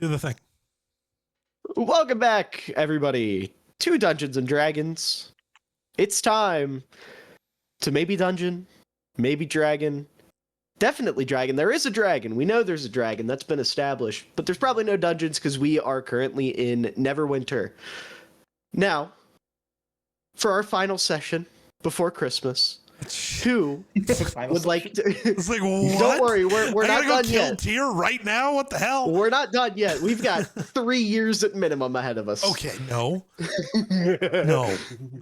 Do the thing. Welcome back, everybody, to Dungeons and Dragons. It's time to maybe dungeon, maybe dragon, definitely dragon. There is a dragon. We know there's a dragon. That's been established. But there's probably no dungeons because we are currently in Neverwinter. Now, for our final session before Christmas, who would like to... It's like, what? Don't worry, we're I not gotta go done kill yet. Tyr right now? What the hell? We're not done yet. We've got 3 years at minimum ahead of us. Okay, no.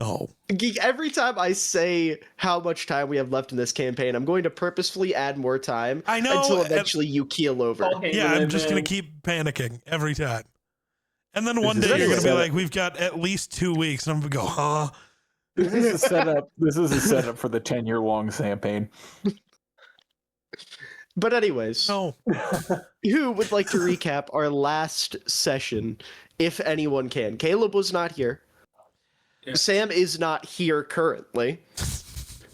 No. Geek, every time I say how much time we have left in this campaign, I'm going to purposefully add more time. I know, until eventually you keel over. Okay, Yeah, I'm just man. gonna keep panicking every time. And then one is day you're gonna be setup. like, we've got at least 2 weeks. And I'm gonna go, huh? This is a setup. This is a setup for the 10-year-long campaign. But anyways, No. who would like to recap our last session, if anyone can? Caleb was not here. Yeah. Sam is not here currently.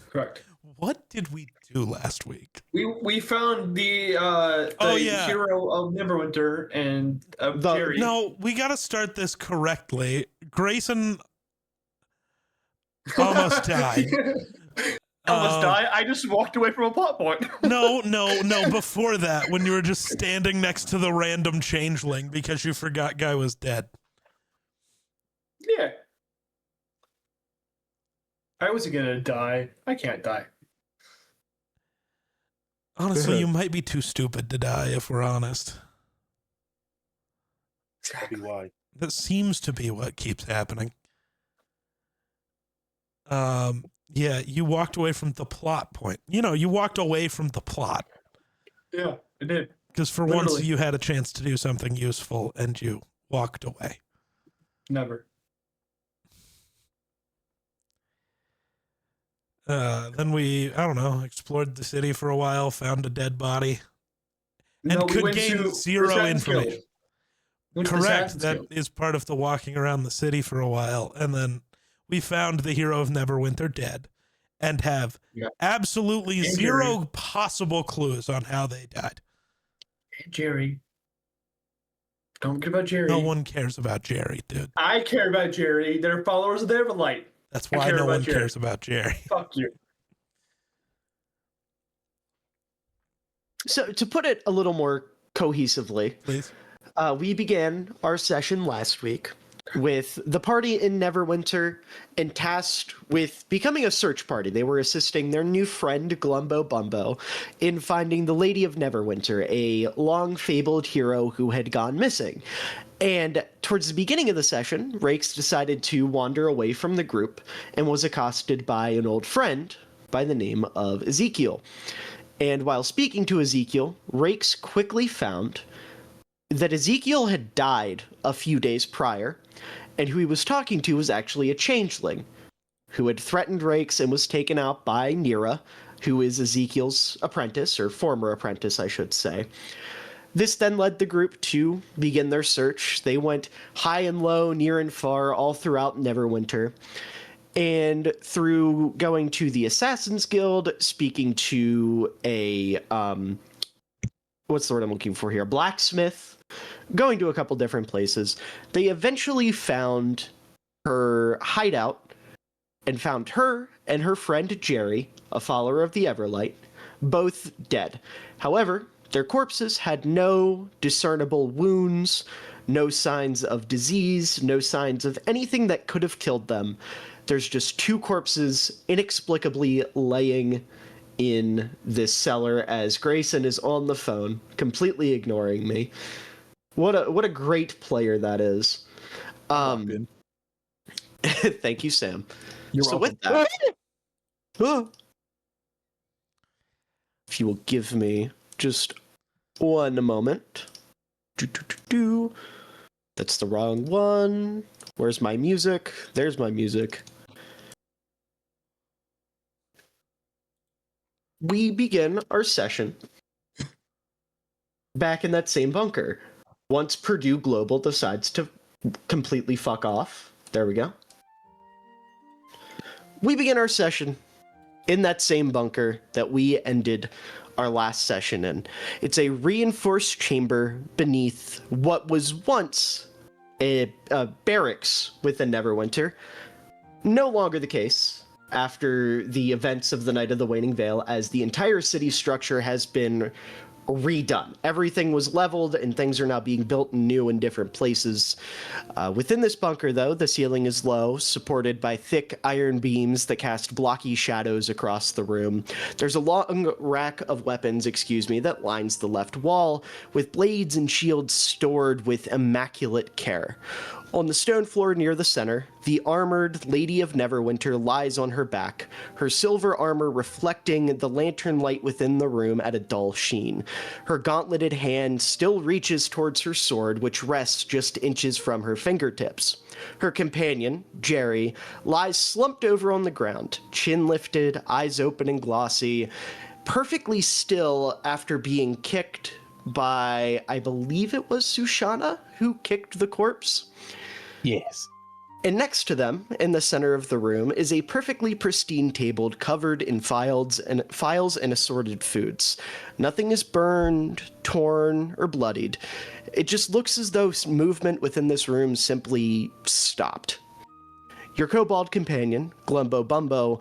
Correct. What did we do last week? We found the Oh, yeah. hero of Neverwinter and Jerry. No, we gotta start this correctly. Grayson almost died. Almost died. I just walked away from a plot point. No. Before that, when you were just standing next to the random changeling because you forgot guy was dead. Yeah. I wasn't gonna die. I can't die. Honestly, you might be too stupid to die if we're honest. That'd be why. That seems to be what keeps happening. Yeah, you walked away from the plot point. You walked away from the plot. Yeah, I did. Because for once Literally. you had a chance to do something useful and you walked away. Never. Then we, I don't know, explored the city for a while, found a dead body, and No, we could went gain to zero Assassin's Guild. information. Went to the Correct. Assassin's That Guild. is part of the walking around the city for a while. And then we found the hero of Neverwinter dead and have Yeah. absolutely And zero possible clues on how they died. Hey, Jerry. Don't forget about Jerry. No one cares about Jerry, dude. I care about Jerry. They're followers of the Everlight. That's I why care no about one Jerry. cares about Jerry. Fuck you. So to put it a little more cohesively, Please. we began our session last week with the party in Neverwinter and tasked with becoming a search party. They were assisting their new friend, Glumbo Bumbo, in finding the Lady of Neverwinter, a long-fabled hero who had gone missing. And towards the beginning of the session, Rakes decided to wander away from the group and was accosted by an old friend by the name of Ezekiel. And while speaking to Ezekiel, Rakes quickly found that Ezekiel had died a few days prior, and who he was talking to was actually a changeling who had threatened Rakes and was taken out by Nira, who is Ezekiel's apprentice, or former apprentice, I should say. This then led the group to begin their search. They went high and low, near and far, all throughout Neverwinter. And through going to the Assassin's Guild, speaking to a, what's the word I'm looking for here? Blacksmith, going to a couple different places, they eventually found her hideout and found her and her friend Jerry, a follower of the Everlight, both dead. However, their corpses had no discernible wounds, no signs of disease, no signs of anything that could have killed them. There's just two corpses inexplicably laying in this cellar as Grayson is on the phone, completely ignoring me. What a great player that is. Thank you, Sam. You're so welcome. with that, if you will give me just one moment. That's the wrong one. Where's my music? There's my music. We begin our session back in that same bunker. Once Purdue Global decides to completely fuck off. There we go. We begin our session in that same bunker that we ended our last session in. It's a reinforced chamber beneath what was once a barracks within Neverwinter. No longer the case after the events of the Night of the Waning Veil, as the entire city structure has been redone. Everything was leveled and things are now being built new in different places. Within this bunker, though, the ceiling is low, supported by thick iron beams that cast blocky shadows across the room. There's a long rack of weapons, that lines the left wall, with blades and shields stored with immaculate care. On the stone floor near the center, the armored Lady of Neverwinter lies on her back, her silver armor reflecting the lantern light within the room at a dull sheen. Her gauntleted hand still reaches towards her sword, which rests just inches from her fingertips. Her companion, Jerry, lies slumped over on the ground, chin lifted, eyes open and glossy, perfectly still after being kicked by, I believe it was Sushana who kicked the corpse. Yes. And next to them, in the center of the room, is a perfectly pristine table covered in files and assorted foods. Nothing is burned, torn, or bloodied. It just looks as though movement within this room simply stopped. Your kobold companion, Glumbo Bumbo,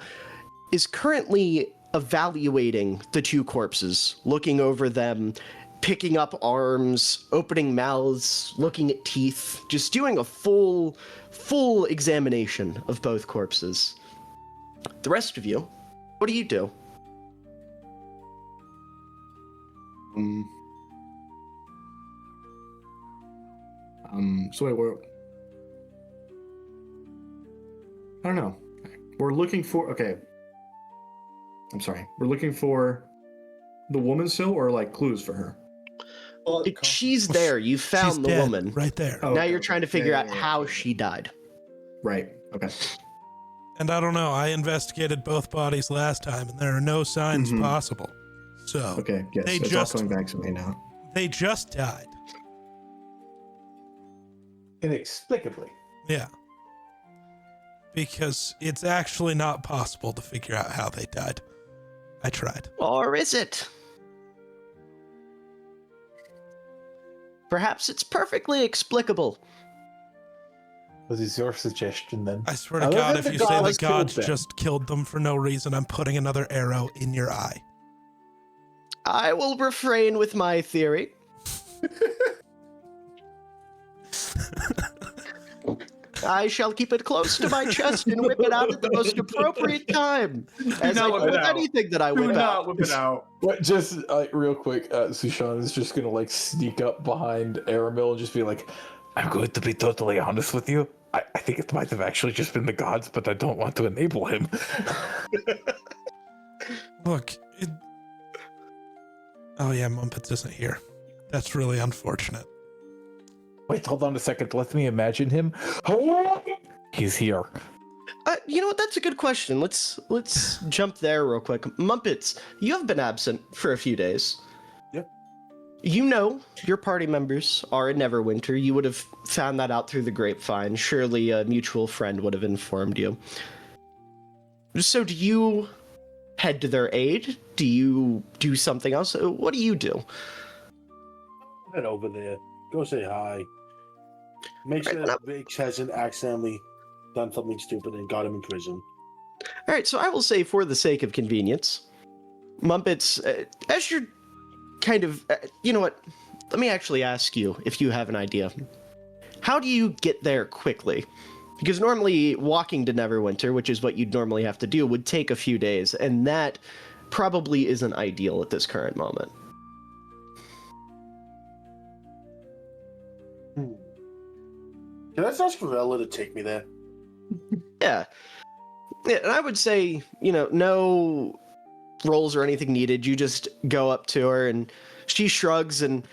is currently evaluating the two corpses, looking over them, picking up arms, opening mouths, looking at teeth, just doing a full examination of both corpses. The rest of you, what do you do? So wait, I don't know. We're looking for, okay. I'm sorry. We're looking for the woman still, or like clues for her? She's there. You found She's the dead, woman. right there. Oh, Now okay, you're trying to okay. figure Yeah, out yeah, yeah. how she died. Right. Okay. And I don't know. I investigated both bodies last time, and there are no signs Mhm. possible. So Okay. Yes. They It's just- all coming back to me now. they just died. Inexplicably. Yeah. Because it's actually not possible to figure out how they died. I tried. Or is it? Perhaps it's perfectly explicable. What is your suggestion then? I swear to Other God, than if the you say the gods killed gods them. just killed them for no reason, I'm putting another arrow in your eye. I will refrain with my theory. I shall keep it close to my chest and whip it out at the most appropriate time. As I not do whip with it out. anything that I Do whip out. not whip it out. What? Just real quick, Sushan is just gonna like sneak up behind Aramil and just be like, "I'm going to be totally honest with you. I think it might have actually just been the gods, but I don't want to enable him." Look. Oh yeah, Mumpets isn't here. That's really unfortunate. Wait, hold on a second. Let me imagine him. He's here. You know what? That's a good question. Let's jump there real quick. Mumpets, you have been absent for a few days. Yep. You know your party members are in Neverwinter. You would have found that out through the grapevine. Surely a mutual friend would have informed you. So do you head to their aid? Do you do something else? What do you do? Head over there. Go say hi. Make sure Right, that Riggs hasn't accidentally done something stupid and got him in prison. All right, so I will say, for the sake of convenience, Mumpets, as you're kind of, you know what? Let me actually ask you if you have an idea. How do you get there quickly? Because normally walking to Neverwinter, which is what you'd normally have to do, would take a few days, and that probably isn't ideal at this current moment. Can I just ask Varela to take me there? Yeah. Yeah, and I would say, no rolls or anything needed. You just go up to her, and she shrugs, and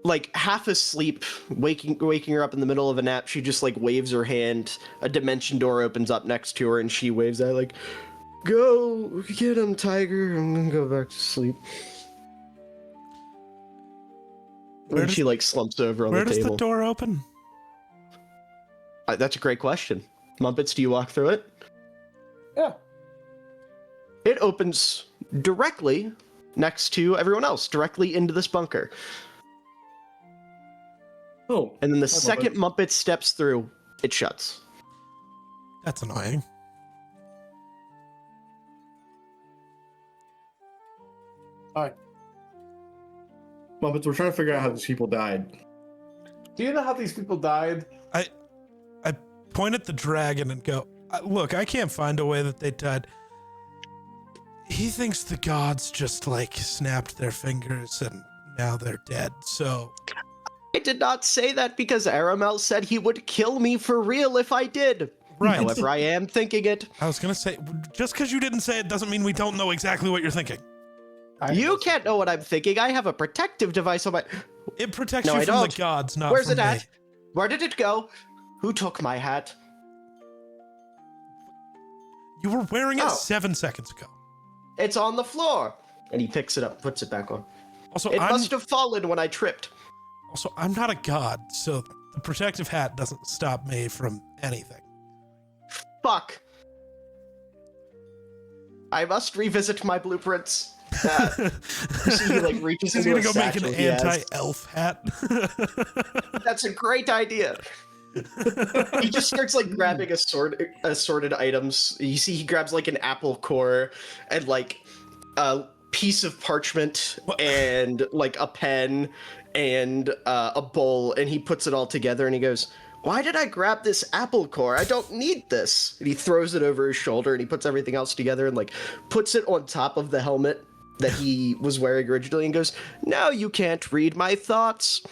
like half asleep, waking her up in the middle of a nap, she just like waves her hand. A dimension door opens up next to her, and she waves that like, "Go get him, Tiger. I'm gonna go back to sleep." Where And does- she like slumps over on Where the does table. the door open? That's a great question. Mumpets, do you walk through it? Yeah. It opens directly next to everyone else, directly into this bunker. Oh, And then the Hi, Muppet. second Muppet steps through, it shuts. That's annoying. Muppets, we're trying to figure out how these people died. Do you know how these people died? I point at the dragon and go, look, I can't find a way that they died. He thinks the gods just like snapped their fingers and now they're dead. So I did not say that because Aramel said he would kill me for real if I did. right. However, I am thinking it. I was gonna say, just because you didn't say it doesn't mean we don't know exactly what you're thinking. You can't know what I'm thinking. I have a protective device on my. It protects No, you I from the don't. gods, not Where's from it me. at? Where did it go? Who took my hat? You were wearing it Oh. 7 seconds ago. It's on the floor. And he picks it up, puts it back on. Also, It I'm must have fallen when I tripped. not a god, so the protective hat doesn't stop me from anything. Fuck. I must revisit my blueprints. See, he like reaches He's into gonna a go make an satchel he has. anti-elf hat. That's a great idea. He just starts like grabbing assorted items. You see, he grabs like an apple core and like a piece of parchment What? and like a pen and a bowl, and he puts it all together and he goes, "Why did I grab this apple core? I don't need this." And he throws it over his shoulder and he puts everything else together and like puts it on top of the helmet that he was wearing originally and goes, "Now you can't read my thoughts."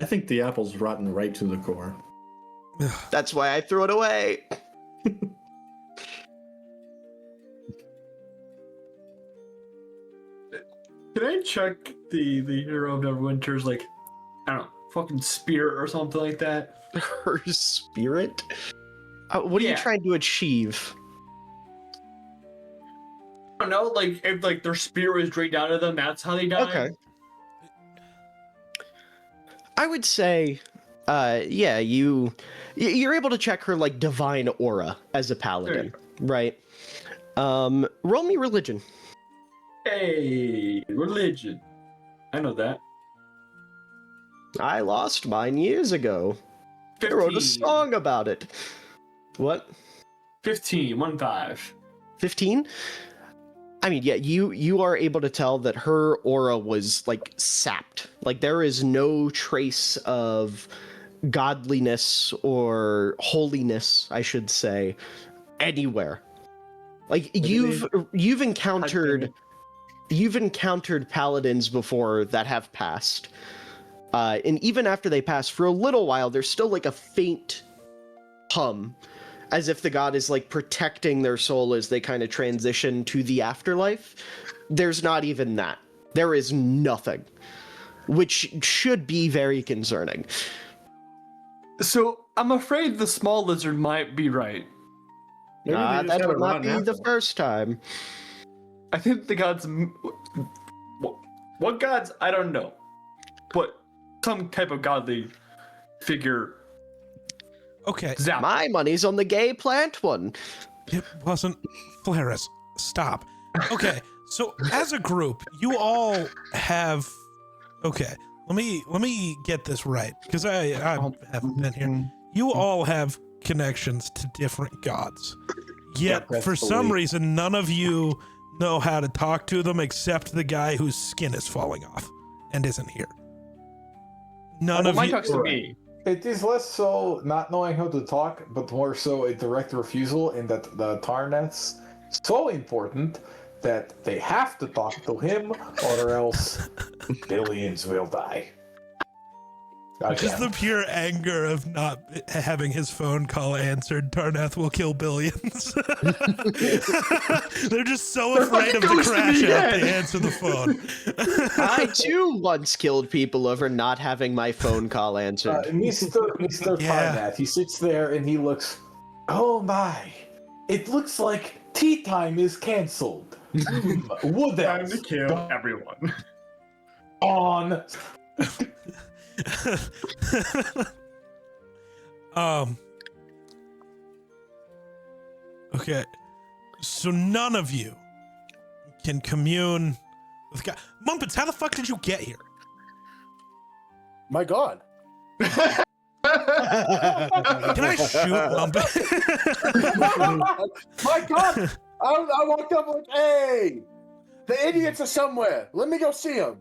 I think the apple's rotten right to the core. That's why I threw it away. Can I check the hero of Neverwinter's like, I don't know, fucking spirit or something like that? Her spirit? What are you Yeah. trying to achieve? I don't know, like if like their spirit was drained out of them, that's how they died. Okay. I would say, yeah, you're able to check her like divine aura as a paladin, right? Roll me religion. Hey, religion. I know that. I lost mine years ago. I 15. wrote a song about it. What? 15, 1-5. 15? I mean, yeah, you are able to tell that her aura was like sapped. Like there is no trace of godliness or holiness, I should say, anywhere. Like you've encountered paladins before that have passed. And even after they pass, for a little while, there's still like a faint hum, as if the god is like protecting their soul as they kind of transition to the afterlife. There's not even that. There is nothing, which should be very concerning. So I'm afraid the small lizard might be right. Maybe they just That had a would not rotten be the apple. first time. I think the gods. What gods? I don't know. But some type of godly figure. Okay, Zap. My money's on the gay plant one. it wasn't Flaris. Stop. Okay, so as a group, you all have. Okay, let me get this right because I haven't been here. You all have connections to different gods, yet that's for the some way. reason none of you know how to talk to them except the guy whose skin is falling off and isn't here. None Well, of mine you. talks to me. It is less so not knowing how to talk, but more so a direct refusal in that the Tarneth's so important that they have to talk to him or else billions will die. Just Again. the pure anger of not having his phone call answered, Tarnath will kill billions. They're just so afraid of the ghosting crash me out again. they answer the phone. I too once killed people over not having my phone call answered. Mr. Yeah. Tarnath, he sits there and he looks, oh my, it looks like tea time is cancelled. Would Time to that kill everyone. on? Okay. So none of you can commune with God. Mumpets, how the fuck did you get here? My God. Can I shoot Mumpet? My God. I walked up like, hey, the idiots are somewhere. Let me go see them.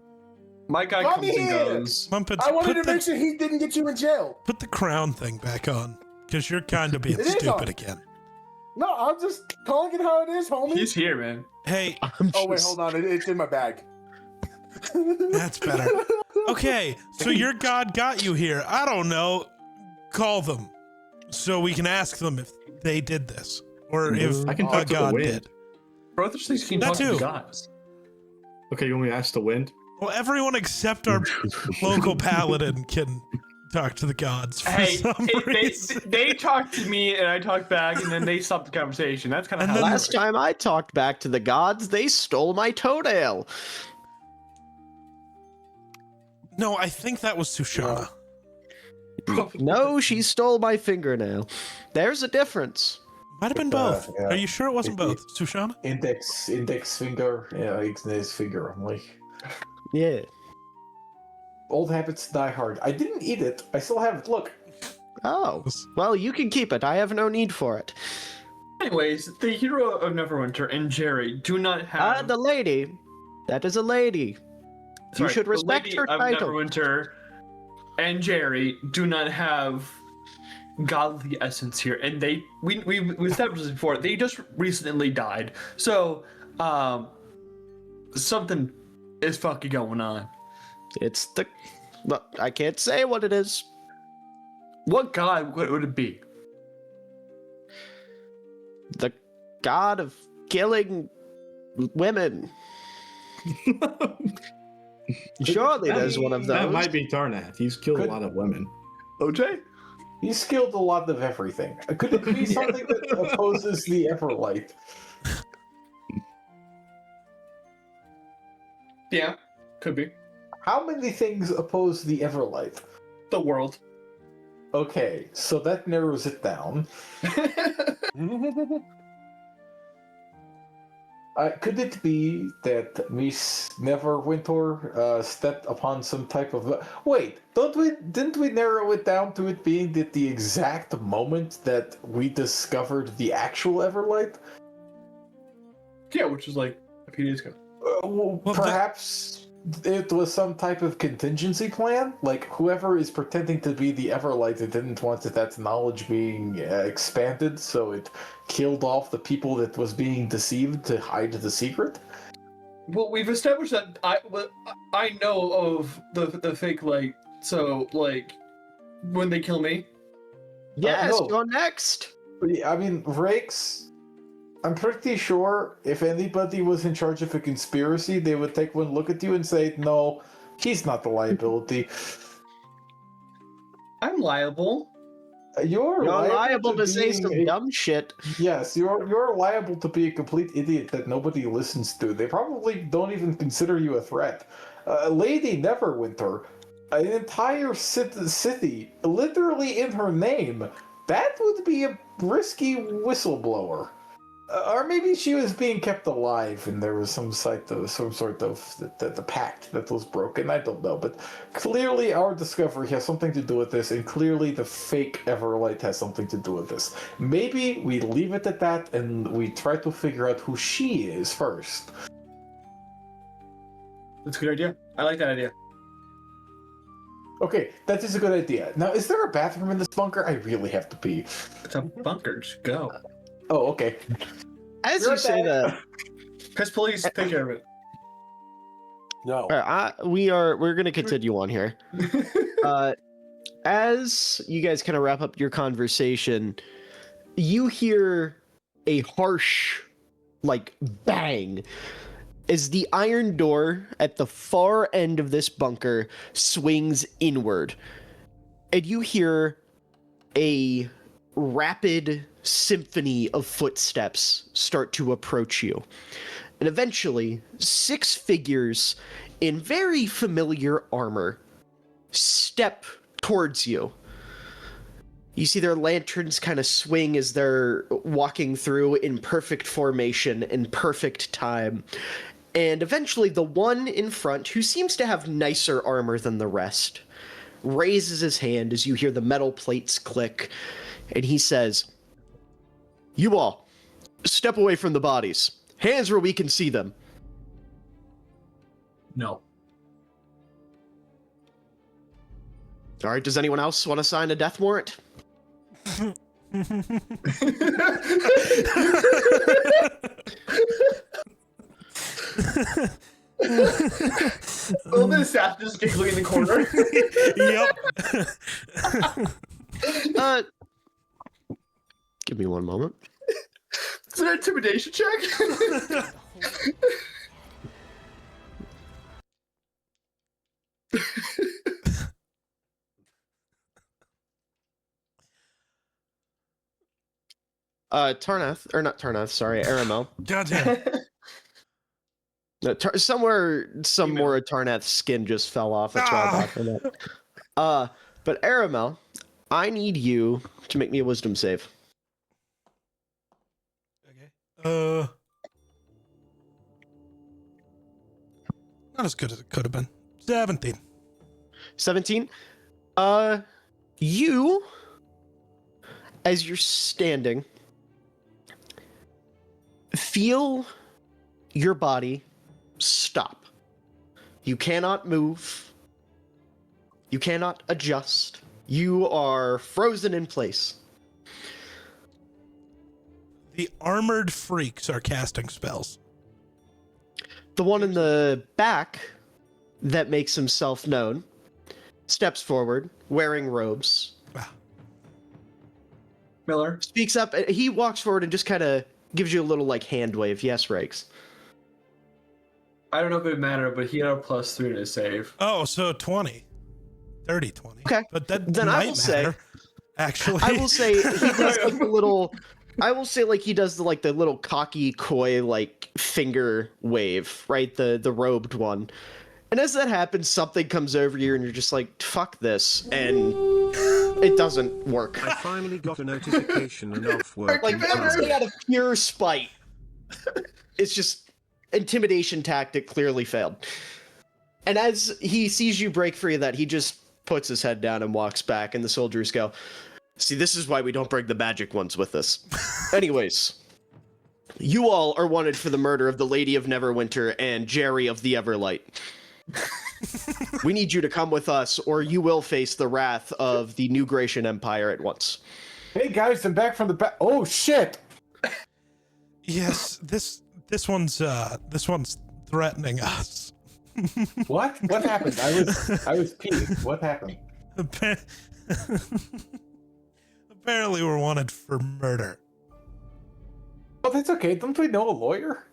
My guy Come comes and here. goes. Mumpets, I wanted put to make sure he didn't get you in jail. put the crown thing back on, because you're kind of being It is stupid on. again. No, I'm just calling it how it is, homie. He's here, man. Hey, Oh, wait, hold on. It's in my bag. that's better. Okay, so your god got you here. I don't know. Call them so we can ask them if they did this or if I can a talk to the god wind. did. Both of these can That talk to too. the gods. Okay, you want me to ask the wind? Well, everyone except our local paladin can talk to the gods for Hey, some reason. they talked to me and I talked back, and then they stopped the conversation. That's kind of And how then- it Last works. time I talked back to the gods, they stole my toenail. No, I think that was Sushana. No, she stole my fingernail. There's a difference. Might have been both. yeah. Are you sure it wasn't both, Sushana? Index finger, index finger. I'm like, Yeah. old habits die hard. I didn't eat it. I still have it. Look. Oh. Well, you can keep it. I have no need for it. Anyways, the hero of Neverwinter and Jerry do not have. The lady. That is a lady. Sorry, should the respect lady her of title. Neverwinter and Jerry do not have godly essence here, and we established this before. They just recently died, so something is fucking going on. It's the. Well, I can't say what it is. What god would it be? The god of killing women. Surely there's one of those. That might be Tarnath. He's killed Could- a lot of women. OJ? He's skilled a lot of everything. Could it be something that opposes the Everlight? Yeah, could be. How many things oppose the Everlight? The world. Okay, so that narrows it down. Could it be that Miss Neverwinter stepped upon some type of? Wait, didn't we narrow it down to it being that the exact moment that we discovered the actual Everlight? Yeah, which was like a few days ago. Well, Perhaps it was some type of contingency plan. Like whoever is pretending to be the Everlight, it didn't want that knowledge being expanded, so it killed off the people that was being deceived to hide the secret. Well, we've established that I know of the fake light. So like, when they kill me, Yes, no. you're next. I mean, Rakes. I'm pretty sure if anybody was in charge of a conspiracy, they would take one look at you and say, "No, he's not the liability. I'm liable. You're liable to say being some a- dumb shit. Yes, you're liable to be a complete idiot that nobody listens to. They probably don't even consider you a threat. Lady Neverwinter, an entire city, literally in her name. That would be a risky whistleblower. Or maybe she was being kept alive and there was some sort of the pact that was broken. I don't know, but clearly our discovery has something to do with this, and clearly the fake Everlight has something to do with this. Maybe we leave it at that and we try to figure out who she is first. That's a good idea. I like that idea. Okay, that is a good idea. Now, is there a bathroom in this bunker? I really have to pee. It's a bunker. Just go. Oh, okay. As You're you say okay. that, Piss police, take care of it. No. we're gonna continue on here. As you guys kind of wrap up your conversation, you hear a harsh, like, bang as the iron door at the far end of this bunker swings inward. And you hear a rapid symphony of footsteps start to approach you. And eventually, 6 figures in very familiar armor step towards you. You see their lanterns kind of swing as they're walking through in perfect formation, in perfect time. And eventually, the one in front, who seems to have nicer armor than the rest, raises his hand as you hear the metal plates click, and he says, "You all, step away from the bodies. Hands where we can see them." No. All right, does anyone else want to sign a death warrant? Oh, the staff just giggling in the corner. Yep. Give me one moment. It's an intimidation check. Tarnath, or not Tarnath, sorry, Aramel. Goddamn. Somewhere, some Email. more of Tarnath's skin just fell off. That's why I bought for that. But Aramel, I need you to make me a wisdom save. Okay. Not as good as it could have been. 17. 17. You, as you're standing, feel your body stop. You cannot move. You cannot adjust. You are frozen in place. The armored freaks are casting spells. The one in the back that makes himself known steps forward, wearing robes, Miller. speaks up. He walks forward and just kind of gives you a little like hand wave. Yes, Rakes. I don't know if it would matter, but he had a +3 to save. Oh, so 20. 30, 20. Okay. But that Then I might will say- matter, actually. I will say he does like the little. I will say like he does the like the little cocky, coy like finger wave, right? The robed one. And as that happens, something comes over you, and you're just like, "Fuck this," and it doesn't work. I finally got a notification and off work. Like in I would time. say out of pure spite. It's just intimidation tactic clearly failed. And as he sees you break free of that, he just puts his head down and walks back, and the soldiers go, "See, this is why we don't bring the magic ones with us." Anyways, you all are wanted for the murder of the Lady of Neverwinter and Jerry of the Everlight. We need you to come with us, or you will face the wrath of the New Gratian Empire at once. Hey guys, I'm back from the back. Oh shit! Yes, this one's threatening us. What? What happened? I was peed. What happened? Apparently we're wanted for murder. Oh, that's okay. Don't we know a lawyer?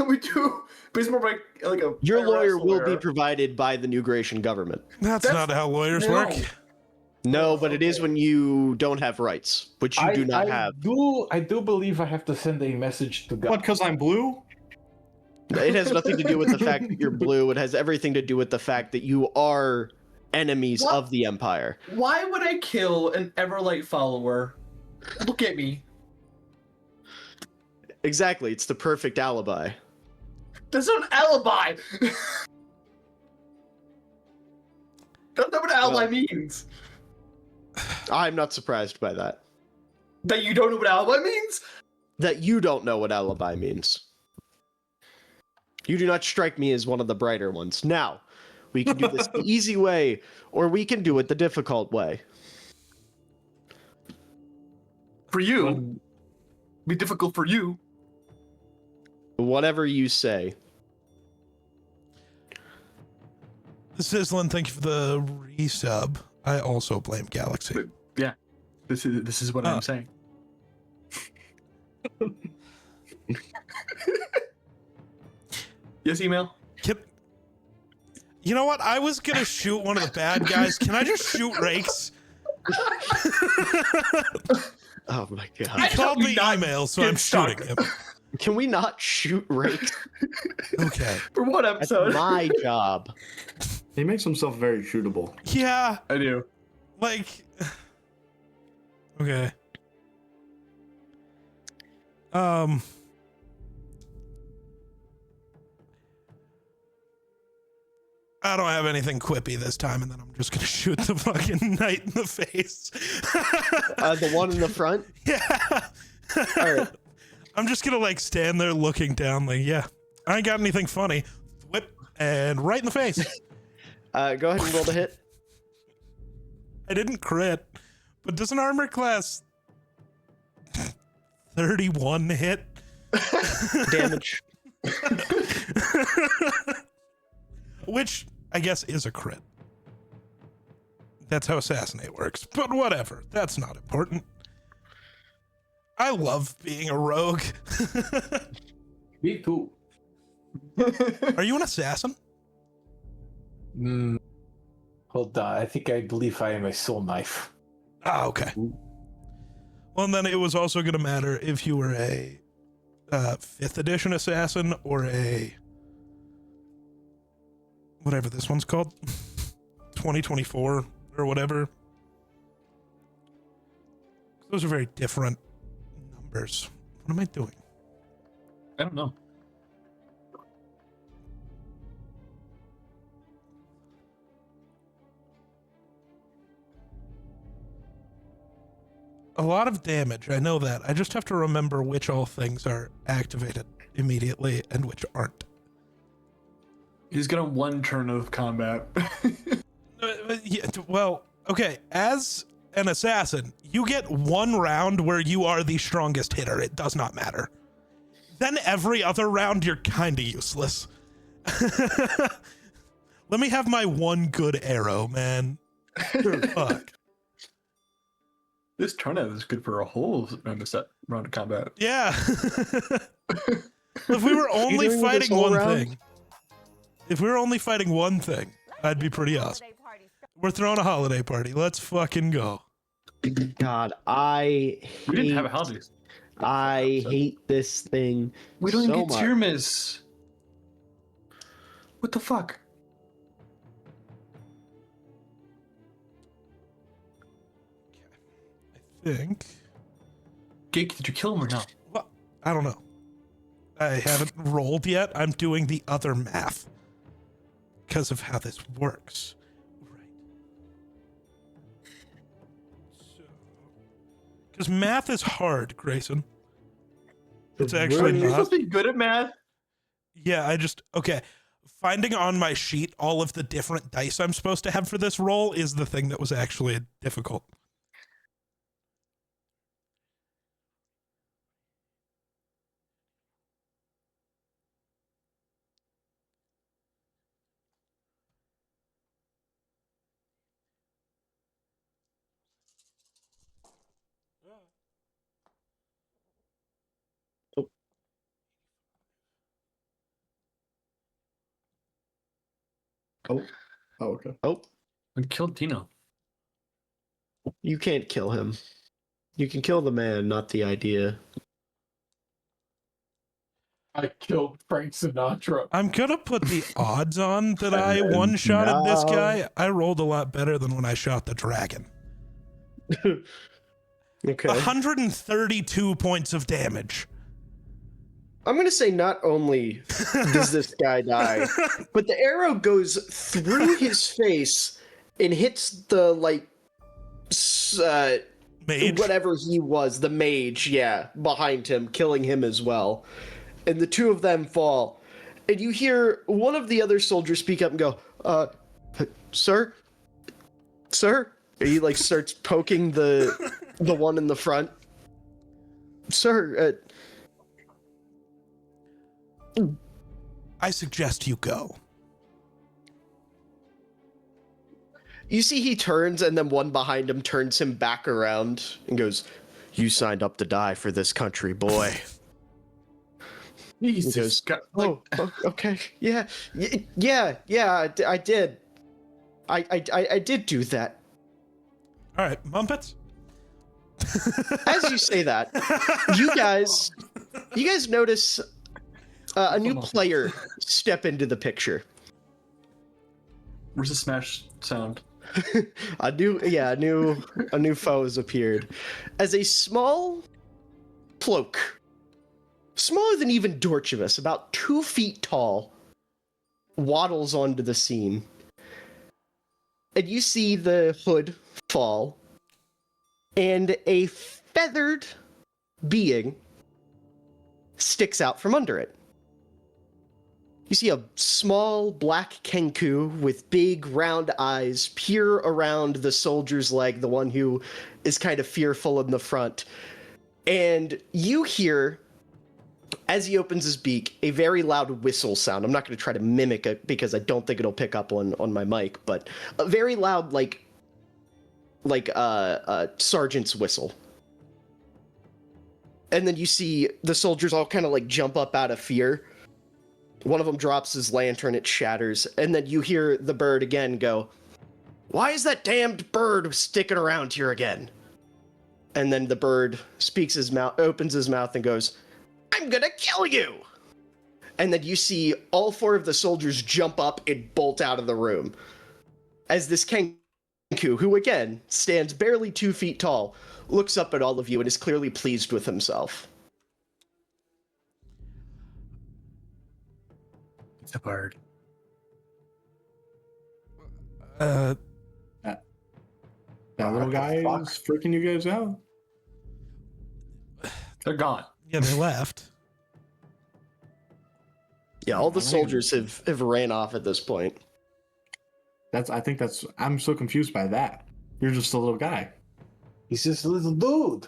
We do, but he's more like a. Your IRS lawyer will be lawyer. provided by the New Gratian government. That's That's- not how lawyers no. work. No, but it is when you don't have rights, which you do not have. I do believe I have to send a message to God. What, because I'm blue? It has nothing to do with the fact that you're blue. It has everything to do with the fact that you are enemies What? of the Empire. Why would I kill an Everlight follower? Look at me. Exactly, it's the perfect alibi. There's an alibi. Don't know what alibi means. I'm not surprised by that. That you don't know what alibi means? That you don't know what alibi means. You do not strike me as one of the brighter ones. Now, we can do this the easy way, or we can do it the difficult way. For you, be difficult for you. Whatever you say. Sizzlin, thank you for the resub. I also blame Galaxy. Yeah, this is what I'm saying. Yes, email. You know what? I was gonna shoot one of the bad guys. Can I just shoot Rakes? Oh my god. He called we me not email, so get I'm stuck. shooting him. Can we not shoot Rake? Okay. For what That's episode? my job. He makes himself very shootable. Yeah, I do. like Okay. I don't have anything quippy this time, and then I'm just gonna shoot the fucking knight in the face. The one in the front. Yeah. All right. I'm just gonna like stand there looking down, like, yeah, I ain't got anything funny. Whip and right in the face. Go ahead and roll the hit. I didn't crit, but does an armor class 31 hit? Damage. Which I guess is a crit. That's how assassinate works, but whatever. That's not important. I love being a rogue. Me too. Are you an assassin? Hold on. I believe I am a soul knife. Ah, okay. Well, and then it was also going to matter if you were a 5th edition assassin or a whatever this one's called, 2024 or whatever. Those are very different numbers. What am I doing? I don't know. A lot of damage, I know that. I just have to remember which all things are activated immediately and which aren't. He's gonna one turn of combat. Yeah, well, okay, as an assassin, you get one round where you are the strongest hitter. It does not matter. Then every other round, you're kind of useless. Let me have my one good arrow, man. Fuck. This turnout is good for a whole round of combat. Yeah. If we were only doing this fighting whole one round? thing, if we were only fighting one thing, that'd be pretty awesome. We're throwing a holiday party. Let's fucking go. God, I We didn't have a hate, holiday. I hate this thing. We don't so even get much. Tyrmis. What the fuck? I think. Gake, did you kill him or not? Well, I don't know. I haven't rolled yet. I'm doing the other math because of how this works. Right. So, because math is hard, Grayson. It's actually You're not. supposed to be good at math. Yeah, okay. Finding on my sheet all of the different dice I'm supposed to have for this roll is the thing that was actually difficult. Oh, okay. Oh, We killed Tino. you can't kill him. You can kill the man, not the idea. I killed Frank Sinatra. I'm gonna put the odds on that I one-shotted this No. guy. I rolled a lot better than when I shot the dragon. Okay. 132 points of damage. I'm gonna say not only does this guy die, but the arrow goes through his face and hits the Mage. whatever he was, the mage, yeah, behind him, killing him as well. And the two of them fall. And you hear one of the other soldiers speak up and go, sir? Sir? And he starts poking the one in the front. Sir, I suggest you go. you see he turns and then one behind him turns him back around and goes, you signed up to die for this country, boy. Jesus. goes, God, Oh, okay. Yeah. I did. I did do that. All right, Mumpets. As you say that, you guys notice a new player step into the picture. where's the smash sound? a new foe has appeared. As a small cloak, smaller than even Dorchivus, about 2 feet tall, waddles onto the scene. And you see the hood fall, and a feathered being sticks out from under it. You see a small black Kenku with big round eyes peer around the soldier's leg, the one who is kind of fearful in the front. And you hear, as he opens his beak, a very loud whistle sound. I'm not going to try to mimic it because I don't think it'll pick up on my mic, but a very loud, like a sergeant's whistle. And then you see the soldiers all kind of like jump up out of fear. One of them drops his lantern, it shatters, and then you hear the bird again go, "Why is that damned bird sticking around here again?" And then the bird opens his mouth and goes, "I'm gonna kill you!" And then you see all 4 of the soldiers jump up and bolt out of the room. As this Kenku, who again stands barely 2 feet tall, looks up at all of you and is clearly pleased with himself. It's a bird. That little guy is freaking you guys out. They're gone. Yeah, they left. Yeah, all the soldiers have ran off at this point. I'm so confused by that. You're just a little guy. He's just a little dude.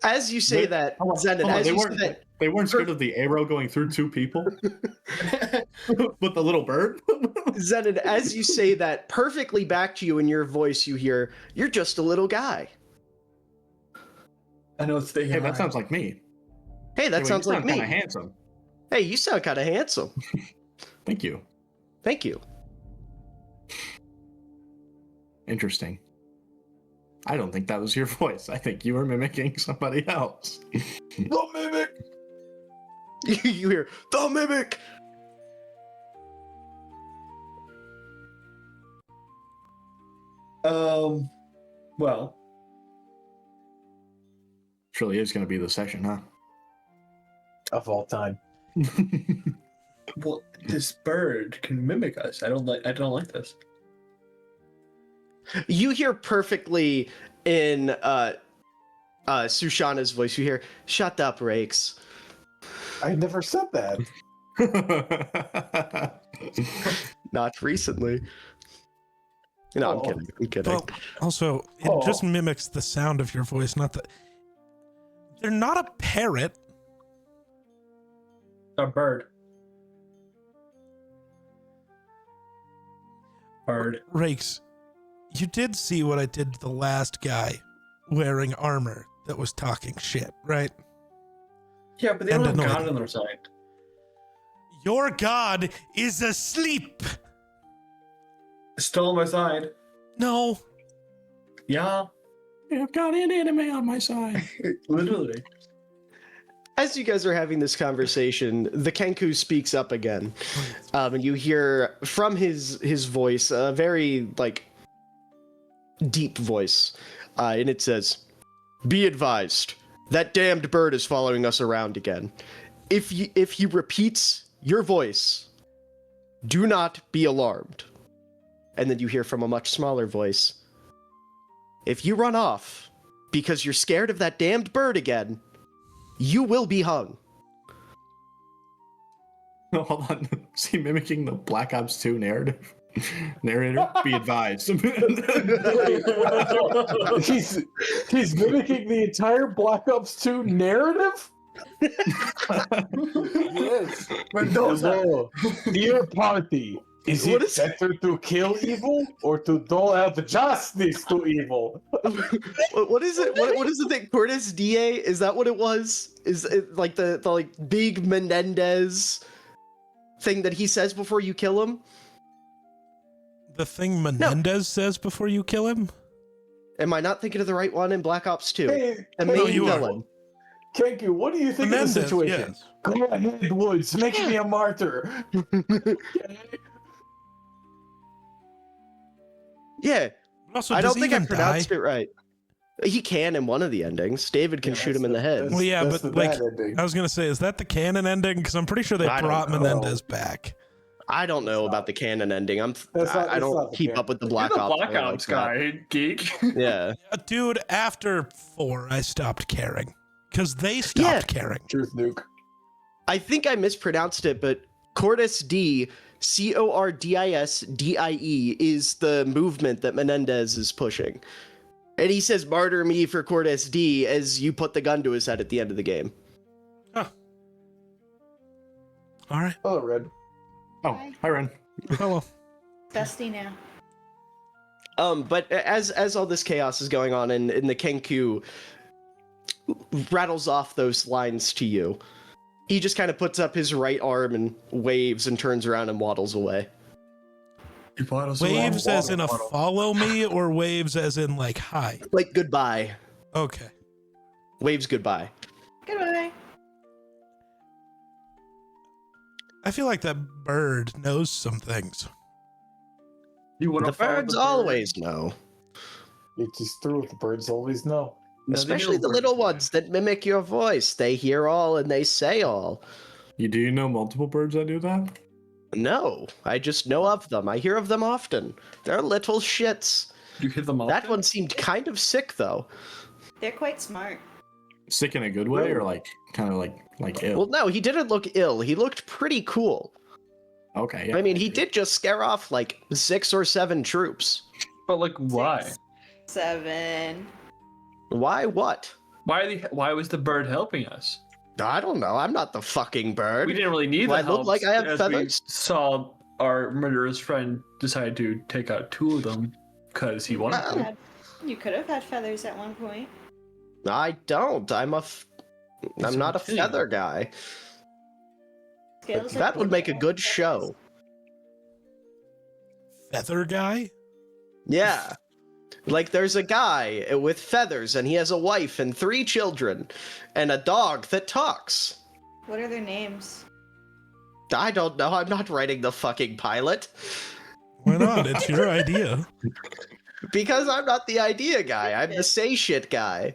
As you say that, Zenon, as you say that, They weren't scared of the arrow going through 2 people? With the little bird? Zenon, as you say that, perfectly back to you in your voice, you hear, "You're just a little guy." I know it's the Hey, that sounds like me. Hey, that sounds like me. Kind of handsome. Hey, you sound kind of handsome. Thank you. Thank you. Interesting. I don't think that was your voice. I think you were mimicking somebody else. The mimic. You hear, "The mimic!" Well, Truly is going to be the session, huh? Of all time. well, this bird can mimic us. I don't like this. You hear perfectly in Sushana's voice, you hear, "Shut up, Rakes." I never said that. Not recently. No, I'm kidding. I'm kidding. Well, also, it just mimics the sound of your voice, not the. They're not a parrot. A bird. Bird. Rakes, you did see what I did to the last guy wearing armor that was talking shit, right? Yeah, but they And don't have annoyed. God on their side. Your god is asleep. Still on my side. No. Yeah, I've got an enemy on my side. literally. As you guys are having this conversation, the Kenku speaks up again, and you hear from his voice a very deep voice, and it says, "Be advised, that damned bird is following us around again. If he repeats your voice, do not be alarmed." And then you hear from a much smaller voice, "If you run off because you're scared of that damned bird again, you will be hung." No, hold on. Is he mimicking the Black Ops 2 narrative? Narrator, be advised. He's mimicking the entire Black Ops 2 narrative? Yes. Hello, dear party. Is What it is- better to kill evil or to dole out justice to evil? What is it? What is the thing? Cortes Die? Is that what it was? Is it like the big Menendez thing that he says before you kill him? The thing Menendez says before you kill him? Am I not thinking of the right one in Black Ops 2? Hey, The no, main you are. villain. Kenku, what do you think of the Menendez, situation? yes. Go ahead, Woods. Make me a martyr. Yeah, Also, I does don't he think I even pronounced die? it right. He can in one of the endings. David can Yeah, shoot him in the head. Well, yeah, that's but the like, bad ending. I was gonna say, is that the canon ending? Because I'm pretty sure they I don't brought know. Menendez back. I don't know That's about not- the canon ending. That's not- I that's not don't the keep canon. up with the You're Black the Ops. Black lore Ops like that. guy, geek. Yeah. Dude, after 4, I stopped caring because they stopped caring. Truth nuke. I think I mispronounced it, but Cordis D, Cordisdie, is the movement that Menendez is pushing. And he says, "Martyr me for Cordis D," as you put the gun to his head at the end of the game. Huh. All right. Hello, Red. Oh, hi, Ren. Hello. Dusty now. But as all this chaos is going on, and the Kenku rattles off those lines to you, he just kind of puts up his right arm and waves and turns around and waddles away. Waves as in a follow me, or waves as in like hi? Like goodbye. Okay. Waves goodbye. Goodbye. I feel like that bird knows some things. You want The birds always know. It's just true. The birds always know. Especially the little ones that mimic your voice. They hear all and they say all. Do you know multiple birds that do that? No, I just know of them. I hear of them often. They're little shits. You hit them all. That one seemed kind of sick, though. They're quite smart. Sick in a good way, or like kind of like ill? Well, no, he didn't look ill. He looked pretty cool. Okay. Yeah. I mean, he did just scare off like 6 or 7 troops. But like, why? 6, 7. Why what? Why was the bird helping us? I don't know. I'm not the fucking bird. We didn't really need Do the I look help. like I have as feathers? We saw our murderous friend decide to take out 2 of them because he wanted to. You could have had feathers at one point. I don't. I'm not a feather guy. Scales are That would make a big. good show. Feather guy? Yeah. Like there's a guy with feathers and he has a wife and 3 children and a dog that talks. What are their names? I don't know. I'm not writing the fucking pilot. Why not? It's your idea. Because I'm not the idea guy. I'm the say shit guy.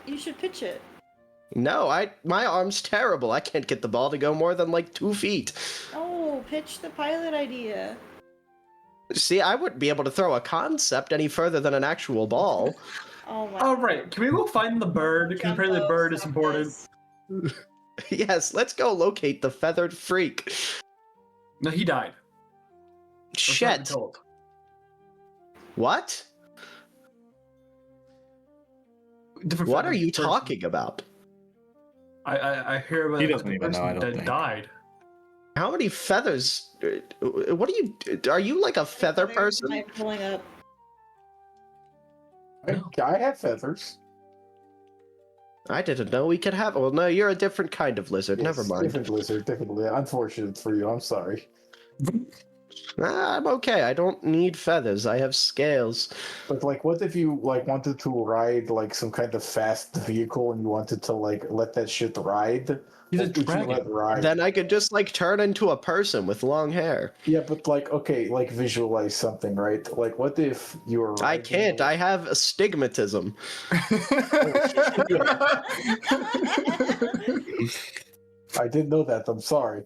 You should pitch it. No, my arm's terrible. I can't get the ball to go more than like 2 feet. Oh, pitch the pilot idea. See, I wouldn't be able to throw a concept any further than an actual ball. Oh my. All right, can we go find the bird? Because apparently the bird is important. Yes, let's go locate the feathered freak. No, he died. That's what I'm Shit. told. What? Different What are feathered you person. talking about? I hear about He a doesn't even know, I person don't that think. died. How many feathers? What are you like a feather person? I'm pulling up. I have feathers. I didn't know we could have. Well, no, you're a different kind of lizard. Never Yes, mind. Different lizard, different lizard. Unfortunate for you. I'm sorry. I'm okay. I don't need feathers. I have scales. But like, what if you like wanted to ride like some kind of fast vehicle and you wanted to like let that shit ride? He's a What would you dragon. let ride? Then I could just like turn into a person with long hair. Yeah, but like, okay, like visualize something, right? Like, what if you were? I riding- can't. I have astigmatism. I didn't know that. I'm sorry.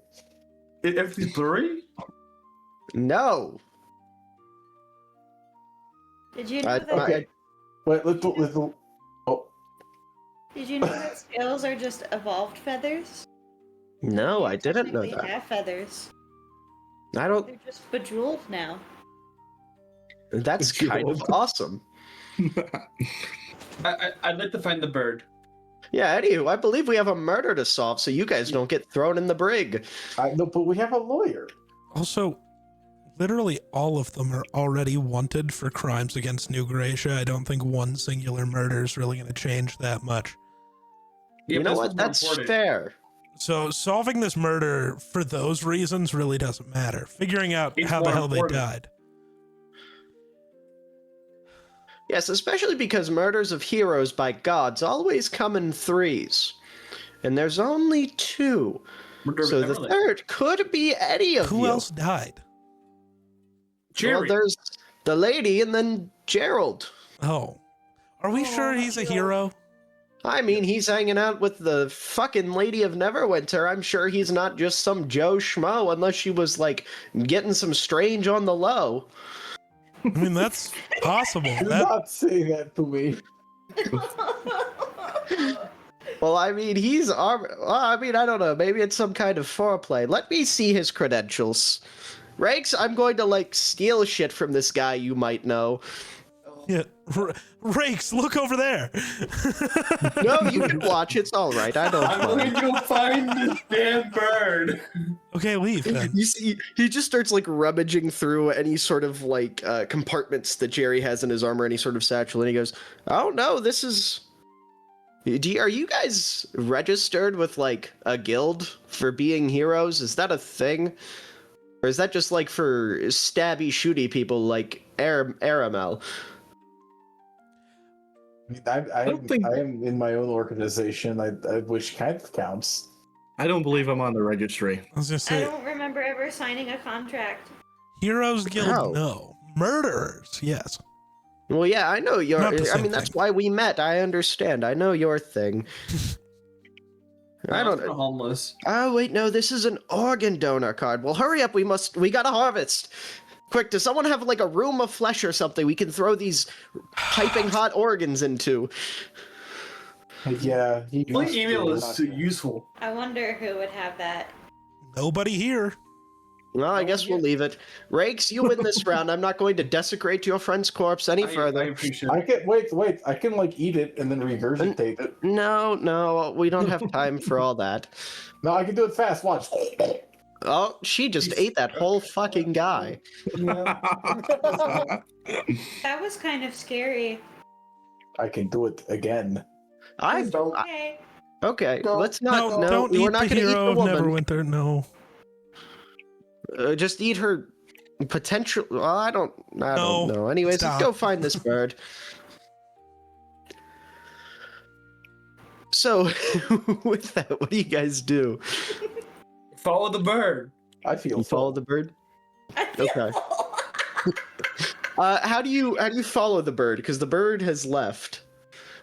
Everything's blurry? No. Did you know I, that? Okay. Wait, little. Oh, Did you know that scales are just evolved feathers? no, I didn't know They that. have feathers. I don't. They're just bejeweled now. That's kind of Bejeweled. awesome. I'd like to find the bird. Yeah, anywho, I believe we have a murder to solve so you guys don't get thrown in the brig. I know, but we have a lawyer. Also, literally all of them are already wanted for crimes against New Gracia. I don't think one singular murder is really going to change that much. Yeah, You but know this what? one's more That's important. fair. So solving this murder for those reasons really doesn't matter. Figuring out It's how the more hell they important. died. Yes, especially because murders of heroes by gods always come in 3s. And there's only 2. Murder of So the Everland. 3rd could be any of Who you. else died? Well, Jerry. there's the lady, and then Gerald. Oh, are we sure he's a hero? I mean, he's hanging out with the fucking Lady of Neverwinter. I'm sure he's not just some Joe Schmo unless she was, like, getting some strange on the low. I mean, that's possible. Do That, not say that to me. Well, I mean, I don't know. Maybe it's some kind of foreplay. Let me see his credentials. Rakes, I'm going to, like, steal shit from this guy you might know. yeah. Rakes, look over there. No, you can watch. It's all right. I don't I'm mind. going to go find this damn bird. Okay, leave then. You see, he just starts like rummaging through any sort of like compartments that Jerry has in his armor, any sort of satchel, and he goes, "Oh no, this is. Are you guys registered with like a guild for being heroes? Is that a thing, or is that just like for stabby, shooty people like Aramel?" I don't think- am in my own organization, which kind of counts. I don't believe I'm on the registry. I was just I say, don't remember ever signing a contract. Heroes Guild, How? no. Murderers, yes. Well, yeah, I know your. Not the I same mean, that's thing. why we met. I understand. I know your thing. I don't. I'm homeless. Oh wait, no, this is an organ donor card. Well, hurry up, we gotta harvest. Quick, does someone have like a room of flesh or something we can throw these piping hot organs into? Yeah, My email is so useful. I wonder who would have that. Nobody here. Well, I guess we'll leave it. Rakes, you win this round. I'm not going to desecrate your friend's corpse any I further. appreciate I it. can wait. I can like eat it and then regurgitate it. No, we don't have time for all that. No, I can do it fast. Watch. Oh, she just ate that whole fucking guy. That was kind of scary. I can do it again. Okay. Okay, Don't- let's not. No, don't we're eat not the gonna eat hero the of woman. Neverwinter, no. Just eat her potential. Well, I don't No, know. Anyways, stop. let's go find this bird. So, with that, what do you guys do? Follow the bird. I feel You follow the bird. Okay. How do you follow the bird? Because the bird has left.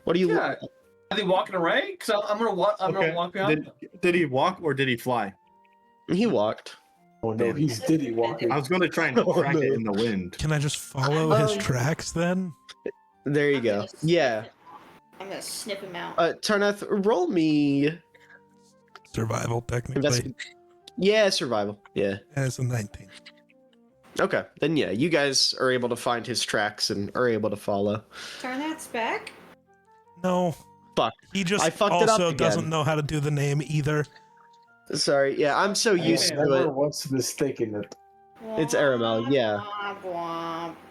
What do you? Yeah. Are they walking away? Because I'm gonna walk. I'm Okay. gonna walk behind. them. Did he walk or did he fly? He walked. Oh no, he's Diddy walking. I was going to try and Oh, track it no. in the wind. Can I just follow his tracks then? There you I'm go. gonna sniff Yeah. it. I'm gonna sniff him out. Tarnath, roll me Survival, technically. invest. Yeah, survival. Yeah. As a 19. Okay. Then yeah, you guys are able to find his tracks and are able to follow. Turn that back. No. Fuck. He just I fucked it up also again. doesn't know how to do the name either. Sorry. Yeah, I'm so I used to never it. once mistaken it. It's Aramel, yeah. Womp,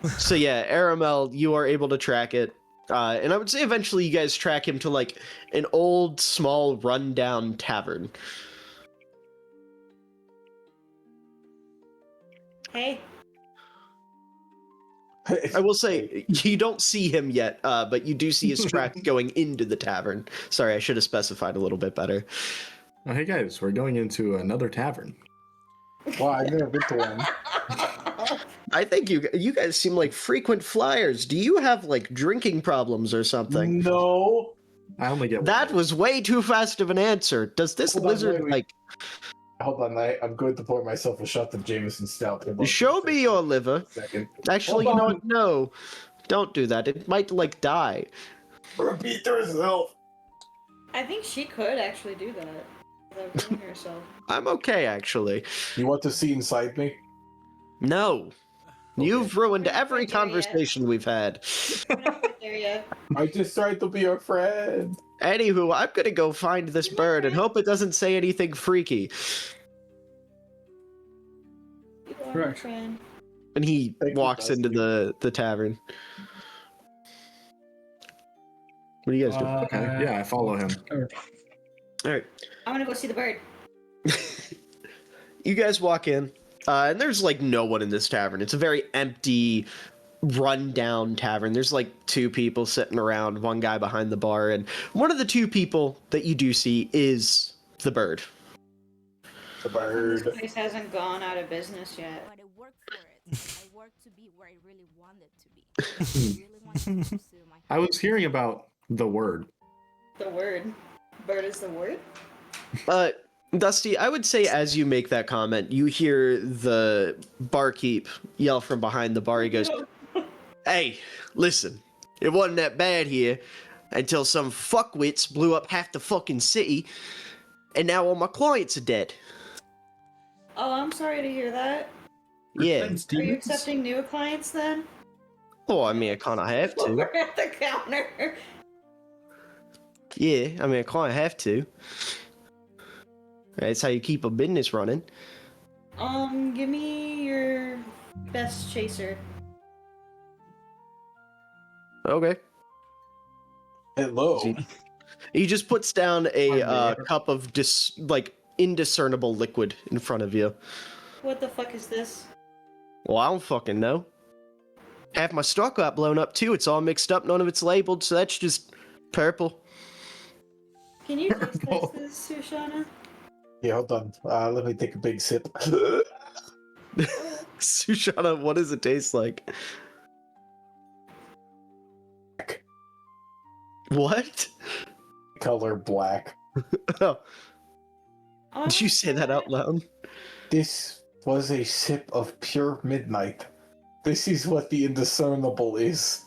womp. So yeah, Aramel, you are able to track it. And I would say eventually you guys track him to like an old, small, rundown tavern. Hey, I will say you don't see him yet, but you do see his tracks going into the tavern. Sorry, I should have specified a little bit better. Oh, hey guys, we're going into another tavern. Wow, I've never been to one. I think you guys seem like frequent flyers. Do you have like drinking problems or something? No. I only get That one. was way too fast of an answer. Does this Hold on, lizard wait. like Hold on, I'm going to pour myself a shot of Jameson Stout. Hold on show for a me your liver? second. Actually, you Hold know on. what? No. Don't do that. It might like die. Repeat yourself. I think she could actually do that. Without killing herself. I'm okay actually. You want to see inside me? No. You've ruined We're not every quite there yet. conversation we've had. We're not quite there yet. I just tried to be your friend. Anywho, I'm gonna go find this bird and hope it doesn't say anything freaky. You are my Correct. friend. And he Thank you, walks into the tavern. What do you guys do? Okay, yeah, I follow him. All right. I'm gonna go see the bird. You guys walk in, and there's like no one in this tavern. It's a very empty, run-down tavern. There's like two people sitting around, one guy behind the bar, and one of the two people that you do see is the bird. The This bird. place hasn't gone out of business yet. But I work for it. I work work to be where I really wanted to be. I really wanted to pursue my. I was hearing about the word. The word. Bird is the word? Dusty, I would say as you make that comment, you hear the barkeep yell from behind the bar. He goes, "Hey, listen, it wasn't that bad here until some fuckwits blew up half the fucking city, and now all my clients are dead." Oh, I'm sorry to hear that. Yeah. Are you accepting new clients then? Oh, I mean, I kind of have to. We're at the counter. Yeah, I mean, I kind of have to. That's how you keep a business running. Give me your best chaser. Okay. Hello. He just puts down a cup of indiscernible liquid in front of you. What the fuck is this? Well, I don't fucking know. Half my stock got blown up too. It's all mixed up. None of it's labeled, so that's just purple. Can you taste test this, Sushana? Yeah, hold on. Let me take a big sip. Sushana, what does it taste like? What? Color black. Oh, Oh, did you say that out loud? This was a sip of pure midnight. This is what the indiscernible is.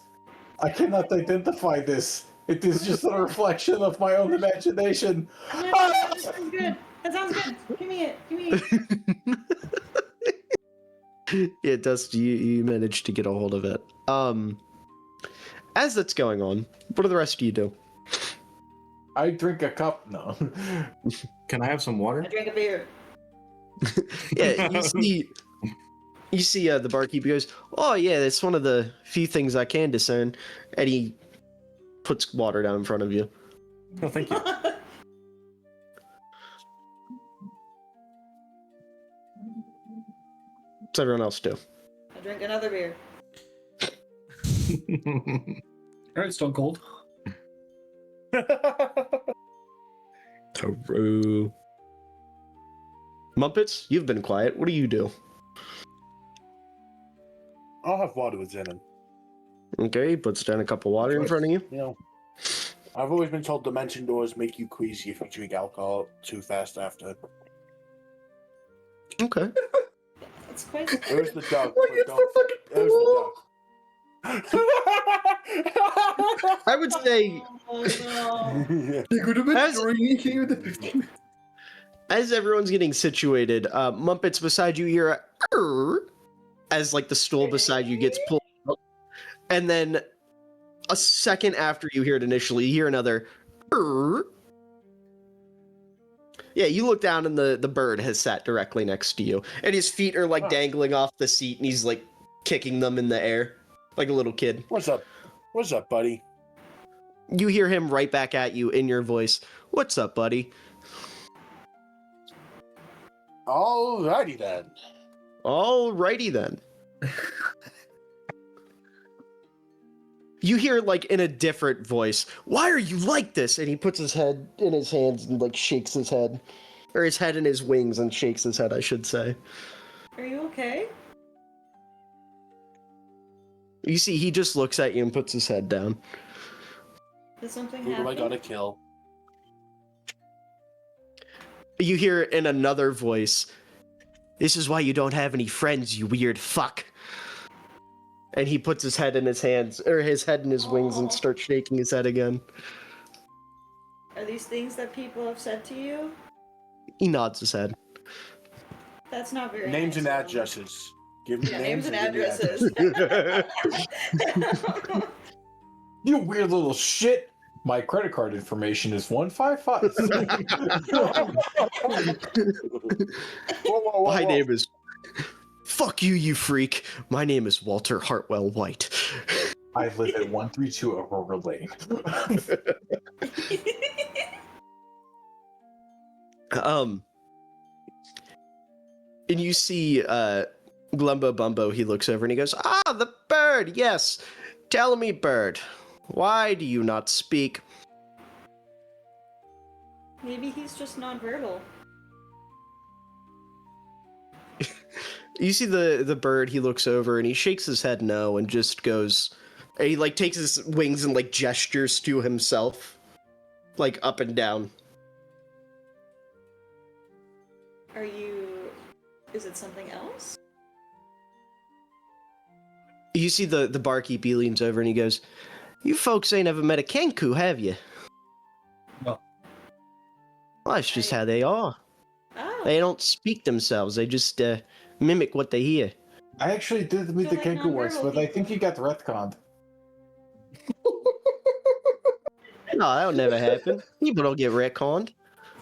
I cannot identify this. It is just a reflection of my own imagination. No, that sounds good. That sounds good. Give me it. Give me it. Yeah, Dusty, you managed to get a hold of it. As that's going on, what do the rest of you do? I drink a cup. No. Can I have some water? I drink a beer. Yeah, you see the barkeep goes, "Oh yeah, that's one of the few things I can discern," and he puts water down in front of you. No, thank you. What's everyone else do? I drink another beer. Alright, Stone Cold. Taru. Muppets, you've been quiet. What do you do? I'll have water with Zenon. Okay, he puts down a cup of water in front of you. You know, I've always been told dimension doors make you queasy if you drink alcohol too fast after. Okay. That's quite. Where's the dog? Like it's the fucking Where's pool. the dog? I would say, Oh, no. They could have been drinking. as everyone's getting situated, Muppets beside you hear a "Arr," as like the stool beside you gets pulled out. And then a second after you hear it initially, you hear another "Arr." Yeah, you look down and the bird has sat directly next to you. And his feet are like dangling off the seat and he's like kicking them in the air like a little kid. What's up? What's up, buddy? You hear him right back at you in your voice. "What's up, buddy?" Alrighty then. Alrighty then. You hear like in a different voice, "Why are you like this?" And he puts his head in his hands and like shakes his head. Or his head in his wings and shakes his head, I should say. Are you okay? You see, he just looks at you and puts his head down. Did something Who happen? do I gotta kill? You hear in another voice, "This is why you don't have any friends, you weird fuck." And he puts his head in his hands, or his head in his wings and starts shaking his head again. Are these things that people have said to you? He nods his head. That's not very Names nice and of him. addresses. Give me Yeah, names and give me addresses. You weird little shit. My credit card information is 155. My name is... Fuck you, you freak. My name is Walter Hartwell White. I live at 132 Aurora Lane. And you see Glumbo Bumbo, he looks over and he goes, "Ah, the bird, yes. Tell me, bird, why do you not speak?" Maybe he's just nonverbal. You see the bird, he looks over and he shakes his head no and just goes, and he like takes his wings and like gestures to himself, like up and down. Is it something else? You see the barkeep, he leans over and he goes, "You folks ain't ever met a Kenku, have you?" No. Well, that's just how they are. Oh. They don't speak themselves, they just mimic what they hear. I actually did meet So the like Kenku once, nonverbal but I people. think he got retconned. No, that'll never happen. People don't get retconned.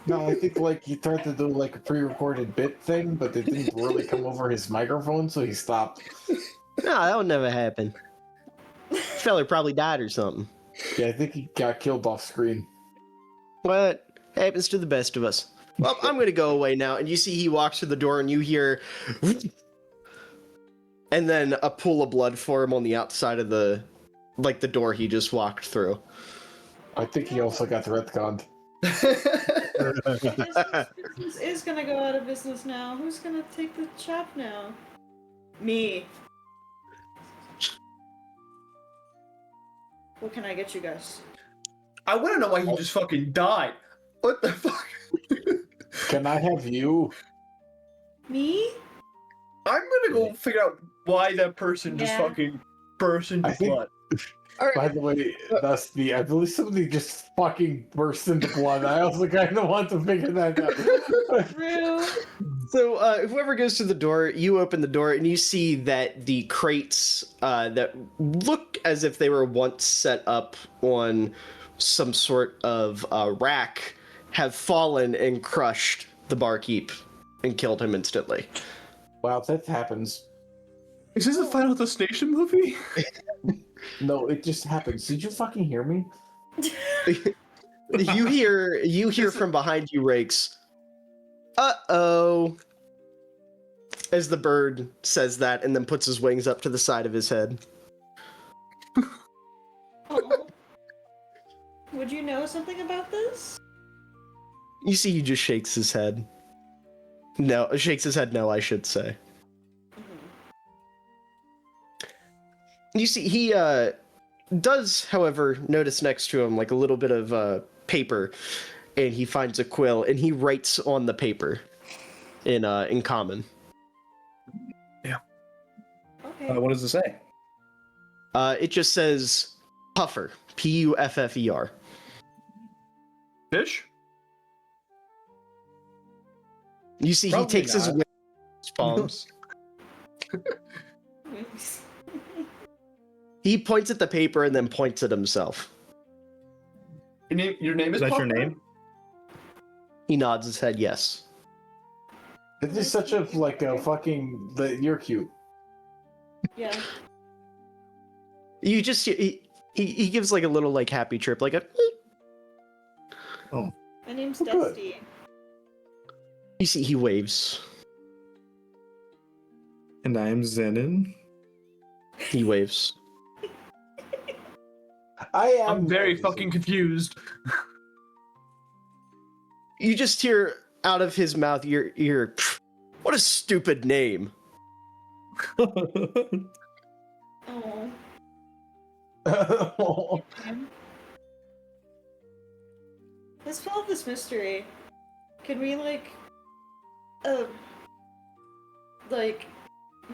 No, I think like he tried to do like a pre-recorded bit thing, but it didn't really come over his microphone, so he stopped. No, that'll never happen. Feller probably died or something. Yeah, I think he got killed off screen. What happens to the best of us? Well, I'm gonna go away now, and you see he walks through the door, and you hear, and then a pool of blood form on the outside of the door he just walked through. I think he also got retconned. Business is gonna go out of business now. Who's gonna take the shop now? Me. What can I get you guys? I want to know why he just fucking died. What the fuck? Can I have you? Me? I'm gonna go figure out why that person just Yeah. fucking burst into I think- blood. By the way, Dusty, I believe somebody just fucking burst into blood. I also kind of want to figure that out. True. So, whoever goes to the door, you open the door, and you see that the crates that look as if they were once set up on some sort of rack have fallen and crushed the barkeep and killed him instantly. Wow, that happens. Is this a Final Destination movie? No, it just happens. Did you fucking hear me? You hear from behind you, Rakes. Uh-oh. As the bird says that and then puts his wings up to the side of his head. Oh. Would you know something about this? You see he just shakes his head. No, shakes his head no, I should say. You see, he does, however, notice next to him like a little bit of paper, and he finds a quill, and he writes on the paper in common. Okay. What does it say? It just says Puffer, Puffer. Fish? You see, Probably he takes his not. wings in his palms. He points at the paper and then points at himself. Your name is Is that your Puffer? name? He nods his head yes. It is such a like a fucking. You're cute. Yeah. You just he gives like a little like happy chirp, like a. My name's Oh, good. Dusty. You see, he waves. And I'm Zenon. He waves. I am. I'm very fucking confused. You just hear out of his mouth, you're what a stupid name. Oh. Oh. Let's solve this mystery. Can we like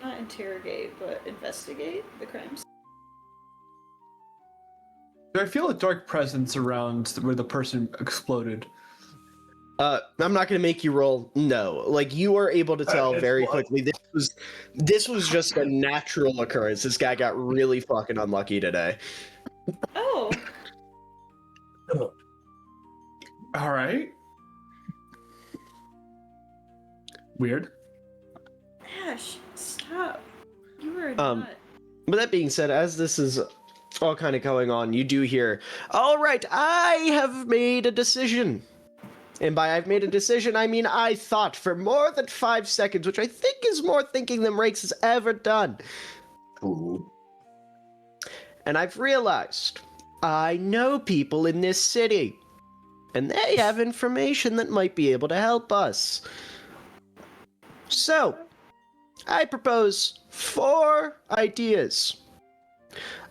not interrogate, but investigate the crimes? Do I feel a dark presence around where the person exploded? I'm not gonna make you roll. No, like you are able to tell It's very blood. quickly. This was just a natural occurrence. This guy got really fucking unlucky today. Oh. All right. Weird. Ash, stop. You were Um, not. But that being said, as this is all kind of going on, you do hear, all right, I have made a decision. And by I've made a decision, I mean I thought for more than 5 seconds, which I think is more thinking than Rakes has ever done. Ooh. And I've realized I know people in this city. And they have information that might be able to help us. So, I propose 4 ideas.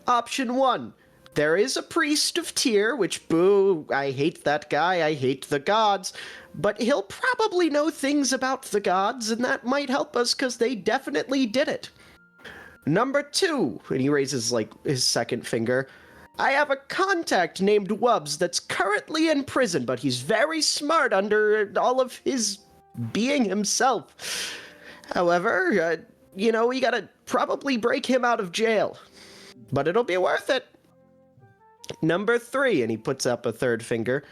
Option 1. There is a priest of Tyr, which, boo, I hate that guy, I hate the gods, but he'll probably know things about the gods, and that might help us because they definitely did it. Number 2, and he raises, like, his second finger, I have a contact named Wubbs that's currently in prison, but he's very smart under all of his being himself. However, we gotta probably break him out of jail, but it'll be worth it. Number 3, and he puts up a third finger,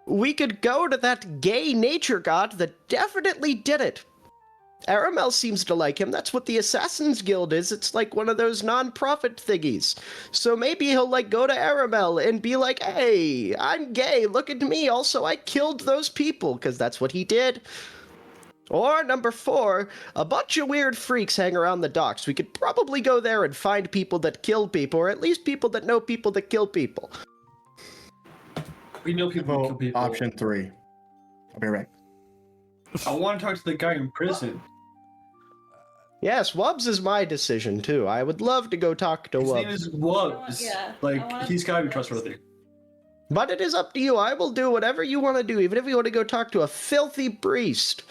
we could go to that gay nature god that definitely did it. Aramel seems to like him. That's what the Assassin's Guild is. It's like one of those non-profit thingies. So maybe he'll go to Aramel and be like, hey, I'm gay, look at me. Also, I killed those people, because that's what he did. Or number 4, a bunch of weird freaks hang around the docks. We could probably go there and find people that kill people, or at least people that know people that kill people. We know people who kill people. Option 3. I'll be right. I want to talk to the guy in prison. Yes, Wubbs is my decision, too. I would love to go talk to His Wubbs. name is Wubbs. He's gotta be trustworthy. But it is up to you. I will do whatever you want to do, even if you want to go talk to a filthy priest.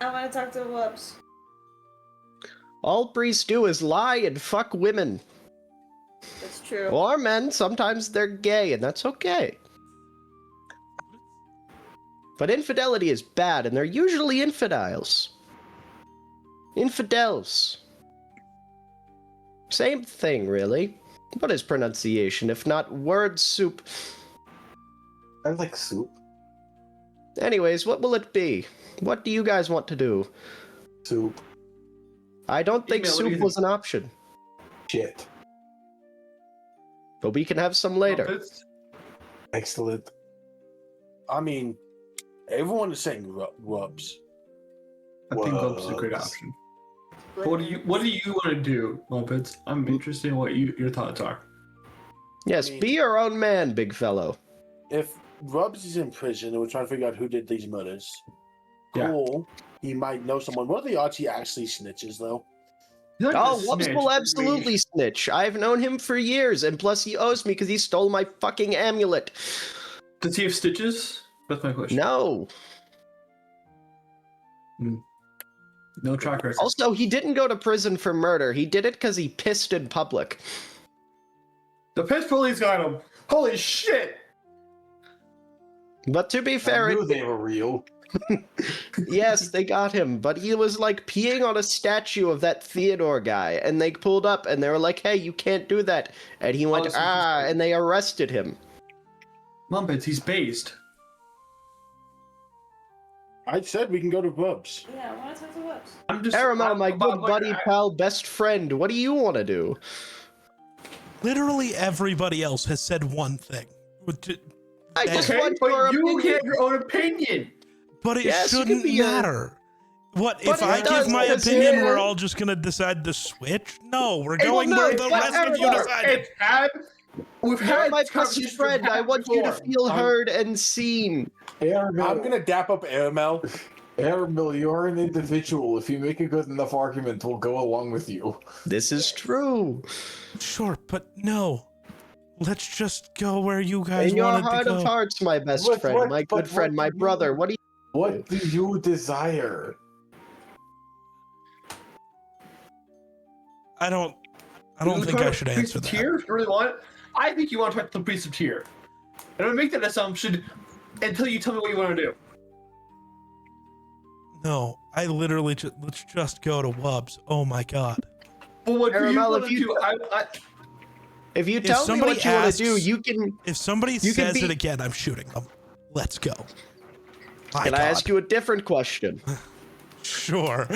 I want to talk to Wubbs. All priests do is lie and fuck women. That's true. Or men. Sometimes they're gay, and that's okay. But infidelity is bad, and they're usually infidels. Infidels. Same thing, really. What is pronunciation, if not word soup? I like soup. Anyways, what will it be? What do you guys want to do? Soup. I don't think Email, what do you soup think? was an option. Shit. But we can have some later. Excellent. I mean, everyone is saying rubs. I think Wubbs is a great option. What do you want to do, Muppets? I'm interested in what your thoughts are. Yes, be your own man, big fellow. If Rubs is in prison and we're trying to figure out who did these murders, Yeah. cool. He might know someone. What are the odds he actually snitches, though? Oh, Wubbs will absolutely snitch. I've known him for years, and plus he owes me because he stole my fucking amulet. Does he have stitches? That's my question. No. No track record. Also, he didn't go to prison for murder. He did it because he pissed in public. The piss police got him. Holy shit! But to be fair, I knew they were real. yes, they got him, but he was peeing on a statue of that Theodore guy, and they pulled up and they were like, hey, you can't do that. And he went, and they arrested him. Mumpets, he's based. I said we can go to Rubs. Yeah, I want to talk to Wubbs. I'm just Aramel, my good buddy, pal, best friend, what do you want to do? Literally everybody else has said one thing. I just Okay, want but your you opinion. have your own opinion. But it Yes, you shouldn't can be a- matter. What, But if it I does, give my because opinion, it- we're all just gonna decide to switch? No, we're Hey, well, going no, where the but rest of you Aramel, decided. We've You're had my best conversations friend. I want you to before. feel heard and seen. Aramel, I'm gonna dap up Aramel. Aramel, you're an individual. If you make a good enough argument, we'll go along with you. This is true. Sure, but no. Let's just go where you guys In your wanted to heart go. of hearts, my best What- friend, what- my but good friend, what my do you- brother. What do you? What do you desire? I don't think I should answer that. Tyr, you really want it? I think you want to talk to the priest of Tyr. And I'm gonna make that assumption until you tell me what you want to do. No, I literally let's just go to Wubbs. Oh my god. Well, what do you Aramel, want if to you- do? If you tell me somebody what you want to do, asks- you can. If somebody You can says be- it again, I'm shooting them. Let's go. My Can god. I ask you a different question? Sure.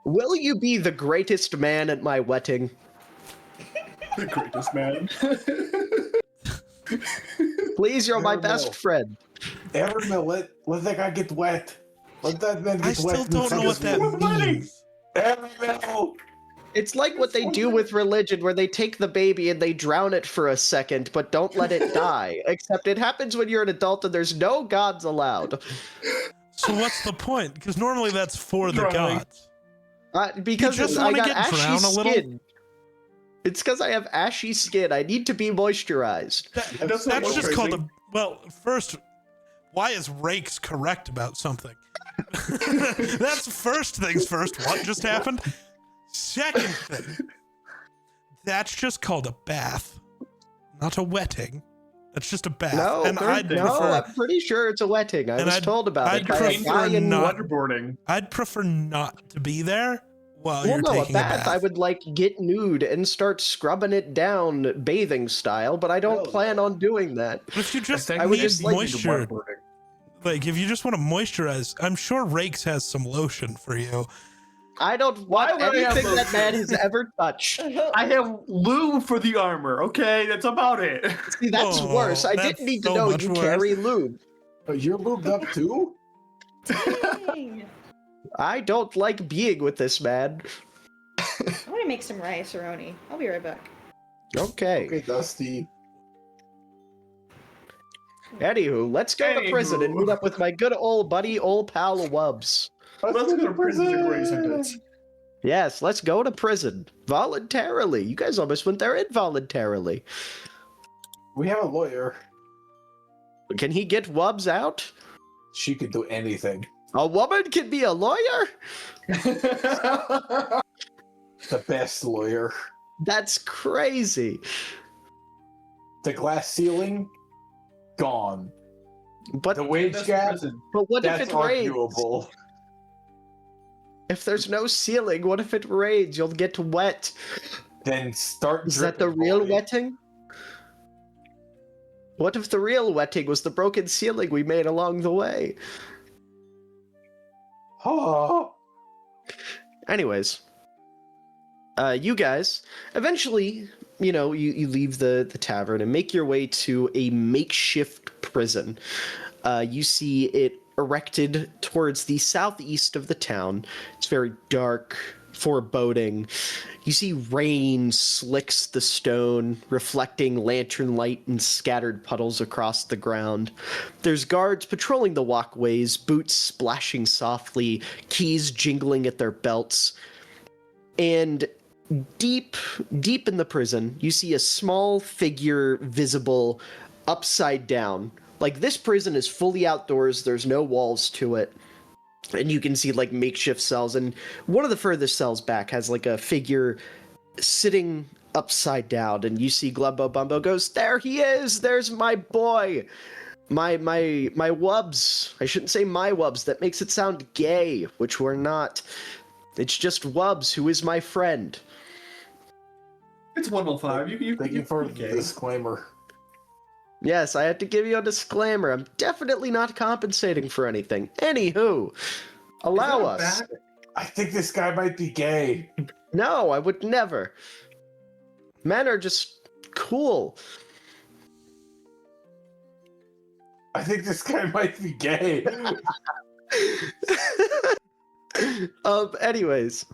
Will you be the greatest man at my wedding? The greatest man. Please, you're my No, best no. friend. Aramel, let that guy get wet. Let that man get I wet. still and don't know what that means. Aramel! It's like what they do with religion, where they take the baby and they drown it for a second, but don't let it die. Except it happens when you're an adult and there's no gods allowed. So what's the point? Because normally that's for the Drowning. gods. Because just I wanna got get ashy brown a little? skin. It's because I have ashy skin. I need to be moisturized. That's not That's just called moisturizing. well, first, why is Rakes correct about something? That's first things first. What just happened? Second thing, that's just called a bath, not a wetting. That's just a bath. No, and I'd prefer, I'm pretty sure it's a wetting. I And was I'd- told about I'd it by a prefer guy in not- Waterboarding. I'd prefer not to be there while Well, you're no, a taking bath, I would like get nude and start scrubbing it down bathing style, but I don't plan on doing that. But if you just I would need just like moisture, like if you just want to moisturize, I'm sure Rakes has some lotion for you. I don't Why want would I have anything that those man things? has ever touched. I have lube for the armor. Okay, that's about it. See, that's Oh, worse. I that's didn't need to so know much you worse. carry lube. You're lubed up too? Dang. I don't like being with this man. I'm gonna make some rice aroni. I'll be right back. Okay. Okay, Dusty. Anywho, let's go to prison and meet up with my good old buddy, old pal Wubbs. Let's go to prison. Is a great sentence. Yes, let's go to prison. Voluntarily. You guys almost went there involuntarily. We have a lawyer. Can he get Wubbs out? She could do anything. A woman can be a lawyer? The best lawyer. That's crazy. The glass ceiling, gone. But The wage gap, but what if that's it rains? arguable. If there's no ceiling, what if it rains? You'll get wet. Then start. Is that the dripping, real boy. wetting? What if the real wetting was the broken ceiling we made along the way? Oh. Anyways, you guys eventually, you leave the tavern and make your way to a makeshift prison. You see it erected towards the southeast of the town. It's very dark, foreboding. You see rain slicks the stone, reflecting lantern light and scattered puddles across the ground. There's guards patrolling the walkways, boots splashing softly, keys jingling at their belts. And deep in the prison, you see a small figure visible upside down. Like, this prison is fully outdoors, there's no walls to it. And you can see, like, makeshift cells. And one of the furthest cells back has, like, a figure sitting upside down. And you see Glumbo Bumbo goes, "There he is! There's my boy! My Wubbs." I shouldn't say my Wubbs. That makes it sound gay, which we're not. It's just Wubbs, who is my friend. It's 105. Thank you for the okay. disclaimer. Yes, I had to give you a disclaimer. I'm definitely not compensating for anything. Anywho, allow us. I think this guy might be gay. No, I would never. Men are just cool. I think this guy might be gay. Anyways,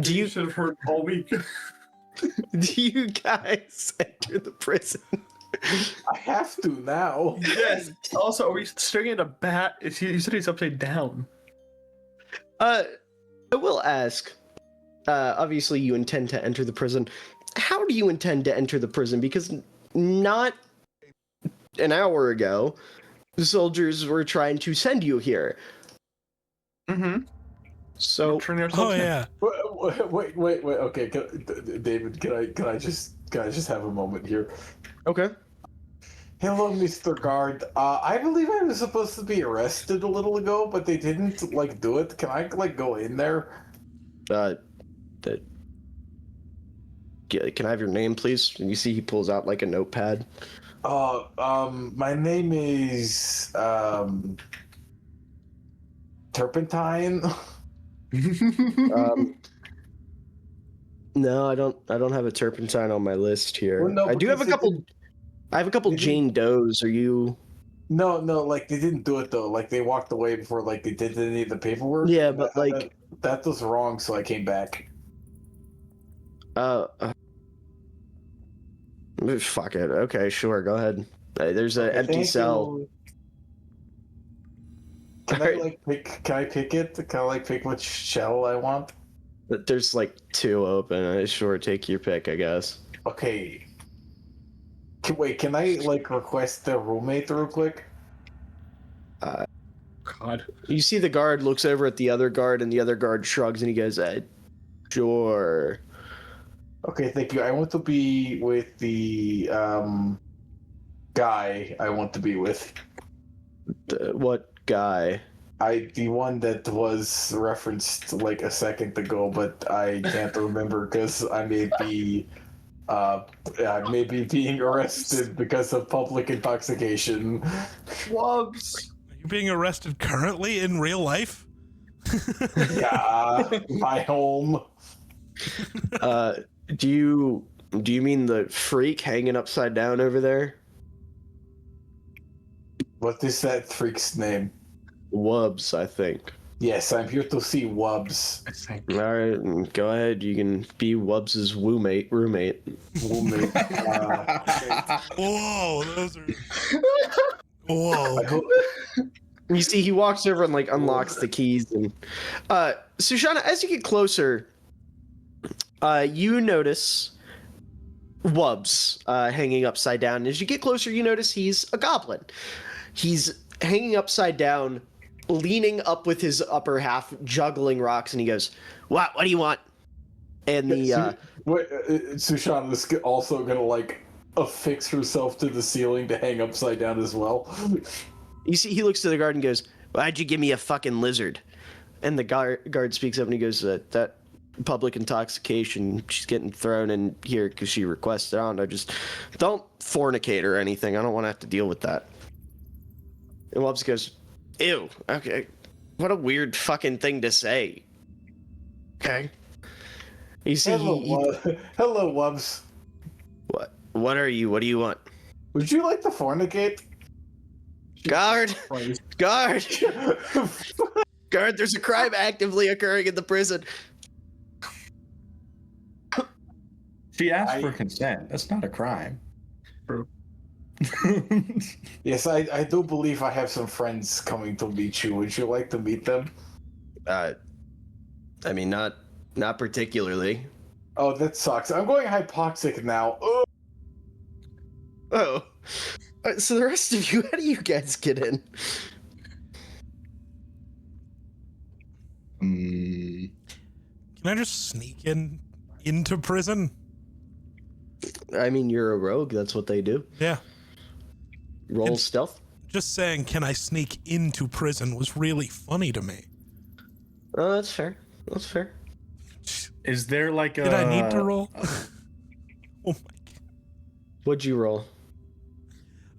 Do you should have heard all week? do you guys enter the prison? I have to now. Yes. Also, are we staring at a bat? You said he's upside down. I will ask. Obviously, you intend to enter the prison. How do you intend to enter the prison? Because not an hour ago, the soldiers were trying to send you here. Mm-hmm. So, Oh yeah. Wait. Okay, David, can I just have a moment here? okay. Hello, Mr. Guard. I believe I was supposed to be arrested a little ago, but they didn't do it. Can I go in there? Can I have your name, please? And you see he pulls out like a notepad. My name is Turpentine. No, I don't have a turpentine on my list here. Well, no, I do have a because couple. I have a couple Jane Does. Are you? No, they didn't do it though. They walked away before they did any of the paperwork. Yeah, but that was wrong, so I came back. Fuck it. Okay, sure. Go ahead. There's an Okay, empty thank cell. you. Can Alright. I pick? Can I pick it? Can I pick which shell I want? But there's like 2 open. I sure take your pick, I guess. Okay. Can I like request the roommate real quick? God. You see the guard looks over at the other guard, and the other guard shrugs, and he goes, sure. Okay, thank you. I want to be with the guy I want to be with. What guy? The one that was referenced like a second ago, but I can't remember because I may be being arrested because of public intoxication. Wubs. Are you being arrested currently in real life? Yeah, my home. Do you mean the freak hanging upside down over there? What is that freak's name? Wubs, I think. Yes, I'm here to see Wubs. All right, go ahead. You can be Wubs' roommate. Roommate. Whoa, those are. Whoa. You see, he walks over and like unlocks the keys. And Sushana, as you get closer, you notice Wubs hanging upside down. As you get closer, you notice he's a goblin. He's hanging upside down, leaning up with his upper half, juggling rocks, and he goes, "What? What do you want?" And the Sushana is also gonna like affix herself to the ceiling to hang upside down as well. you see, he looks to the guard and goes, "Why'd you give me a fucking lizard?" And the guard speaks up and he goes, "That public intoxication. She's getting thrown in here because she requested. I don't know. Just don't fornicate or anything. I don't want to have to deal with that." And Wubs goes, "Ew. Okay. What a weird fucking thing to say." Okay. You see, Hello, Wubs. What are you? What do you want? Would you like to fornicate? Guard! Guard! Guard, there's a crime actively occurring in the prison. She asked for consent. That's not a crime. Yes, I do believe I have some friends coming to meet you. Would you like to meet them? I mean, not particularly. Oh, that sucks. I'm going hypoxic now. Ugh. Oh. So the rest of you, how do you guys get in? Can I just sneak into prison? I mean, you're a rogue. That's what they do. Yeah. Roll stealth. Just saying, can I sneak into prison was really funny to me. Oh, that's fair. That's fair. Is there like a... Did I need to roll? Oh my god. What'd you roll?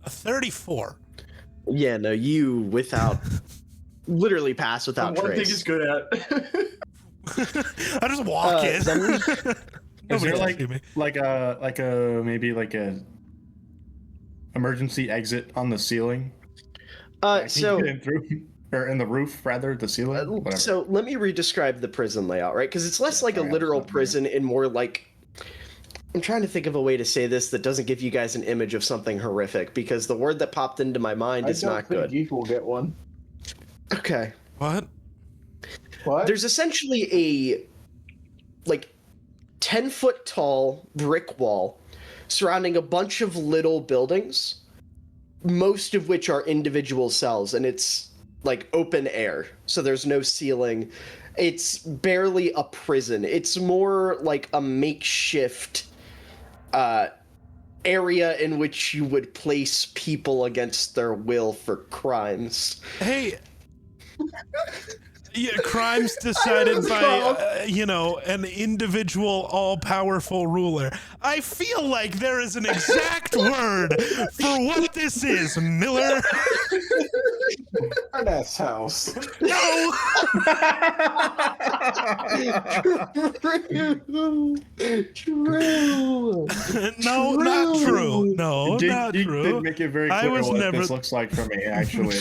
A 34. Yeah, no, you without... literally pass without One trace. thing he's good at. I just walk in. Is there like a maybe like a emergency exit on the ceiling? So or in the roof rather, the ceiling. Whatever. So let me re-describe the prison layout, right? Because it's less like a literal prison and more like... I'm trying to think of a way to say this that doesn't give you guys an image of something horrific, because the word that popped into my mind is not good. I don't think Geek will get one. Okay. What? What? There's essentially a 10-foot tall brick wall surrounding a bunch of little buildings, most of which are individual cells, and it's like open air, so there's no ceiling. It's barely a prison. It's more like a makeshift area in which you would place people against their will for crimes. Hey, yeah, crimes decided by, an individual all-powerful ruler. I feel like there is an exact word for what this is, Miller. Arness house. No! True. No, not true. No, Geek not true. did make it very clear I was what never... this looks like for me, actually.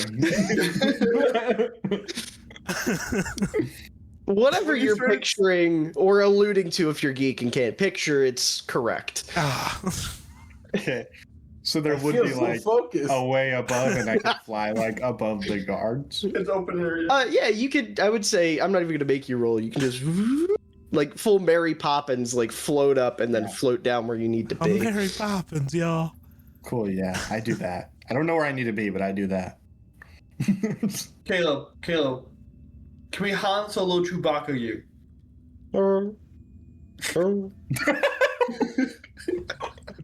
Whatever you're picturing or alluding to, if you're geek and can't picture, it's correct. Okay. So there would be like a way above, and I could fly like above the guards. It's open area. Yeah, you could. I would say I'm not even gonna make you roll. You can just. like full Mary Poppins, like float up and then float down where you need to I'm be. Mary Poppins, y'all. Cool, yeah, I do that. I don't know where I need to be, but I do that. Caleb, can we Han Solo Chewbacca you?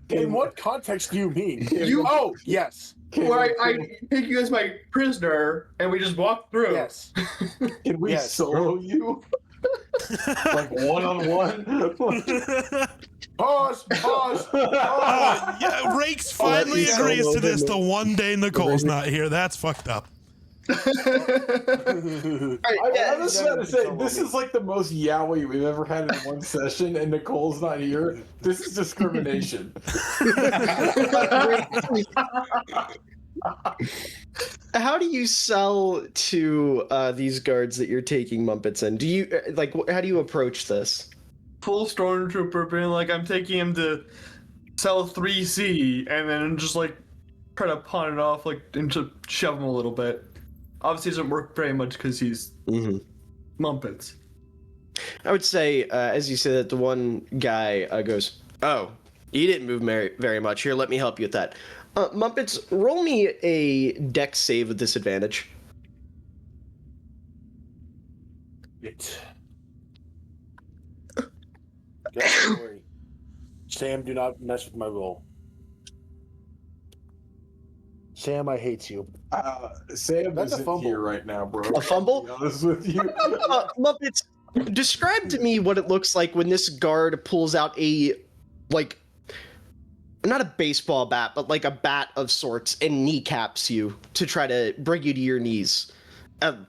In what context do you mean? You- Oh, yes. Where I take you as my prisoner and we just walk through. Yes. Can we Yes. solo you? Like one-on-one? Pause. Yeah, Rakes finally you agrees solo to this him. the one day Nicole's not here. That's fucked up. I just gotta say, this is like the most yaoi we've ever had in one session, and Nicole's not here. This is discrimination. How do you sell to these guards that you're taking Mumpets in? Do you how do you approach this? Full stormtrooper being like, I'm taking him to cell 3C, and then just like try to pawn it off, like, and to shove him a little bit. Obviously, doesn't work very much because he's Mumpets. I would say, as you say that, the one guy goes, "Oh, you didn't move very much. Here, let me help you with that." Mumpets, roll me a dex save with disadvantage. Don't worry. Sam, do not mess with my roll. Sam, I hate you. Sam That's a isn't fumble. here right now, bro. A fumble? To be honest with you. Muppets, describe to me what it looks like when this guard pulls out a, like, not a baseball bat, but like a bat of sorts and kneecaps you to try to bring you to your knees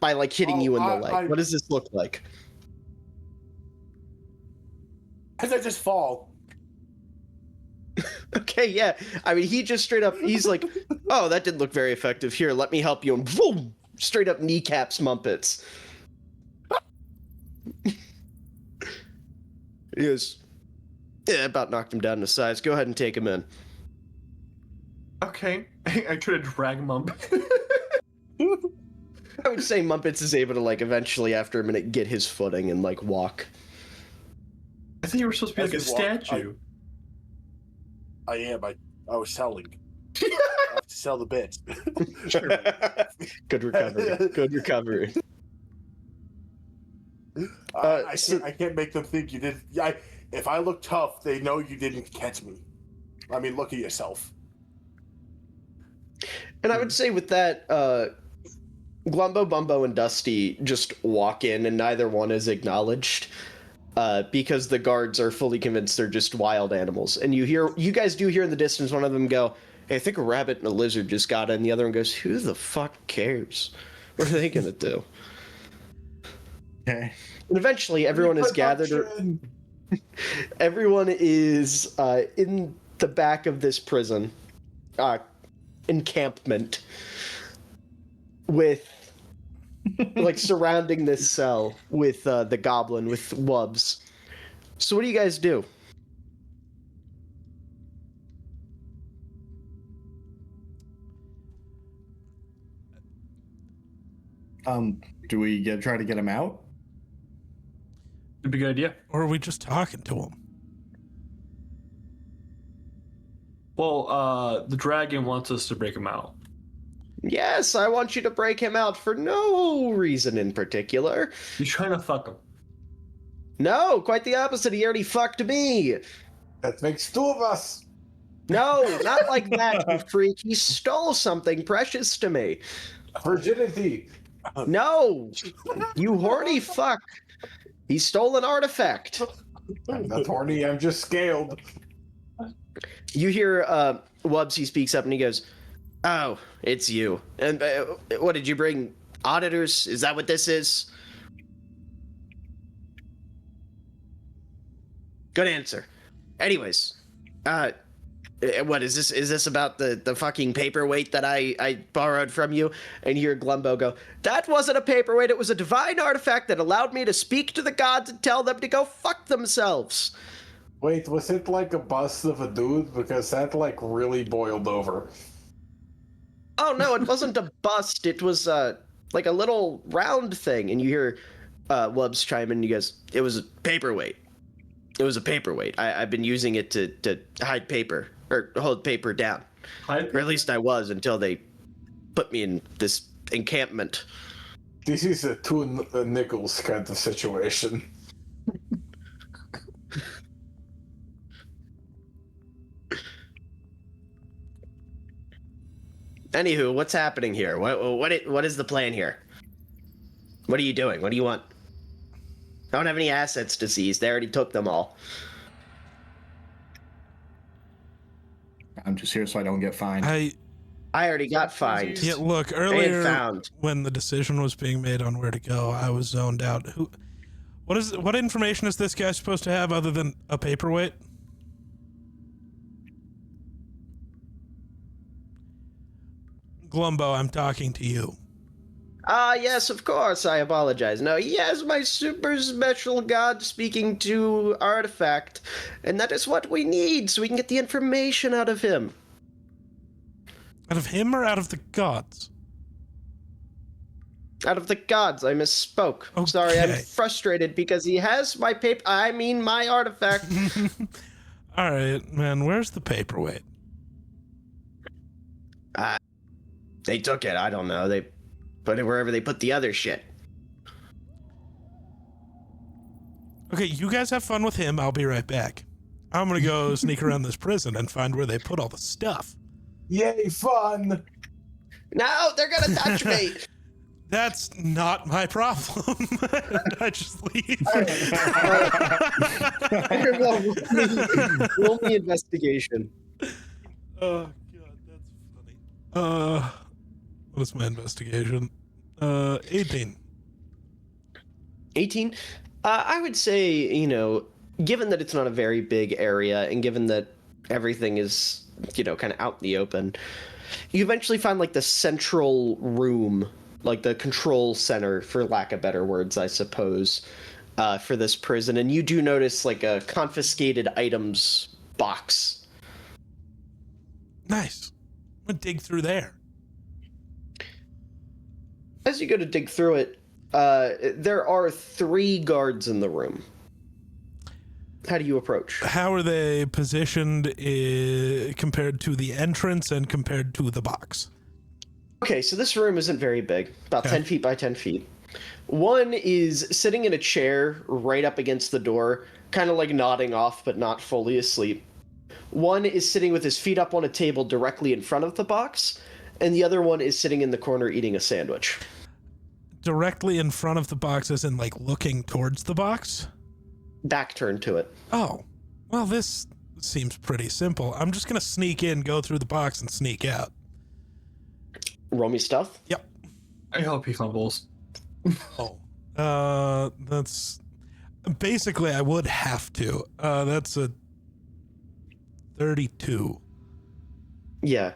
by like hitting you in the leg. What does this look like? Because I just fall. Okay, yeah. I mean, he just straight up, he's like, "Oh, that didn't look very effective. Here, let me help you." And boom, straight up kneecaps Mumpets. He goes, "Yeah, about knocked him down to size. Go ahead and take him in." Okay. I try to drag him up. I would say Mumpets is able to, like, eventually, after a minute, get his footing and, like, walk. I think you were supposed to be I like a could walk. statue. I am. I was selling. I have to sell the bits. Good recovery. Good recovery. I can't make them think you did. If I look tough, they know you didn't catch me. I mean, look at yourself. And I would say with that, Glumbo, Bumbo, and Dusty just walk in, and neither one is acknowledged. Because the guards are fully convinced they're just wild animals. And you guys do hear in the distance one of them go, "Hey, I think a rabbit and a lizard just got in." The other one goes, "Who the fuck cares? What are they gonna do?" Okay. And eventually everyone is gathered. Everyone is in the back of this prison encampment with like surrounding this cell with the goblin with Wubs. So what do you guys do? Do we try to get him out? It'd be a good idea. Or are we just talking to him? Well, the dragon wants us to break him out. Yes, I want you to break him out for no reason in particular. He's trying to fuck him. No, quite the opposite. He already fucked me. That makes two of us. No, not like that, you freak. He stole something precious to me. Virginity. No, you horny fuck. He stole an artifact. I'm not horny, I'm just scaled. You hear Wubs, he speaks up and he goes, "Oh, it's you. And what did you bring? Auditors? Is that what this is?" Good answer. Anyways, what is this? Is this about the fucking paperweight that I borrowed from you? And you hear Glumbo go, "That wasn't a paperweight. It was a divine artifact that allowed me to speak to the gods and tell them to go fuck themselves." Wait, was it like a bust of a dude? Because that like really boiled over. Oh no, it wasn't a bust. It was like a little round thing. And you hear Wubbs chime in. You guys, it was a paperweight. It was a paperweight. I've been using it to hide paper or hold paper down. Or at least I was until they put me in this encampment. This is a two nickels kind of situation. Anywho, what's happening here? What is the plan here? What are you doing? What do you want? I don't have any assets to seize. They already took them all. I'm just here so I don't get fined. I already got fined. Yeah, look, And earlier found. when the decision was being made on where to go, I was zoned out. What information is this guy supposed to have other than a paperweight? Glumbo, I'm talking to you. Yes, of course. I apologize. No, he has my super special god speaking to artifact, and that is what we need so we can get the information out of him. Out of him or out of the gods? Out of the gods, I misspoke. Okay. Sorry, I'm frustrated because he has my my artifact. All right, man, where's the paperweight? They took it. I don't know. They put it wherever they put the other shit. Okay, you guys have fun with him. I'll be right back. I'm gonna go sneak around this prison and find where they put all the stuff. Yay, fun! No, they're gonna touch me. That's not my problem. And I just leave. Roll me investigation. Oh god, that's funny. What is my investigation? 18. 18? I would say, you know, given that it's not a very big area and given that everything is, you know, kind of out in the open, you eventually find like the central room, like the control center, for lack of better words, I suppose, for this prison. And you do notice like a confiscated items box. Nice. I'm gonna dig through there. As you go to dig through it, there are 3 guards in the room. How do you approach? How are they positioned compared to the entrance and compared to the box? Okay, so this room isn't very big, about 10 feet by 10 feet. One is sitting in a chair right up against the door, kind of like nodding off but not fully asleep. One is sitting with his feet up on a table directly in front of the box, and the other one is sitting in the corner eating a sandwich. Directly in front of the box, as in like looking towards the box? Back turned to it. Oh, well, this seems pretty simple. I'm just gonna sneak in, go through the box, and sneak out. Roll me stealth. Yep. I hope he fumbles. Oh. That's... Basically, I would have to. That's a 32. Yeah.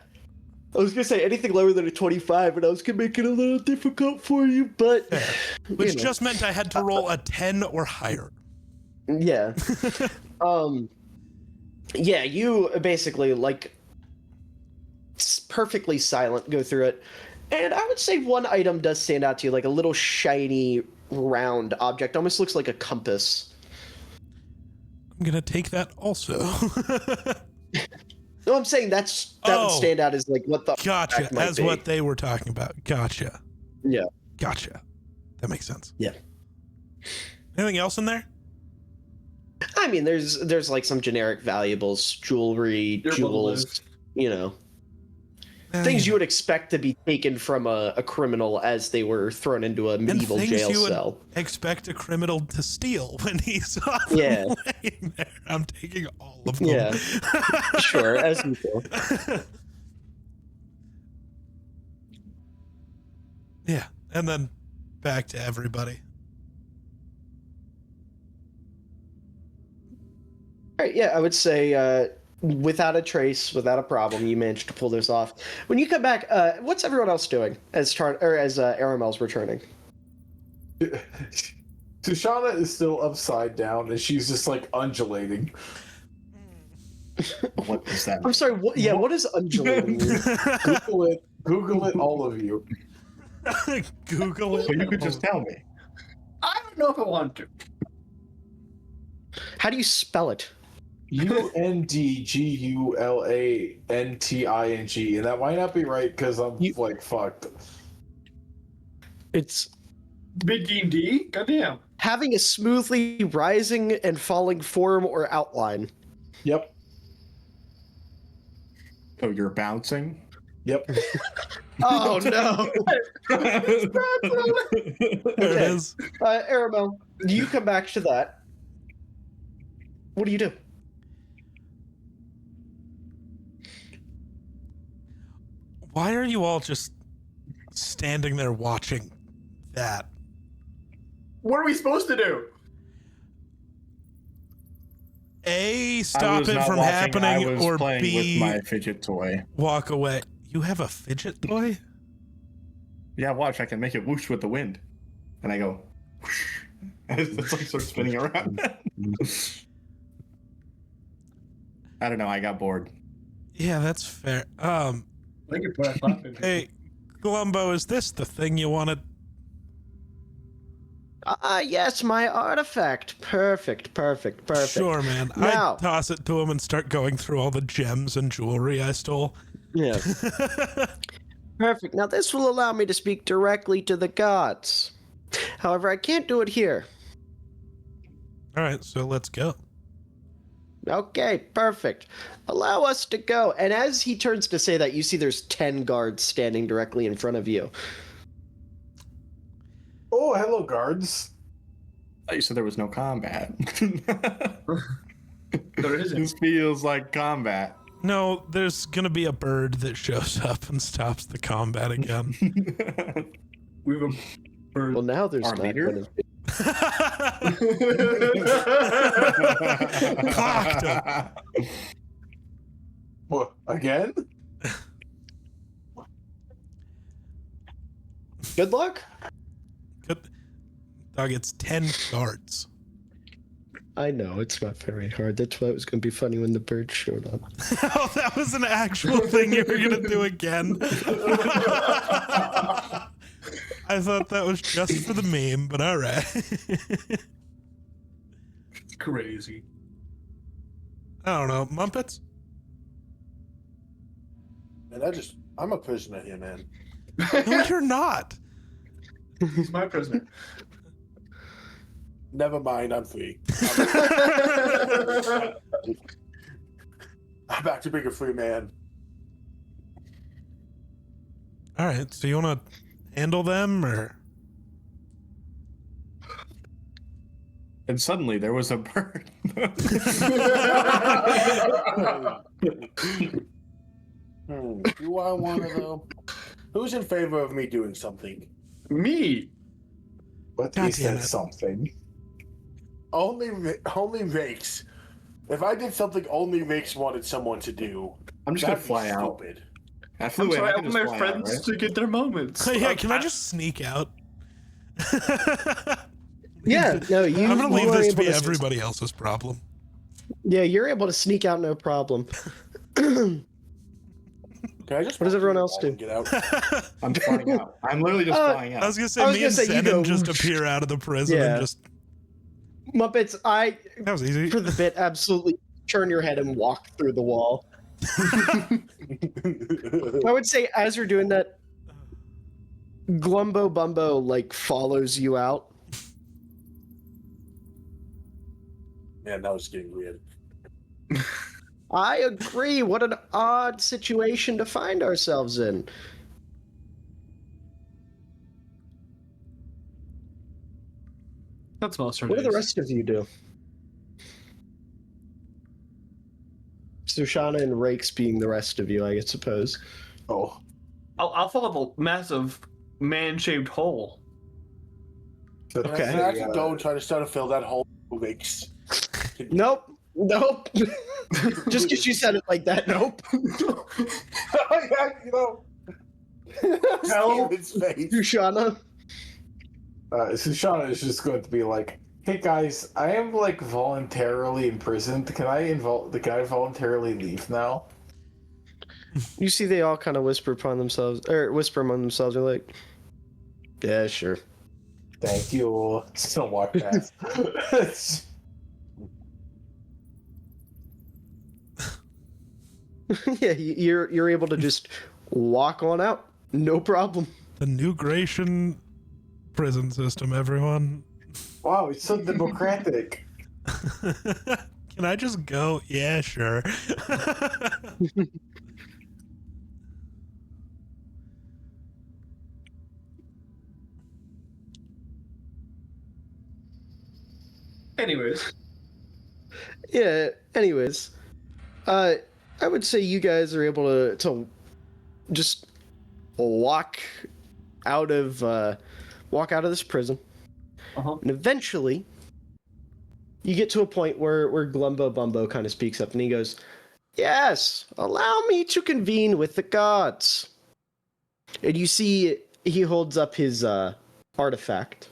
I was gonna say anything lower than a 25, and I was gonna make it a little difficult for you, but... Which just meant I had to roll a 10 or higher. Yeah. Yeah, you basically, like, perfectly silent, go through it. And I would say one item does stand out to you, like a little shiny, round object. Almost looks like a compass. I'm gonna take that also. No, I'm saying that would stand out as, like, what the... Gotcha, might as be. what they were talking about. Gotcha. Yeah. Gotcha. That makes sense. Yeah. Anything else in there? I mean, there's like some generic valuables, jewelry, jewels, you know. Things you would expect to be taken from a criminal as they were thrown into a medieval and things jail you cell. Would expect a criminal to steal when he's off Yeah. laying there. I'm taking all of them. Yeah. Sure, as usual. Yeah, and then back to everybody. All right, yeah, I would say without a trace, without a problem, you managed to pull this off. When you come back, what's everyone else doing as Aramel's returning? Sushana is still upside down and she's just like undulating. What is that? I'm sorry. What is undulating mean? Google it, all of you. Google it. So you could just tell me. I don't know if I want to. How do you spell it? UNDGULANTING, and that might not be right because I'm like fucked. It's Big D&D? Goddamn. having a smoothly rising and falling form or outline. Yep. Oh, you're bouncing? Yep. Oh no! There it is. Aramel, you come back to that. What do you do? Why are you all just standing there watching that? What are we supposed to do? I Stop was it not from watching, happening, I was or playing B, with my fidget toy. walk away. You have a fidget toy? Yeah, watch, I can make it whoosh with the wind. And I go whoosh. And it's like starts spinning around. I don't know, I got bored. Yeah, that's fair. I could put a clap in. Hey, Glumbo, is this the thing you wanted? Yes, my artifact. Perfect. Sure, man. Now- I toss it to him and start going through all the gems and jewelry I stole. Yeah. Perfect. Now this will allow me to speak directly to the gods. However, I can't do it here. All right, so let's go. Okay, perfect. Allow us to go. And as he turns to say that, you see there's 10 guards standing directly in front of you. Oh, hello, guards. I thought you said there was no combat. There isn't. This feels like combat. No, there's gonna be a bird that shows up and stops the combat again. We have a bird. Well, now there's Our not leader? gonna be. Clocked him. What, again? Good luck. Good. Dog, it's 10 guards. I know, it's not very hard. That's why it was going to be funny when the bird showed up. Oh, that was an actual thing you were gonna do again. I thought that was just for the meme, but all right. Crazy. I don't know, Mumpets. And I'm a prisoner here, man. No, you're not. He's my prisoner. Never mind, I'm free. I'm back to being a free man. All right, so you want to handle them, or? And suddenly there was a bird. Do I want to though? Who's in favor of me doing something? Me. What God is damn that it. something? Only Rakes. If I did something only Rakes wanted someone to do, I'm just gonna that'd be fly out. stupid. I flew I'm in. sorry, I I can want just my fly friends out, right? to get their moments. Yeah, can I just sneak out? Yeah, no, you. I'm gonna leave you are this to able be to- everybody else's problem. Yeah, you're able to sneak out, no problem. Can I just What does walk everyone through the else wall do? and get out? I'm flying out. I'm literally just flying I was out. gonna say, I was me gonna and say, you Zenon go just whoosh. appear out of the prison Yeah. and just. Muppets, That was easy. for the bit, absolutely turn your head and walk through the wall. I would say, as you're doing that, Glumbo Bumbo, like, follows you out. Man, that was getting weird. I agree. What an odd situation to find ourselves in. That's most What do the rest of you do? Sushana and Rakes being the rest of you, I suppose. Oh, I'll follow the massive man-shaped hole. Okay. Can I actually go and try to start to fill that hole with Rakes? Nope. Just because you said it like that, nope. Yeah, you know. Help. Steven's face. Sushana. Sushana is just going to be like, "Hey guys, I am like voluntarily imprisoned. Can I voluntarily leave now?" You see, they all kind of whisper among themselves. They're like, "Yeah, sure." Thank you. Just don't walk past. Yeah, you're able to just walk on out. No problem. The new Gratian prison system, everyone. Wow, it's so democratic. Can I just go? Yeah, sure. Anyways, Yeah. Anyways, I would say you guys are able to just walk out of this prison, and eventually you get to a point where Glumbo Bumbo kind of speaks up, and he goes, "Yes, allow me to convene with the gods." And you see he holds up his artifact,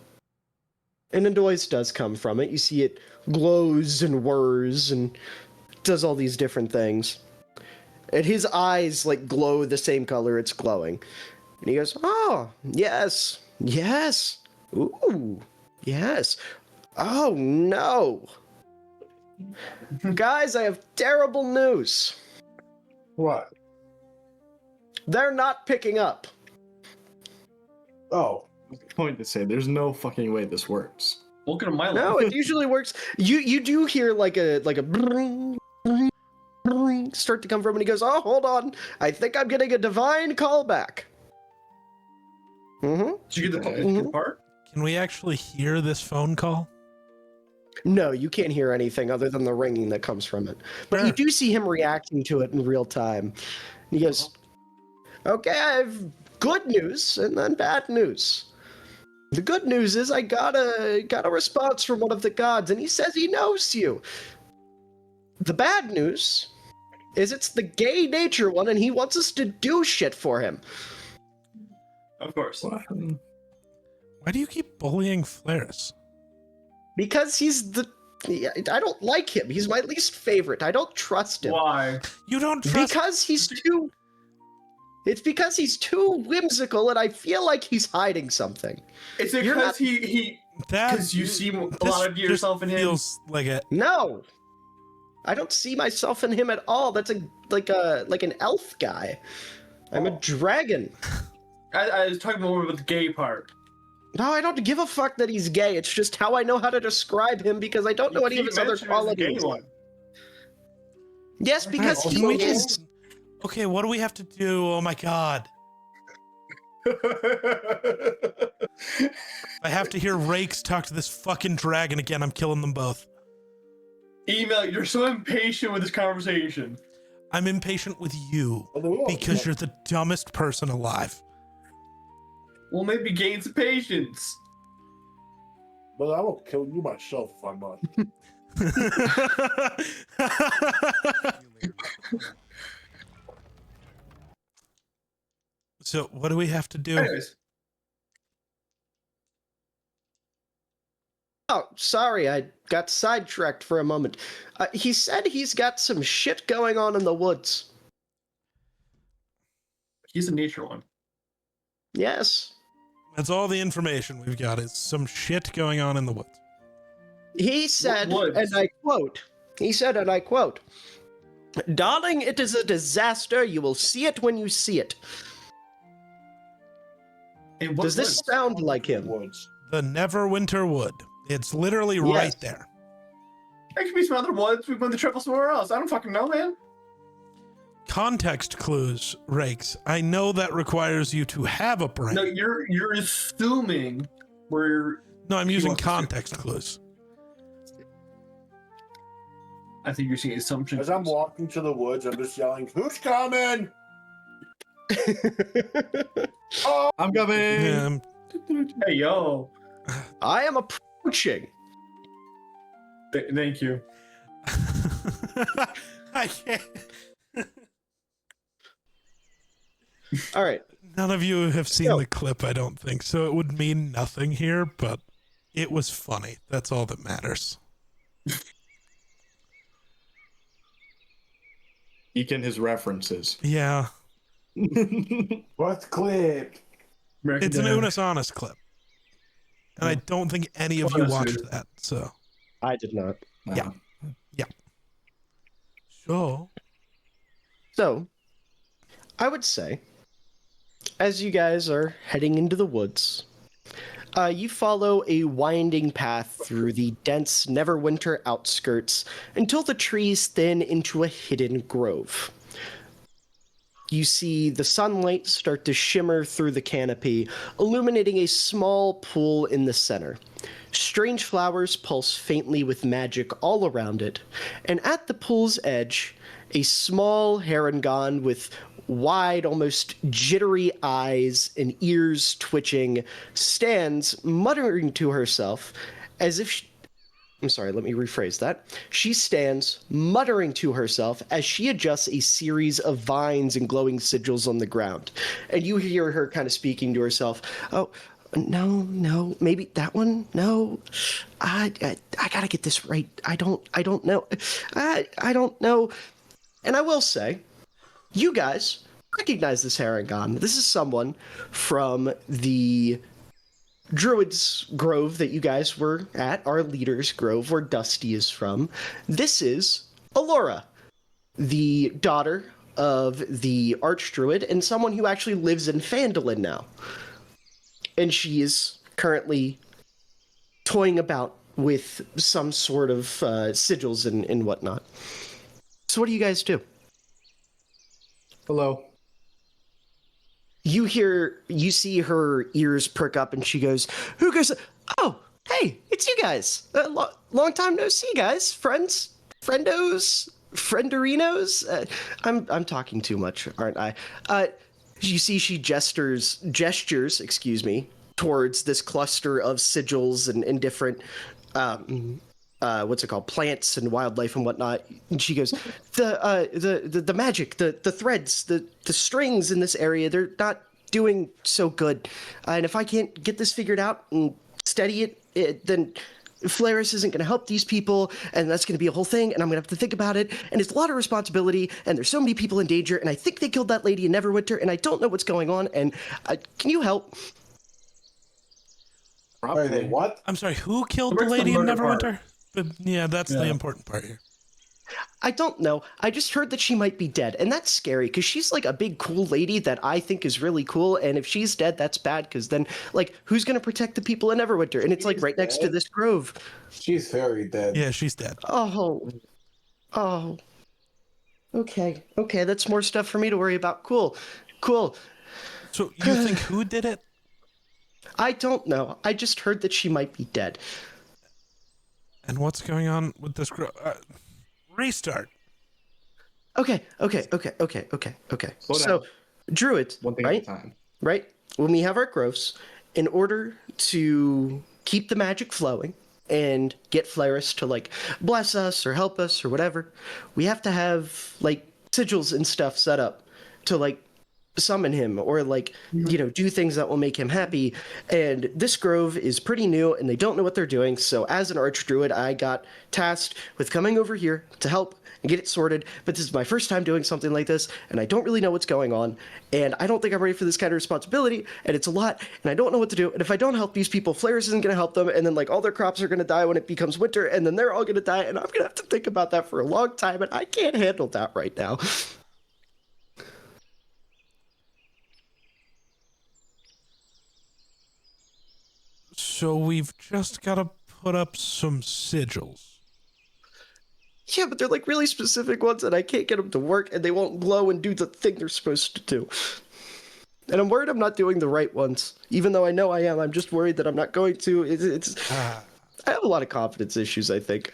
and a noise does come from it. You see it glows and whirs and does all these different things. And his eyes like glow the same color it's glowing. And he goes, "Oh, yes, yes, ooh, yes. Oh no. Guys, I have terrible news. What? They're not picking up." Oh. Point to say, there's no fucking way this works. welcome to my life. No, it usually works. You do hear like a brrring, brrring, brrring start to come from, and he goes, "Oh, hold on. I think I'm getting a divine callback." Mm-hmm. Did you get the part? Can we actually hear this phone call? No, you can't hear anything other than the ringing that comes from it. But you Sure. do see him reacting to it in real time. He goes, "Okay, I have good news and then bad news. The good news is I got a response from one of the gods, and he says he knows you. The bad news is it's the gay nature one, and he wants us to do shit for him." Of course. Why do you keep bullying Flaris? Because he's I don't like him. He's my least favorite. I don't trust him. Why? You don't trust. Because he's too. It's because he's too whimsical, and I feel like he's hiding something. It's You're because not- he that because you see a this lot of just yourself in him. feels like a. No, I don't see myself in him at all. That's like an elf guy. I'm a dragon. I was talking more about the gay part. No, I don't give a fuck that he's gay. It's just how I know how to describe him because I don't know any of his other qualities. Yes, because Can he we is. just? Okay, what do we have to do? Oh my god! I have to hear Rakes talk to this fucking dragon again. I'm killing them both. Email, you're so impatient with this conversation. I'm impatient with you because you're the dumbest person alive. Well, maybe gain some patience. But I will kill you myself if I'm not. So what do we have to do? Anyways, Oh, sorry, I got sidetracked for a moment. He said he's got some shit going on in the woods. he's a nature one. Yes. That's all the information we've got is some shit going on in the woods. He said, woods? and I quote, "Darling, it is a disaster. You will see it when you see it." And what Does this woods? sound like him? Woods. The Neverwinter Wood. It's literally Yes. right there. There could be some other woods. We went to travel somewhere else. I don't fucking know, man. Context clues, Rakes. I know that requires you to have a brain. No, you're assuming we're. No, I'm using wants to- context clues. I think you're seeing assumptions. As I'm walking to the woods, I'm just yelling, "Who's coming?" Oh, I'm coming. Hey, yo. I am approaching. Thank you. I can't. All right. None of you have seen So- the clip, I don't think, so it would mean nothing here, but it was funny. That's all that matters. Ekin his references. Yeah. What clip? American It's an Dad. Unis Honest clip. and I don't think any of you watched that. So I did not. Yeah. sure. So, I would say, as you guys are heading into the woods, you follow a winding path through the dense Neverwinter outskirts until the trees thin into a hidden grove. You see the sunlight start to shimmer through the canopy, illuminating a small pool in the center. Strange flowers pulse faintly with magic all around it, and at the pool's edge, a small Harengon with wide, almost jittery eyes and ears twitching stands muttering to herself as if I'm sorry, let me rephrase that. She stands muttering to herself as she adjusts a series of vines and glowing sigils on the ground. And you hear her kind of speaking to herself. Oh, no, maybe that one? No, I gotta get this right. I don't know. I don't know. And I will say, you guys recognize this Harengon. This is someone from the Druid's Grove that you guys were at, our leader's grove where Dusty is from. This is Alora, the daughter of the Archdruid and someone who actually lives in Phandalin now. And she is currently toying about with some sort of sigils and whatnot. So what do you guys do? Hello. You see her ears perk up and she goes, who goes, oh, hey, it's you guys. Long time no see, guys. Friends, friendos, frienderinos. I'm talking too much, aren't I? You see she gestures, towards this cluster of sigils and different, what's it called, plants and wildlife and whatnot. And she goes, the magic, the threads, the strings in this area, they're not doing so good. And if I can't get this figured out and steady it then Flaris isn't going to help these people, and that's going to be a whole thing, and I'm going to have to think about it, and it's a lot of responsibility, and there's so many people in danger, and I think they killed that lady in Neverwinter, and I don't know what's going on, and can you help? Are they what? I'm sorry, who killed the lady in Neverwinter? But yeah, that's the important part here. I don't know. I just heard that she might be dead, and that's scary because she's like a big cool lady that I think is really cool, and if she's dead, that's bad because then, like, who's going to protect the people in Neverwinter? And it's like right next to this grove. She's very dead. Yeah, she's dead. Oh. Okay, that's more stuff for me to worry about. Cool. So you think who did it? I don't know. I just heard that she might be dead. And what's going on with this restart? Okay. So, Druid, one thing right? at a time. Right? When we have our groves, in order to keep the magic flowing and get Flaris to, like, bless us or help us or whatever, we have to have, like, sigils and stuff set up to, like, summon him or, like, do things that will make him happy. And this grove is pretty new and they don't know what they're doing. So as an archdruid, I got tasked with coming over here to help and get it sorted. But this is my first time doing something like this and I don't really know what's going on. And I don't think I'm ready for this kind of responsibility. And it's a lot and I don't know what to do. And if I don't help these people, Flaris isn't going to help them. And then, like, all their crops are going to die when it becomes winter. And then they're all going to die. And I'm going to have to think about that for a long time. And I can't handle that right now. So we've just got to put up some sigils. Yeah, but they're like really specific ones and I can't get them to work and they won't glow and do the thing they're supposed to do. And I'm worried I'm not doing the right ones. Even though I know I am, I'm just worried that I'm not going to. I have a lot of confidence issues, I think.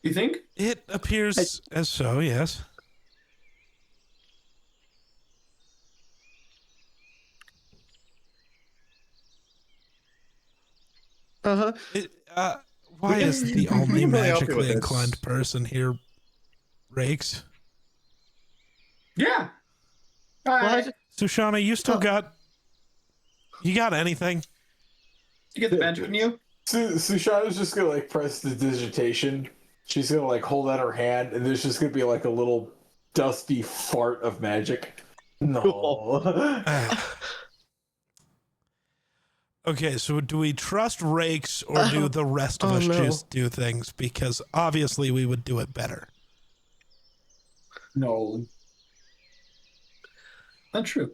You think? It appears as so, yes. Why is the only magically inclined person here Rakes? Yeah. Sushana, you still got... You got anything? You get the magic in you? Sushana's just gonna, like, press the digitation. She's gonna, like, hold out her hand, and there's just gonna be, like, a little dusty fart of magic. No. Okay, so do we trust Rakes or do the rest of us no. just do things? Because obviously we would do it better. No. Not true.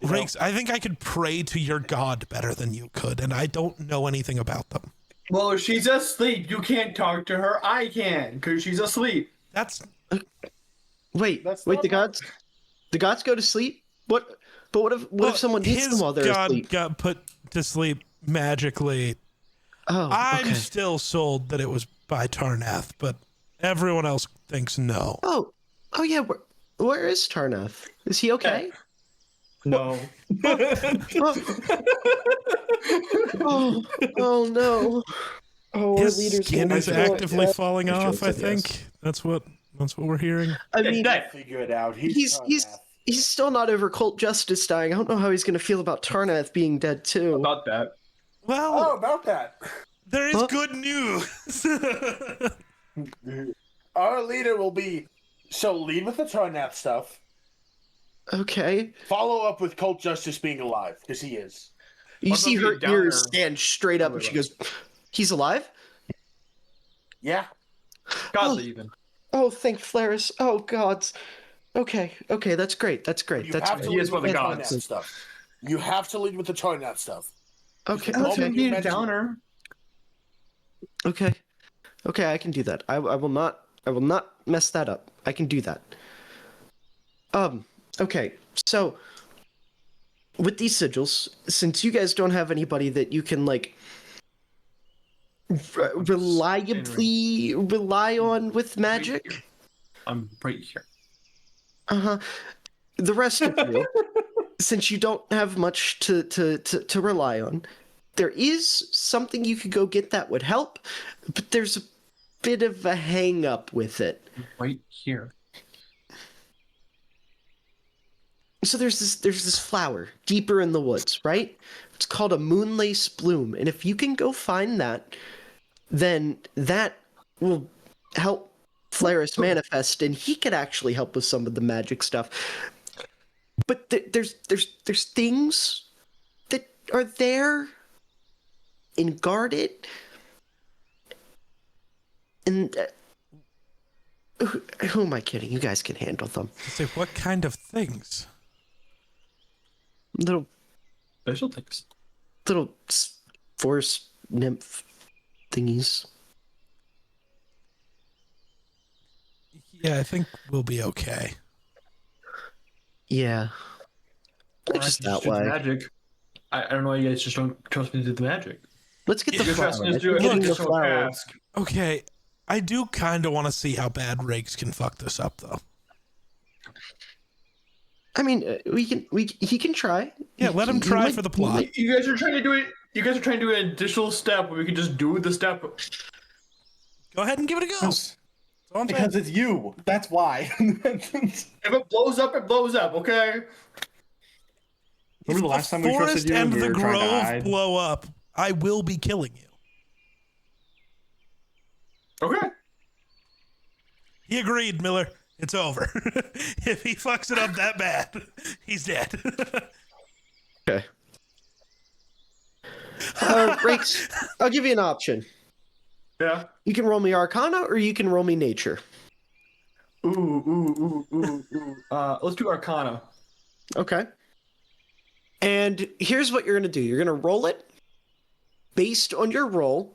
Rakes, I think I could pray to your god better than you could, and I don't know anything about them. Well, she's asleep. You can't talk to her. I can, because she's asleep. That's Wait, That's wait. not The gods go to sleep. What? But what if someone needs his them while they're god asleep? got put to sleep magically. Oh, I'm okay. still sold that it was by Tarnath, but everyone else thinks no. Oh yeah. Where is Tarnath? Is he okay? No. Oh no. Oh, our His leader's skin gonna is do it. actively Yeah. falling I off. I should've said yes. think that's what we're hearing. I mean, Figure it out. he's still not over Cult Justice dying. I don't know how he's gonna feel about Tarnath being dead too. About that. Well, Oh, about that. there is Huh? good news. Our leader will be. So lead with the Tarnath stuff. Okay. Follow up with Cult Justice being alive, because he is. You What see about her being down ears there? stand straight up, and she goes, "He's alive." Yeah. Godly even. Oh, thank Flaris. Oh gods. Okay, that's great. That's great. You That's have to He lead is one with of the the gods. Tarnath stuff. You have to lead with the Tarnath stuff. okay. the moment Okay. you Be a mentioned- downer. Okay. Okay, I can do that. I will not mess that up. I can do that. Okay. So with these sigils, since you guys don't have anybody that you can like reliably rely on with magic, I'm right here. the rest of you, since you don't have much to rely on, there is something you could go get that would help, but there's a bit of a hang up with it. Right here. So there's this flower deeper in the woods, right? It's called a moonlace bloom, and if you can go find that, then that will help Flaris manifest, and he could actually help with some of the magic stuff. But there's things that are there and guarded, and who am I kidding? You guys can handle them. Say, what kind of things? Little Special things. forest nymph thingies. Yeah, I think we'll be okay. Yeah. Or Just I can that do the way. magic. I don't know why you guys just don't trust me to do the magic. Let's get the You're flower. trusting us I to do think it. getting the Additional flower. task. Okay, I do kind of want to see how bad Rakes can fuck this up, though. I mean, he can try. Yeah, let him He try might- for the he plot. might- You guys are trying to do it. You guys are trying to do an additional step where we can just do the step. Go ahead and give it a go. That's all I'm saying. Because it's you. That's why. If it blows up, it blows up. Okay. Remember the last time we Forest trusted you and and we the were trying to grove hide? blow up, I will be killing you. Okay. He agreed, Miller. It's over. If he fucks it up that bad, he's dead. Okay. Rakes, I'll give you an option. Yeah. You can roll me Arcana, or you can roll me Nature. Ooh. Let's do Arcana. Okay. And here's what you're gonna do. You're gonna roll it. Based on your roll,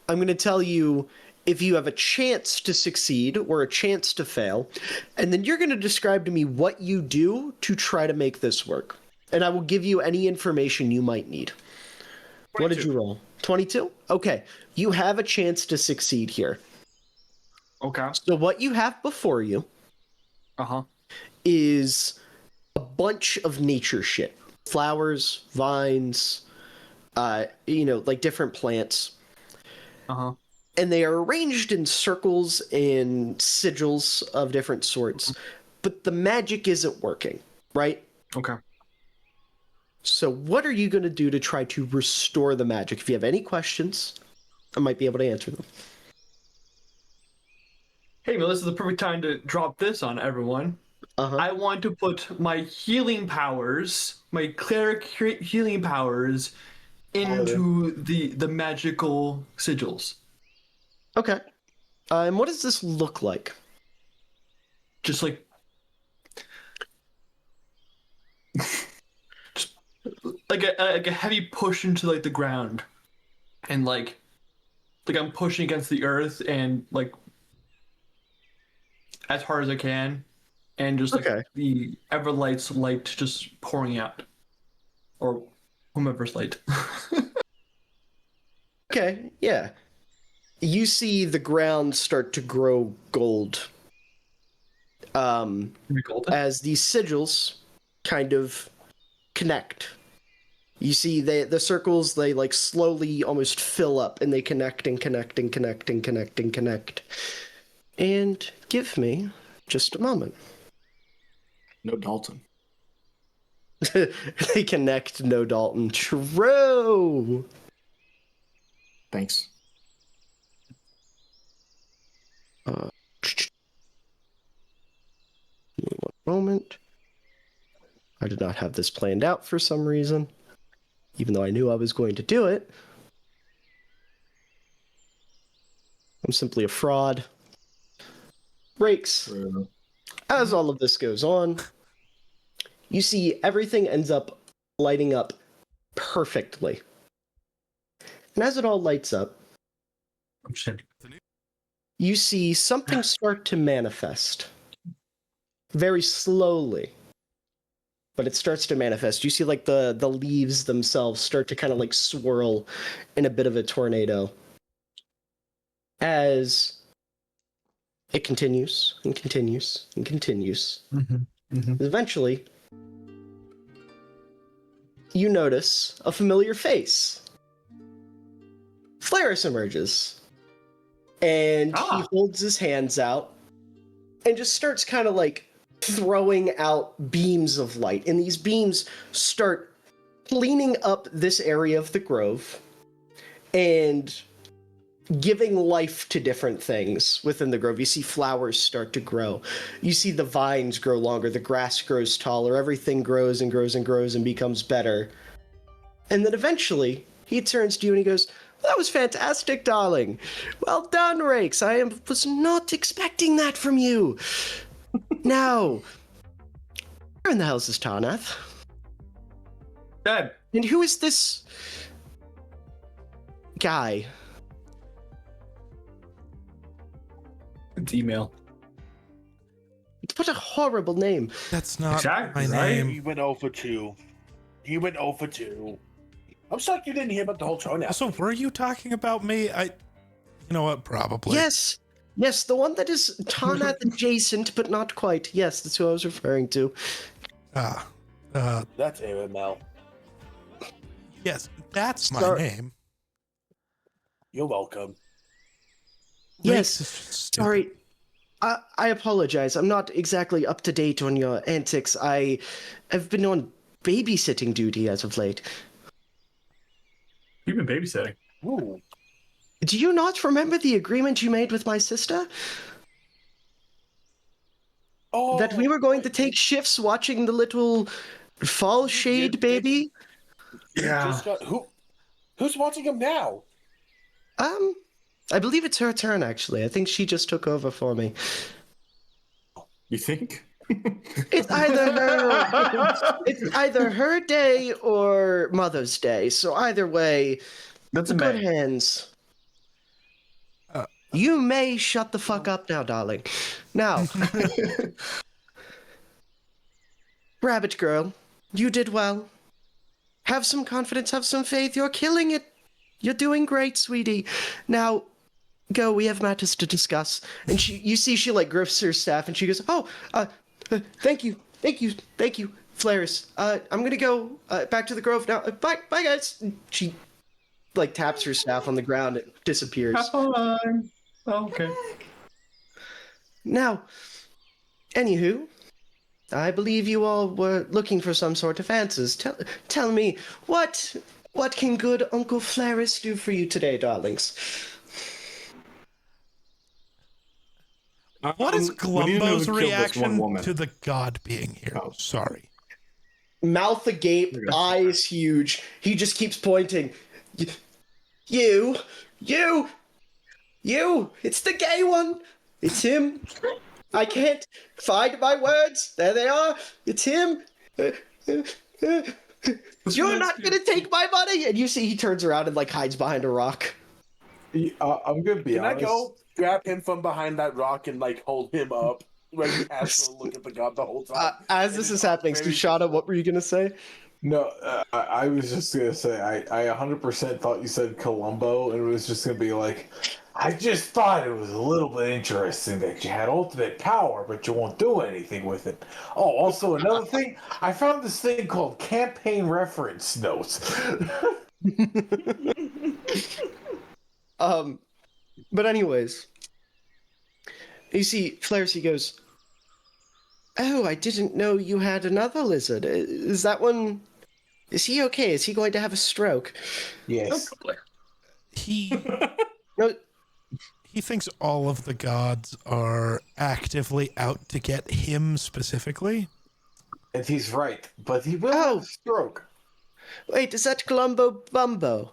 I'm gonna tell you if you have a chance to succeed or a chance to fail, and then you're gonna describe to me what you do to try to make this work. And I will give you any information you might need. 22. What did you roll? 22? Okay. You have a chance to succeed here. Okay. So what you have before you is a bunch of nature shit. Flowers, vines, like different plants. And they are arranged in circles and sigils of different sorts. But the magic isn't working, right? Okay. So what are you going to do to try to restore the magic? If you have any questions, I might be able to answer them. Hey, Mel, this is the perfect time to drop this on everyone. I want to put my healing powers, my cleric healing powers, into the magical sigils. Okay. And what does this look like? Just like like a heavy push into like the ground, and like I'm pushing against the earth and like as hard as I can, and just like Okay. the Everlight's light just pouring out, or whomever's light. Okay, yeah. You see the ground start to grow gold. As these sigils kind of connect. You see the circles, they like slowly almost fill up and they connect and connect and connect and connect and connect. And give me just a moment. No Dalton. They connect, no Dalton. True! Thanks. Give me one moment. I did not have this planned out for some reason, even though I knew I was going to do it. I'm simply a fraud. Rakes. As all of this goes on, you see everything ends up lighting up perfectly. And as it all lights up, you see something start to manifest. Very slowly. But it starts to manifest. You see like the leaves themselves start to kind of like swirl in a bit of a tornado. As it continues and continues and continues. Eventually, you notice a familiar face. Flaris emerges. And he holds his hands out and just starts kind of like throwing out beams of light. And these beams start cleaning up this area of the grove and giving life to different things within the grove. You see flowers start to grow. You see the vines grow longer. The grass grows taller. Everything grows and grows and grows and becomes better. And then eventually, he turns to you and he goes, "That was fantastic, darling. Well done, Rakes. Was not expecting that from you. Now, where in the hell is this Tarnath? Dad. And who is this guy?" It's email. What a horrible name. That's not Exactly, my right? name. He went 0 for 2. He went 0 for 2. I'm shocked you didn't hear about the whole show now. So were you talking about me? You know what? Probably. Yes, the one that is Tarnath adjacent, but not quite. Yes, that's who I was referring to. That's AML. Yes, that's my Sorry. name. You're welcome. Yes, Rakes is stupid. sorry. I apologize. I'm not exactly up to date on your antics. I have been on babysitting duty as of late. You've been babysitting. Ooh. Do you not remember the agreement you made with my sister? Oh, That we were going to take shifts watching the little fall shade baby? Yeah. Who's watching him now? I believe it's her turn, actually. I think she just took over for me. You think? It's either her day or Mother's Day. So either way, That's a good man. hands. You may shut the fuck up now, darling. Now, Rabbit Girl, you did well. Have some confidence, have some faith. You're killing it. You're doing great, sweetie. Now, go. We have matters to discuss. And you see, she like grips her staff, and she goes, "Oh, thank you, Flaris. I'm gonna go back to the grove now. Bye, guys." And she like taps her staff on the ground and disappears. Oh, okay. Now, anywho, I believe you all were looking for some sort of answers. Tell me, what can good Uncle Flaris do for you today, darlings? What is We need to know Glumbo's who killed this one reaction woman. to the god being here? Oh. Sorry. mouth agape, eyes huge. He just keeps pointing. You, it's the gay one. It's him. I can't find my words. There they are. It's him. You're not gonna take my money. And you see he turns around and like hides behind a rock. I'm gonna be Can honest. I go grab him from behind that rock and like hold him up? Like he has to look at the god the whole time. As this is happening, Sushana, what were you gonna say? No, I was just gonna say I 100% thought you said Columbo, and it was just gonna be like, I just thought it was a little bit interesting that you had ultimate power, but you won't do anything with it. Oh, also another thing, I found this thing called campaign reference notes. But anyways, you see, Flaresy goes, "Oh, I didn't know you had another lizard. Is that one? Is he okay? Is he going to have a stroke?" Yes. He No, he thinks all of the gods are actively out to get him specifically. And he's right, but he will have a stroke. wait, is that Glumbo Bumbo?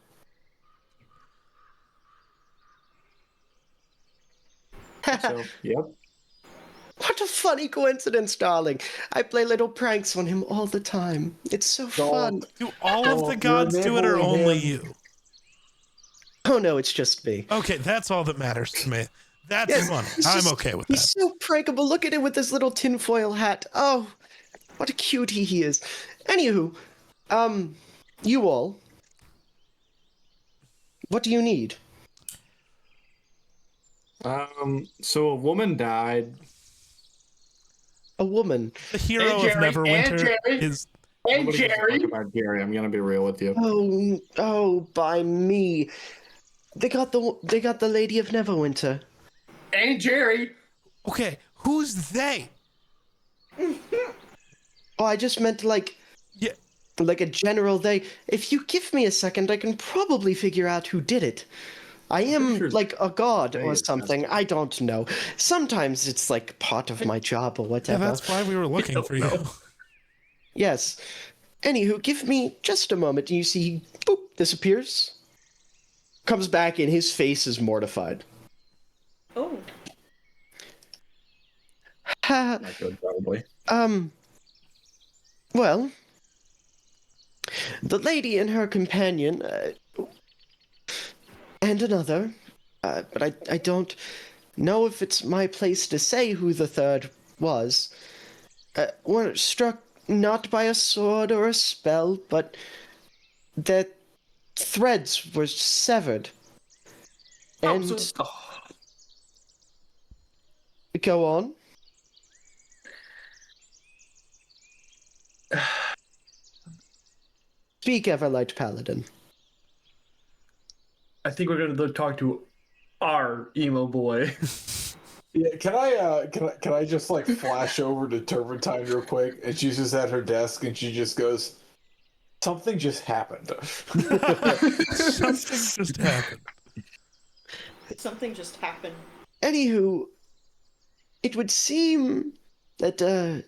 So, yep. What a funny coincidence, darling. I play little pranks on him all the time. It's so fun. Do all of the you're gods do it or enabling only him. you? Oh no, it's just me. Okay, that's all that matters to me. That's Yes, funny. he's I'm just- okay with He's that. so prankable. Look at him with his little tinfoil hat. Oh, what a cutie he is. Anywho, you all, what do you need? So a woman died. A woman. The hero Hey, of Jerry, Neverwinter and Jerry. is Hey, Nobody gives a Jerry. fuck about Gary. I'm gonna be real with you. Oh, by me. They got the Lady of Neverwinter. Hey, Jerry. okay. Who's they? Oh, I just meant like Yeah. a general they. If you give me a second, I can probably figure out who did it. I am sure like a god they or is something. I don't know. Sometimes it's like part of my job or Yeah, whatever. that's why we were looking for you. Yes. Anywho, give me just a moment. You see, he boop, disappears. Comes back and his face is mortified. Oh, Ha, Not good, probably. well, the lady and her companion, and another, but I don't know if it's my place to say who the third was, were struck not by a sword or a spell, but their threads were severed. And go on. Speak, Everlight Paladin. I think we're gonna talk to our emo boy. Yeah, can I just like flash over to Turpentine real quick? And she's just at her desk and she just goes, "Something just happened." Something just happened. something just happened. Anywho, it would seem that a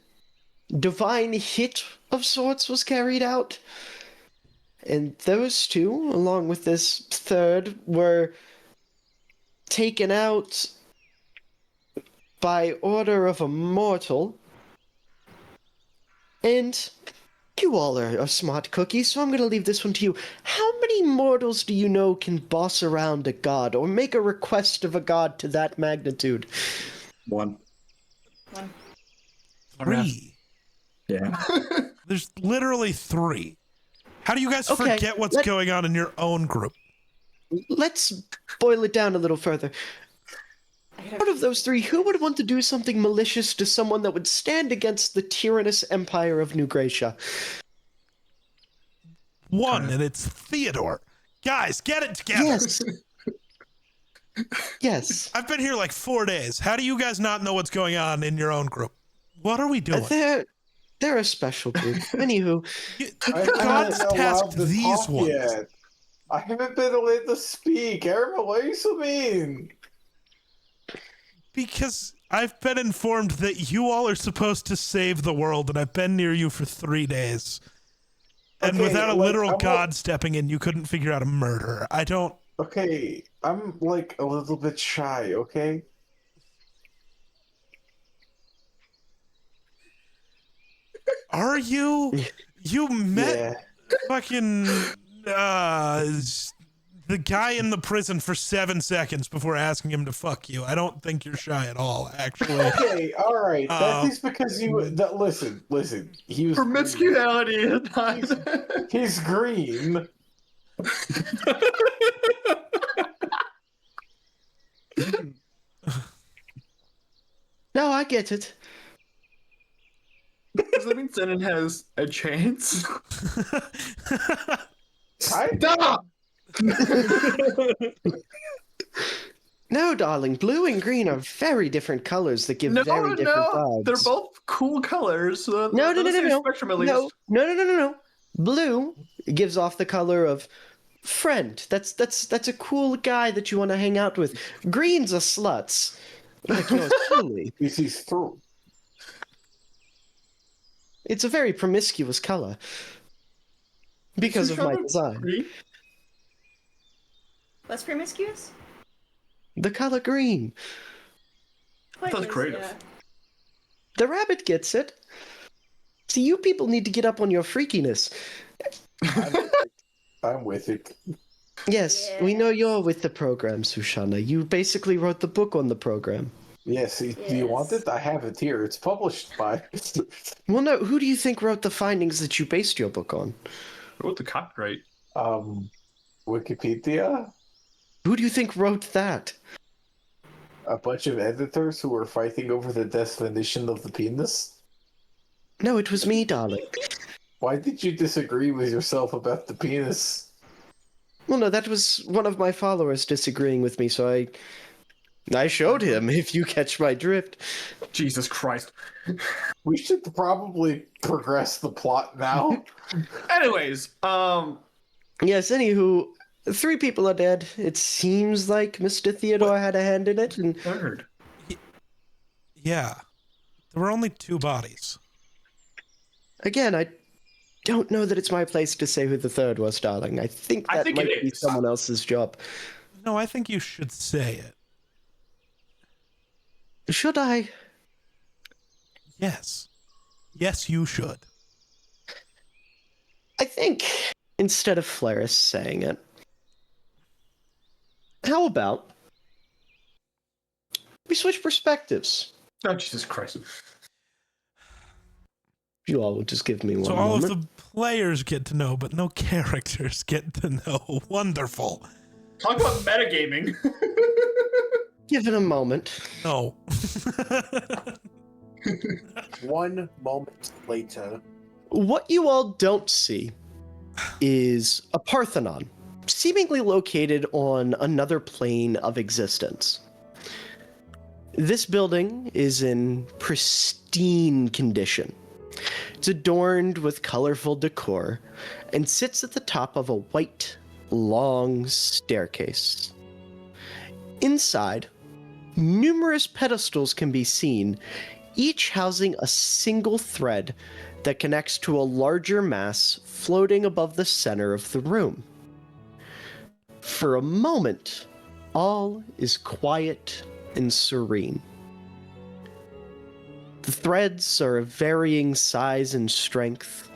divine hit of sorts was carried out. And those two, along with this third, were taken out by order of a mortal. And you all are smart cookies, so I'm going to leave this one to you. How many mortals do you know can boss around a god or make a request of a god to that magnitude? One. 3. Yeah. There's literally 3. How do you guys Okay, forget what's let- going on in your own group? Let's boil it down a little further. Out of those 3, who would want to do something malicious to someone that would stand against the tyrannous empire of New Gracia? 1, and it's Theodore. Guys, get it together. Yes. Yes. I've been here like 4 days. How do you guys not know what's going on in your own group? What are we doing? They're a special group. Anywho, God's haven't tasked allowed to these talk ones. yet. I haven't been allowed to speak. Aaron, why are you so mean? Because I've been informed that you all are supposed to save the world, and I've been near you for 3 days. And Okay, without a like, literal I'm god stepping in, you couldn't figure out a murder. I don't. Okay, I'm like a little bit shy, okay? Are you? You met Yeah. fucking the guy in the prison for 7 seconds before asking him to fuck you. I don't think you're shy at all, actually. Okay, alright. That is because you listen, he was Promiscuity is not. he's green. No, I get it. Does that mean Zenon has a chance? Stop! No, darling, blue and green are very different colors that give No, very different vibes. they're both cool colors. No. Spectrum, at least. No. Blue gives off the color of friend. That's a cool guy that you want to hang out with. Greens are sluts. Like yours truly. This is true. It's a very promiscuous color. Because of my design. Green? What's promiscuous? The color green. That's Quite creative. yeah. The rabbit gets it. See, you people need to get up on your freakiness. I'm with it. Yes, we know you're with the program, Sushana. You basically wrote the book on the program. Yes, do you want it? I have it here. It's published by. Well, no, who do you think wrote the findings that you based your book on? Who wrote the copyright? Wikipedia? Who do you think wrote that? A bunch of editors who were fighting over the definition of the penis? No, it was me, darling. Why did you disagree with yourself about the penis? Well, no, that was one of my followers disagreeing with me, so I showed him, if you catch my drift. Jesus Christ. We should probably progress the plot now. Anyways, Yes, anywho, 3 people are dead. It seems like Mr. Theodore had a hand in it, and third. Yeah. There were only 2 bodies. again, I don't know that it's my place to say who the third was, darling. I think that think might it be is. someone else's job. No, I think you should say it. Should I? Yes. Yes, you should. I think, instead of Flaris saying it, how about we switch perspectives? Oh, Jesus Christ. You all will just give me one So all moment. of the players get to know, but no characters get to know. Wonderful. Talk about metagaming. Give it a moment. No. 1 moment later. What you all don't see is a Parthenon, seemingly located on another plane of existence. This building is in pristine condition. It's adorned with colorful decor and sits at the top of a white, long staircase. Inside, numerous pedestals can be seen, each housing a single thread that connects to a larger mass floating above the center of the room. For a moment, all is quiet and serene. The threads are of varying size and strength,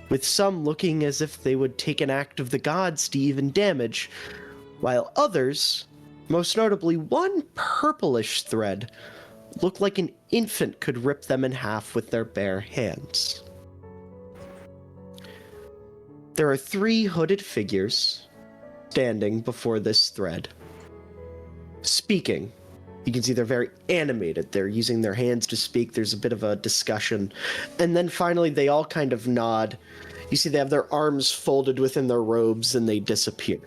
with some looking as if they would take an act of the gods to even damage, while others, most notably one purplish thread, look like an infant could rip them in half with their bare hands. There are 3 hooded figures standing before this thread, speaking. You can see they're very animated. They're using their hands to speak. There's a bit of a discussion. And then finally, they all kind of nod. You see they have their arms folded within their robes and they disappear.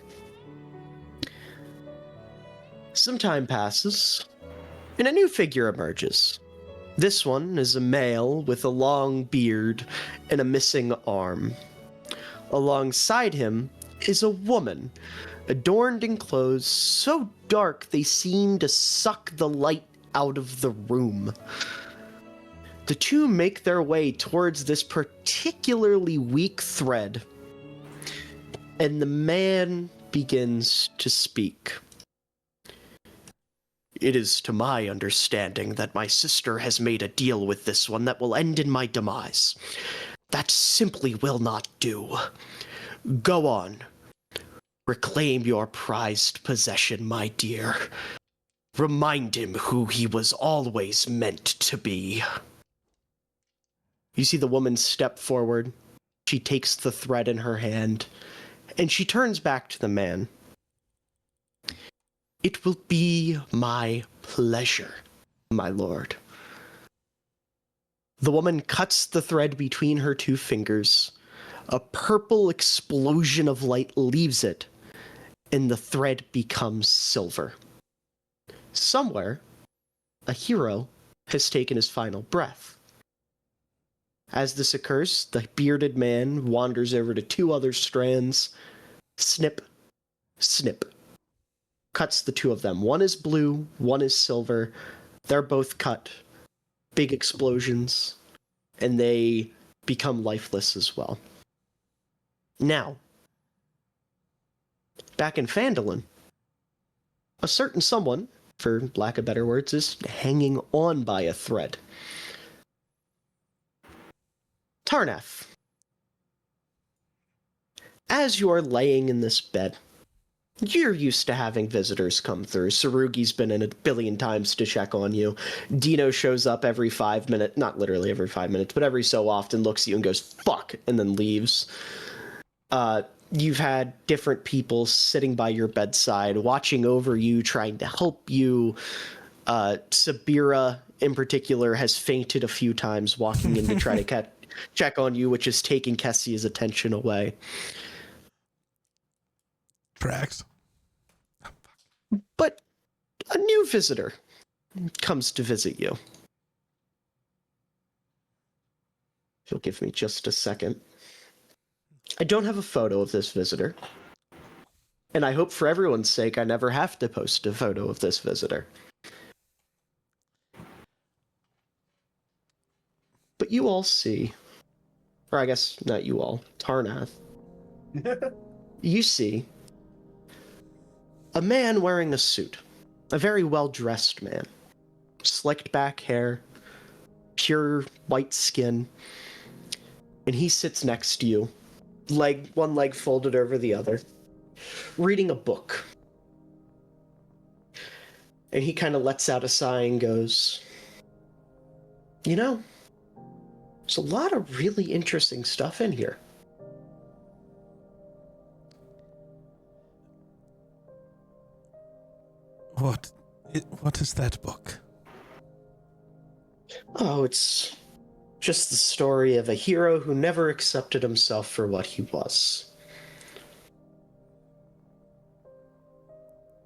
Some time passes, and a new figure emerges. This one is a male with a long beard and a missing arm. Alongside him is a woman, adorned in clothes so dark they seem to suck the light out of the room. The 2 make their way towards this particularly weak thread And the man begins to speak. It is to my understanding that my sister has made a deal with this one that will end in my demise. That simply will not do. Go on. Reclaim your prized possession, my dear. Remind him who he was always meant to be. You see the woman step forward. She takes the thread in her hand, and she turns back to the man. It will be my pleasure, my lord. The woman cuts the thread between her two fingers. A purple explosion of light leaves it, and the thread becomes silver. Somewhere, a hero has taken his final breath. As this occurs, the bearded man wanders over to two other strands. Snip, snip. Cuts the two of them. One is blue, one is silver. They're both cut. Big explosions. And they become lifeless as well. Now, back in Phandalin, a certain someone, for lack of better words, is hanging on by a thread. Tarnath, as you are laying in this bed, you're used to having visitors come through. Sarugi's been in a billion times to check on you. Dino shows up every 5 minutes, not literally every 5 minutes, but every so often looks at you and goes, fuck, and then leaves. You've had different people sitting by your bedside, watching over you, trying to help you. Sabira, in particular, has fainted a few times walking in to try to check on you, which is taking Kessia's attention away. Tracks. But a new visitor comes to visit you. If you'll give me just a second. I don't have a photo of this visitor. And I hope for everyone's sake I never have to post a photo of this visitor. But you all see, or I guess not you all, Tarnath. You see a man wearing a suit. A very well-dressed man. Slicked back hair, pure white skin. And he sits next to you, one leg folded over the other, reading a book. And he kind of lets out a sigh and goes, you know, there's a lot of really interesting stuff in here. What is that book? Oh, it's just the story of a hero who never accepted himself for what he was.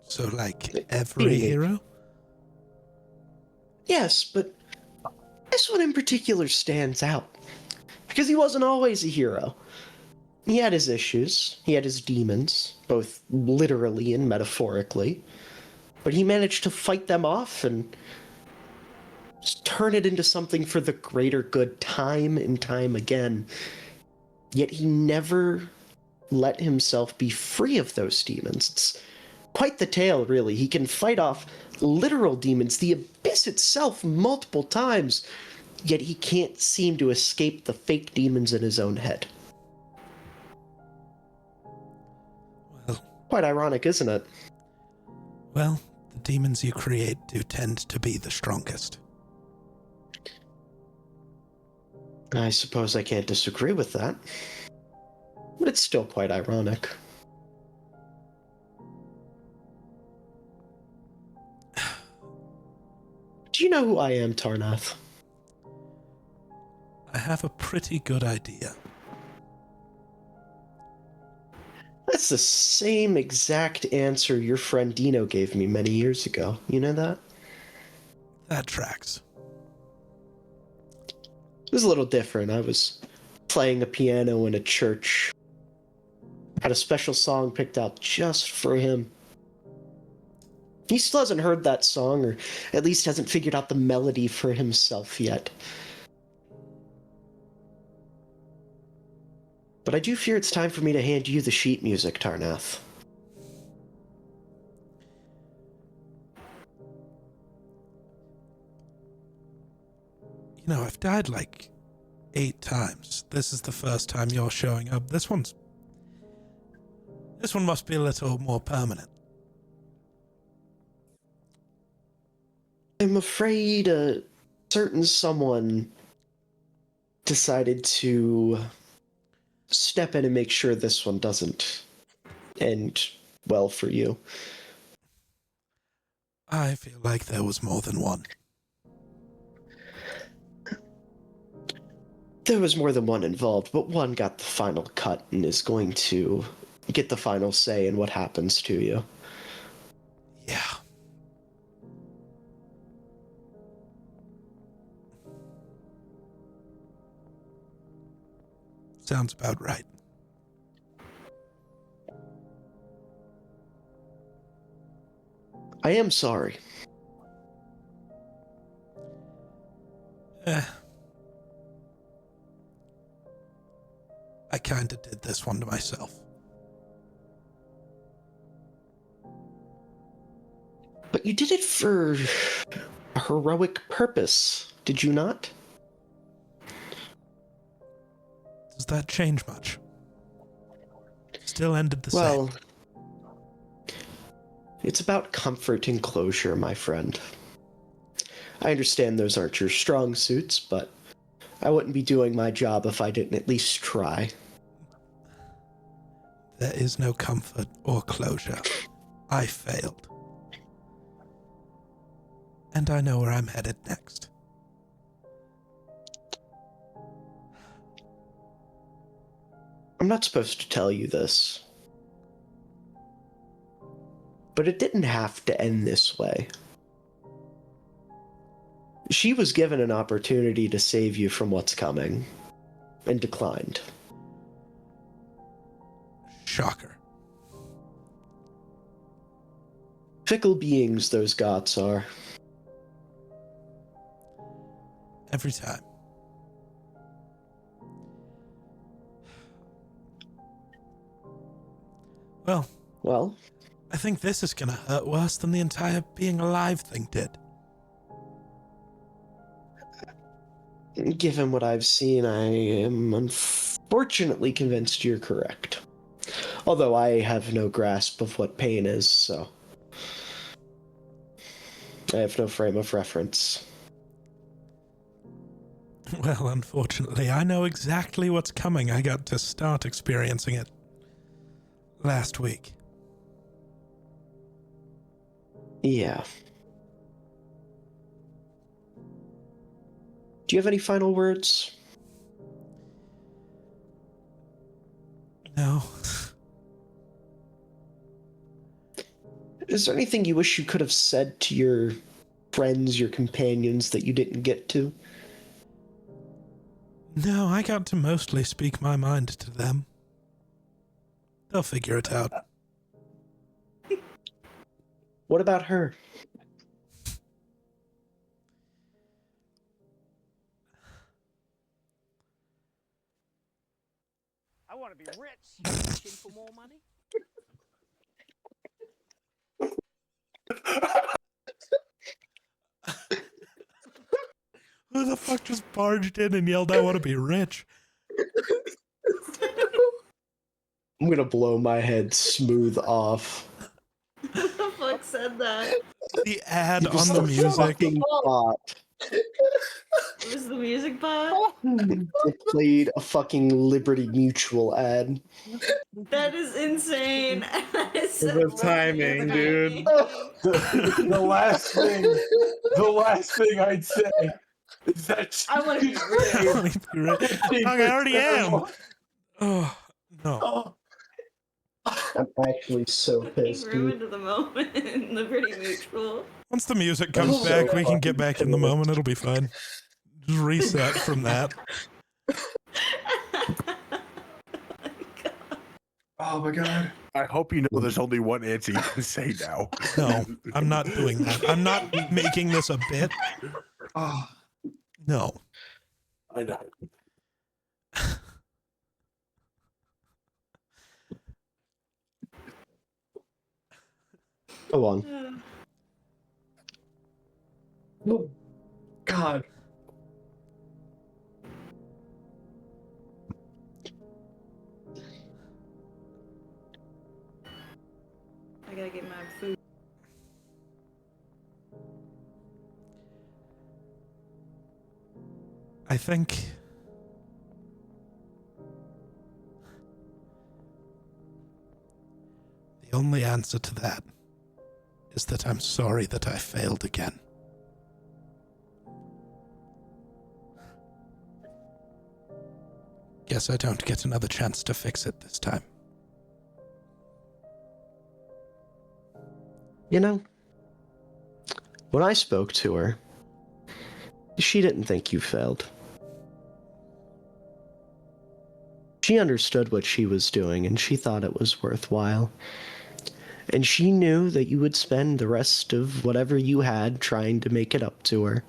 So, like every hero? Yes, but this one in particular stands out. Because he wasn't always a hero. He had his issues. He had his demons, both literally and metaphorically. But he managed to fight them off and just turn it into something for the greater good time and time again. Yet he never let himself be free of those demons. It's quite the tale, really. He can fight off literal demons, the abyss itself, multiple times, yet he can't seem to escape the fake demons in his own head. Well, quite ironic, isn't it? Well, the demons you create do tend to be the strongest. I suppose I can't disagree with that. But it's still quite ironic. Do you know who I am, Tarnath? I have a pretty good idea. That's the same exact answer your friend Dino gave me many years ago. You know that? That tracks. It was a little different. I was playing a piano in a church. Had a special song picked out just for him. He still hasn't heard that song, or at least hasn't figured out the melody for himself yet. But I do fear it's time for me to hand you the sheet music, Tarnath. You know, I've died like 8 times. This is the first time you're showing up. This one must be a little more permanent. I'm afraid a certain someone decided to step in and make sure this one doesn't end well for you. I feel like there was more than one. There was more than one involved, but one got the final cut and is going to get the final say in what happens to you. Yeah. Sounds about right. I am sorry. I kinda did this one to myself. But you did it for a heroic purpose, did you not? Does that change much? Still ended the Well, same. it's about comfort and closure, my friend. I understand those aren't your strong suits, but I wouldn't be doing my job if I didn't at least try. There is no comfort or closure. I failed. And I know where I'm headed next. I'm not supposed to tell you this, but it didn't have to end this way. She was given an opportunity to save you from what's coming, and declined. Shocker. Fickle beings those gods are. Every time. Well, I think this is gonna hurt worse than the entire being alive thing did. Given what I've seen, I am unfortunately convinced you're correct. Although I have no grasp of what pain is, so I have no frame of reference. Well, unfortunately, I know exactly what's coming. I got to start experiencing it last week. Yeah. Do you have any final words? No. Is there anything you wish you could have said to your friends, your companions, that you didn't get to? No, I got to mostly speak my mind to them. They'll figure it out. What about her? I want to be rich. Looking for more money? Who the fuck just barged in and yelled, I want to be rich? I'm gonna blow my head smooth off. Who the fuck said that? The ad It was on the the music. fucking bot. It was the music bot? It played a fucking Liberty Mutual ad. That is insane. That is so The timing, dude. The last thing I'd say is that I want to be rich. I wanna be rich. I already am. Oh, no. I'm actually so pissed, dude. Ruined the moment in Liberty Mutual. Once the music comes so back, we can get fucking back in the pissed. moment. It'll be fine. Just reset from that. Oh my god. I hope you know there's only one answer you can say now. No, I'm not doing that. I'm not making this a bit. Oh, No. I know. Go on. Oh, God. I gotta get my food. I think the only answer to that is that I'm sorry that I failed again. Guess I don't get another chance to fix it this time. You know, when I spoke to her, she didn't think you failed. She understood what she was doing, and she thought it was worthwhile. And she knew that you would spend the rest of whatever you had trying to make it up to her.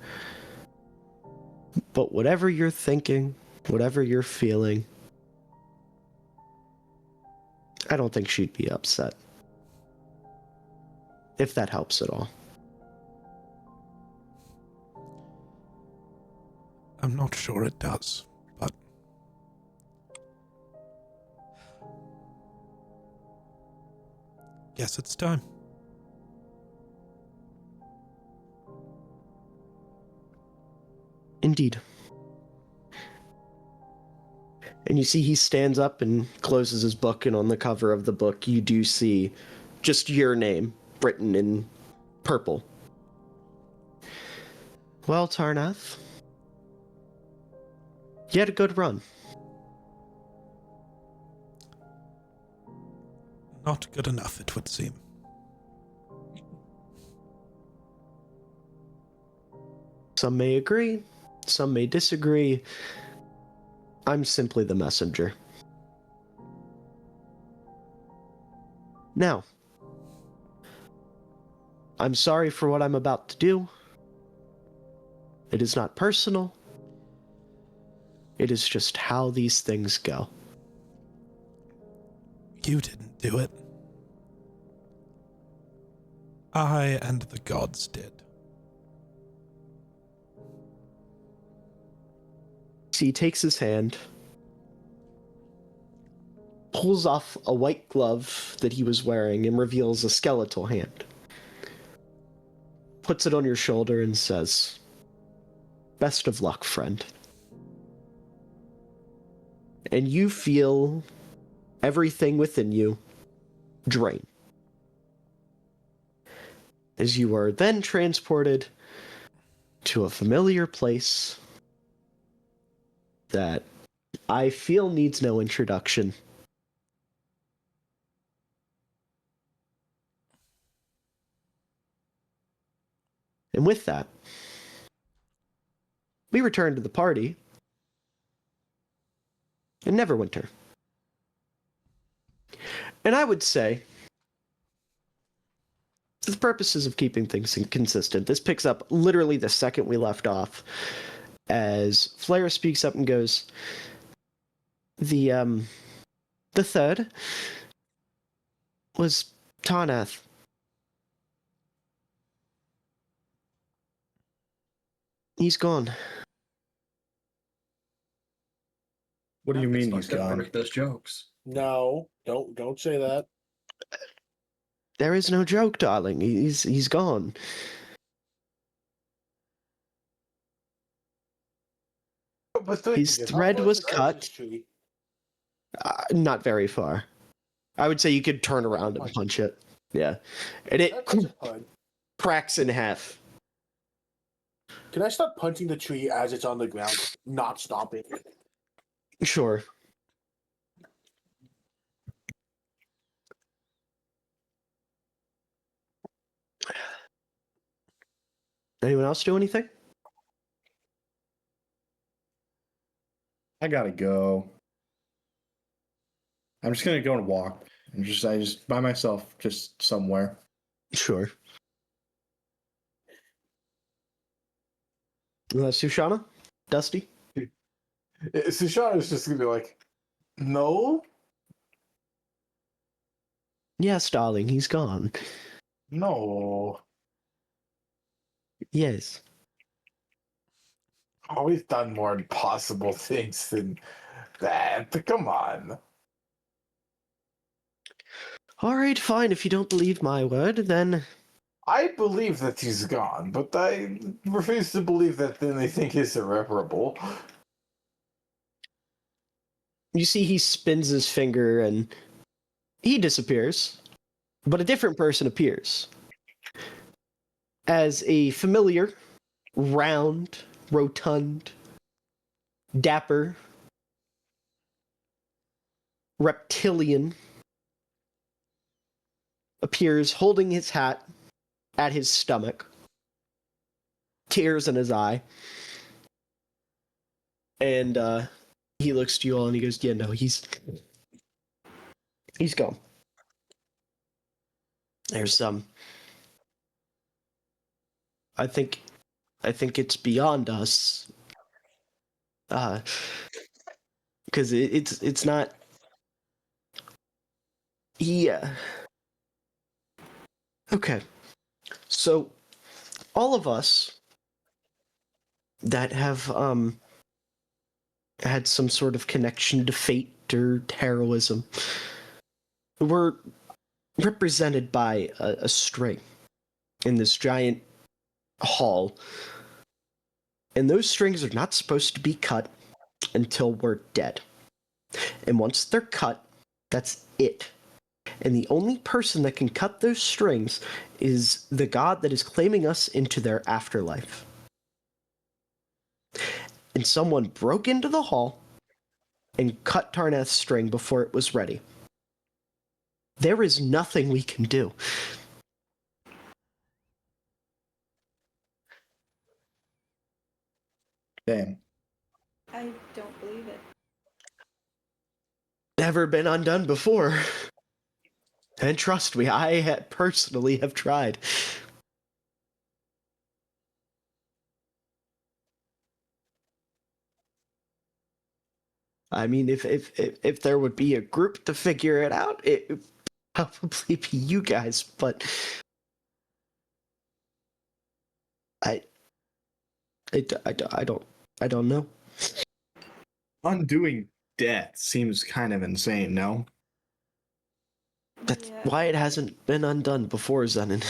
But whatever you're thinking, whatever you're feeling, I don't think she'd be upset. If that helps at all. I'm not sure it does, but guess it's time. Indeed. And you see he stands up and closes his book, and on the cover of the book you do see just your name written in purple. Well, Tarnath, you had a good run. Not good enough, it would seem. Some may agree, some may disagree. I'm simply the messenger. Now, I'm sorry for what I'm about to do. It is not personal. It is just how these things go. You didn't do it. I and the gods did. So he takes his hand, pulls off a white glove that he was wearing, and reveals a skeletal hand. Puts it on your shoulder and says, "Best of luck, friend." And you feel everything within you drain. As you are then transported to a familiar place that I feel needs no introduction. And with that, we return to the party in Neverwinter. And I would say, for the purposes of keeping things consistent, this picks up literally the second we left off, as Flair speaks up and goes, the third was Tarnath. He's gone. What do you mean he's Fucked up gone? with those jokes. No, don't say that. There is no joke, darling. He's gone. But His thread was cut. Not very far. I would say you could turn around and punch it. Yeah. And it cracks in half. Can I start punching the tree as it's on the ground, not stopping it? Sure. Anyone else do anything? I gotta go. I'm just gonna go and walk. I just by myself, just somewhere. Sure. Sushana? Dusty? Sushana is just gonna be like, no? Yes, darling, he's gone. No. Yes. Oh, we've done more impossible things than that. Come on. All right, fine. If you don't believe my word, then I believe that he's gone, but I refuse to believe that anything is irreparable. you see he spins his finger and he disappears, but a different person appears. As a familiar, round, rotund, dapper, reptilian appears holding his hat at his stomach, tears in his eye, and he looks to you all and he goes, yeah, no, he's gone. There's I think it's beyond us, because it's not. Yeah. Okay. So, all of us that have had some sort of connection to fate or heroism were represented by a string in this giant hall. And those strings are not supposed to be cut until we're dead. And once they're cut, that's it. And the only person that can cut those strings is the god that is claiming us into their afterlife. And someone broke into the hall and cut Tarnath's string before it was ready. There is nothing we can do. Damn. I don't believe it. Never been undone before. And trust me, I personally have tried. I mean, if there would be a group to figure it out, it would probably be you guys, but I don't know. Undoing death seems kind of insane, no? That's why it hasn't been undone before, Zenon.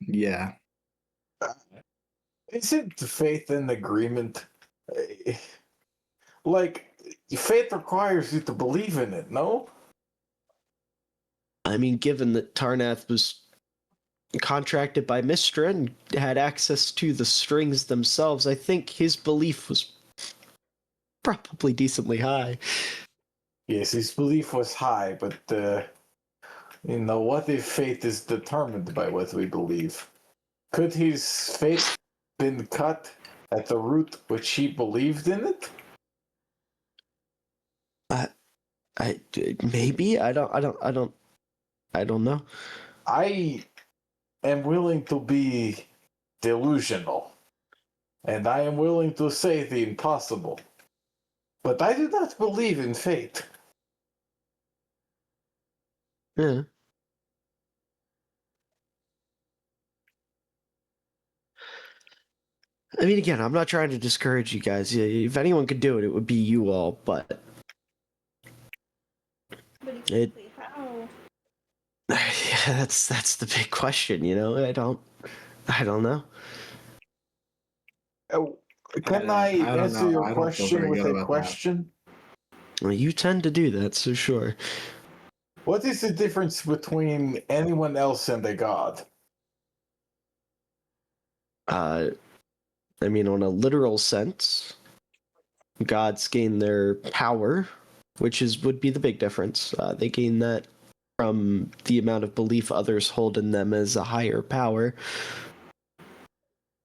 Yeah. Isn't faith an agreement? Like, faith requires you to believe in it, no? I mean, given that Tarnath was contracted by Mystra and had access to the strings themselves, I think his belief was probably decently high. Yes, his belief was high, but, what if faith is determined by what we believe? Could his faith been cut at the root which he believed in it? Maybe I don't know. I am willing to be delusional, and I am willing to say the impossible, but I do not believe in fate. Yeah. I mean, again, I'm not trying to discourage you guys. If anyone could do it, it would be you all, but Exactly how? Yeah, that's the big question, I don't know. Can I don't answer know. your I don't feel question very with good a about that. question? Well, you tend to do that, so sure. What is the difference between anyone else and a god? I mean, on a literal sense, gods gain their power, which would be the big difference. They gain that from the amount of belief others hold in them as a higher power.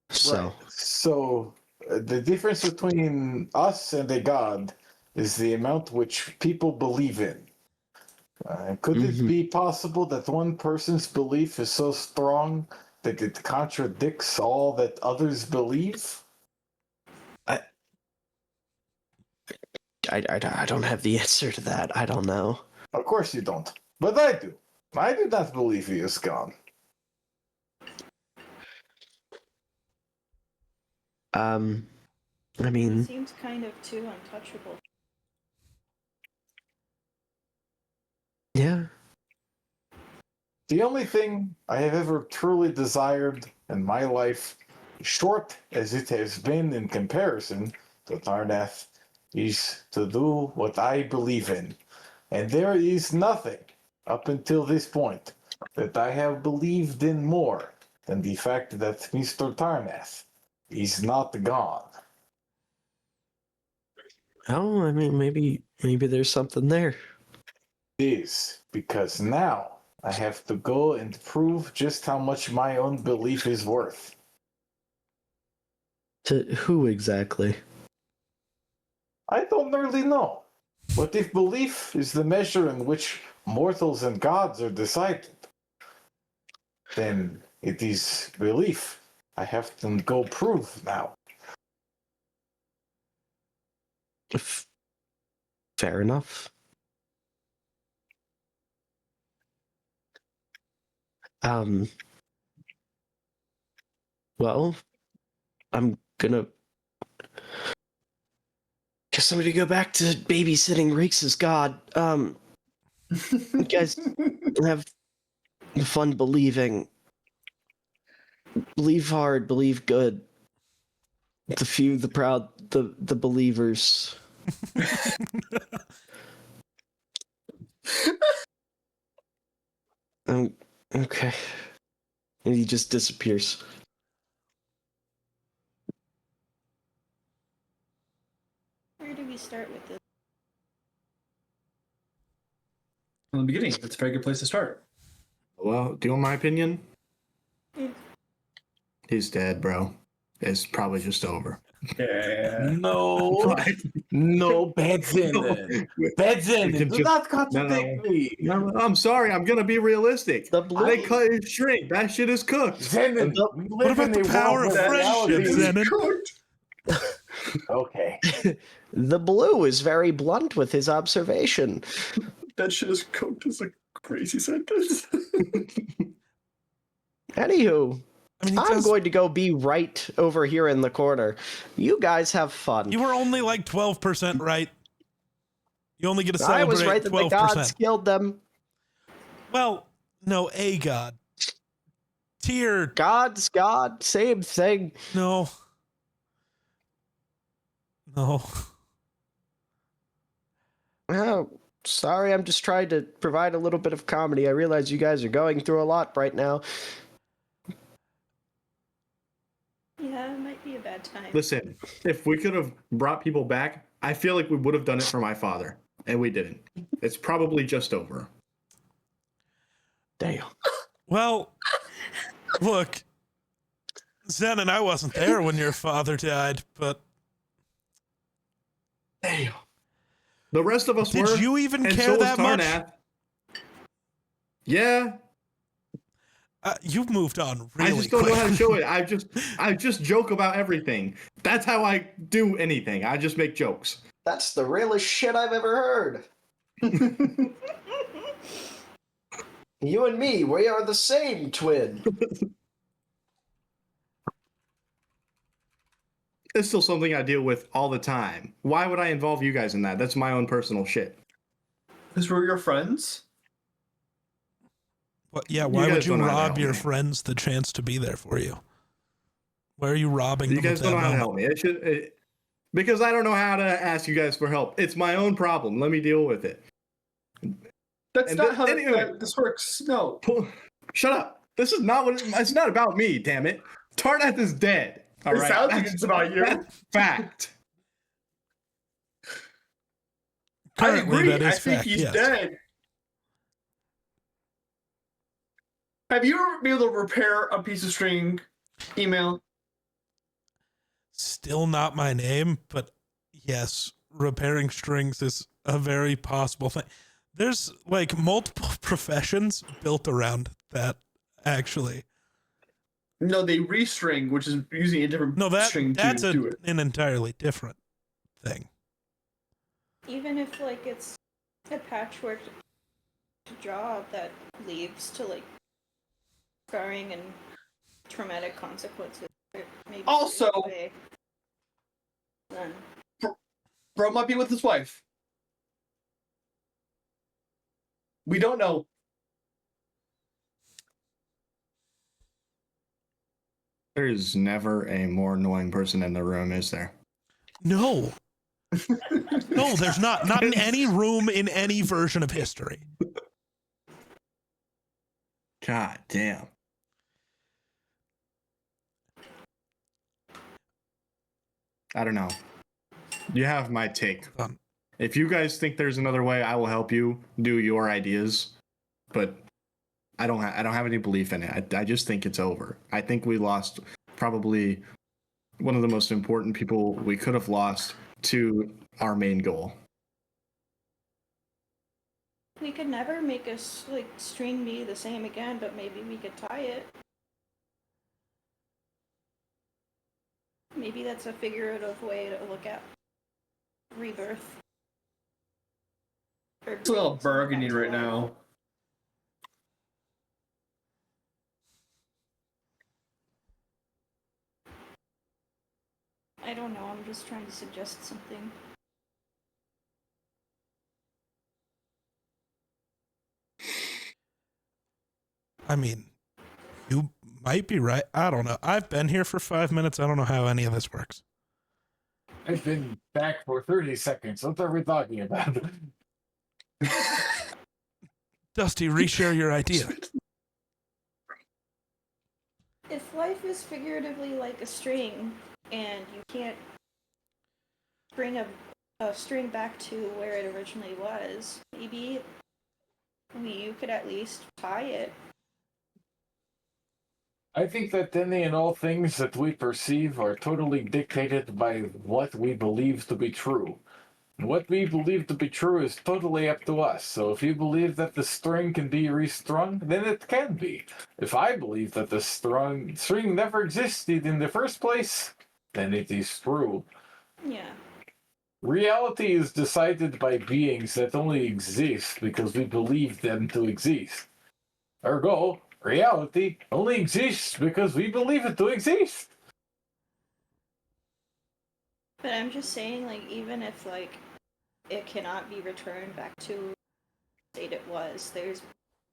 So, Right. So the difference between us and a god is the amount which people believe in. Could it be possible that one person's belief is so strong that it contradicts all that others believe? I don't have the answer to that. I don't know. Of course you don't, but I do. I do not believe he is gone. I mean, Seems kind of too untouchable. yeah. The only thing I have ever truly desired in my life, short as it has been in comparison to Tarnath, is to do what I believe in. And there is nothing, up until this point, that I have believed in more than the fact that Mr. Tarnath is not gone. Oh, I mean, maybe there's something there. It is, because now I have to go and prove just how much my own belief is worth. To who exactly? I don't really know. But if belief is the measure in which mortals and gods are decided, then it is belief. I have to go prove now. Fair enough. Well, I'm gonna guess I'm gonna go back to babysitting Reeks as God. You guys have fun believing. Believe hard, believe good. The few, the proud, the believers. Okay. And he just disappears. Where do we start with this? From the beginning, that's a very good place to start. Well, do you want my opinion? Mm. He's dead, bro. It's probably just over. Yeah. No, no, Bedzin. Bedzin, do not contradict me. No, I'm sorry. I'm gonna be realistic. The blue- They cut his shrink. That shit is cooked. Zenon, we What live about in the a power world of where friendship, reality- Zenon? Okay. The blue is very blunt with his observation. That shit is cooked is a crazy sentence. Anywho, I mean, he I'm does- going to go be right over here in the corner. You guys have fun. You were only like 12% right. You only get to I celebrate was right that 12%. the gods killed them. Well, no, a god. Tier, Gods, God, same thing. no. No. Oh, sorry, I'm just trying to provide a little bit of comedy. I realize you guys are going through a lot right now. Yeah, it might be a bad time. Listen, if we could have brought people back, I feel like we would have done it for my father, and we didn't. It's probably just over. Damn. Well, look, Zen and I wasn't there when your father died, but Damn. The rest of us were. did you even and care so was that much? Tarnath. Yeah, You've moved on really I just don't know how to quick. show it. I just joke about everything. That's how I do anything. I just make jokes. That's the realest shit I've ever heard. You and me, we are the same twin. It's still something I deal with all the time. Why would I involve you guys in that? That's my own personal shit. Because we're your friends. Well, yeah, why would guys you don't know how to rob help your me. friends the chance to be there for you? Why are you robbing You them guys of don't that know how to moment? help me. Because I don't know how to ask you guys for help. It's my own problem. Let me deal with it. That's And not th- how anyway. this works. No. Shut up. This is not what it's not about me, damn it. Tarnath is dead. All It right. sounds like it's about you. That's fact. I Currently, agree. that I is think fact, he's yes. dead. Have you ever been able to repair a piece of string email? Still not my name, but yes, repairing strings is a very possible thing. There's like multiple professions built around that, actually. No, they restring, which is using a different No, string that's to do it. an entirely different thing. Even if like it's a patchwork job that leads to like scarring and traumatic consequences. Maybe Also- then Bro might be with his wife. We don't know. There is never a more annoying person in the room, is there? No. No, there's not. Not in any room in any version of history. God damn. I don't know. You have my take. If you guys think there's another way, I will help you do your ideas. But I don't have any belief in it. I just think it's over. I think we lost probably one of the most important people we could have lost to our main goal. we could never make us like string be the same again, but maybe we could tie it. Maybe that's a figurative way to look at rebirth. It's a little burgundy right now. I don't know, I'm just trying to suggest something. I mean, you might be right. I don't know. I've been here for 5 minutes. I don't know how any of this works. I've been back for 30 seconds. What are we talking about? Dusty, reshare your idea. If life is figuratively like a string, and you can't bring a string back to where it originally was, maybe you could at least tie it. I think that any and all things that we perceive are totally dictated by what we believe to be true. What we believe to be true is totally up to us. So if you believe that the string can be restrung, then it can be. If I believe that the string never existed in the first place, then it is true. Yeah. Reality is decided by beings that only exist because we believe them to exist. Ergo, reality only exists because we believe it to exist. But I'm just saying, like, even if, like, it cannot be returned back to the state it was, there's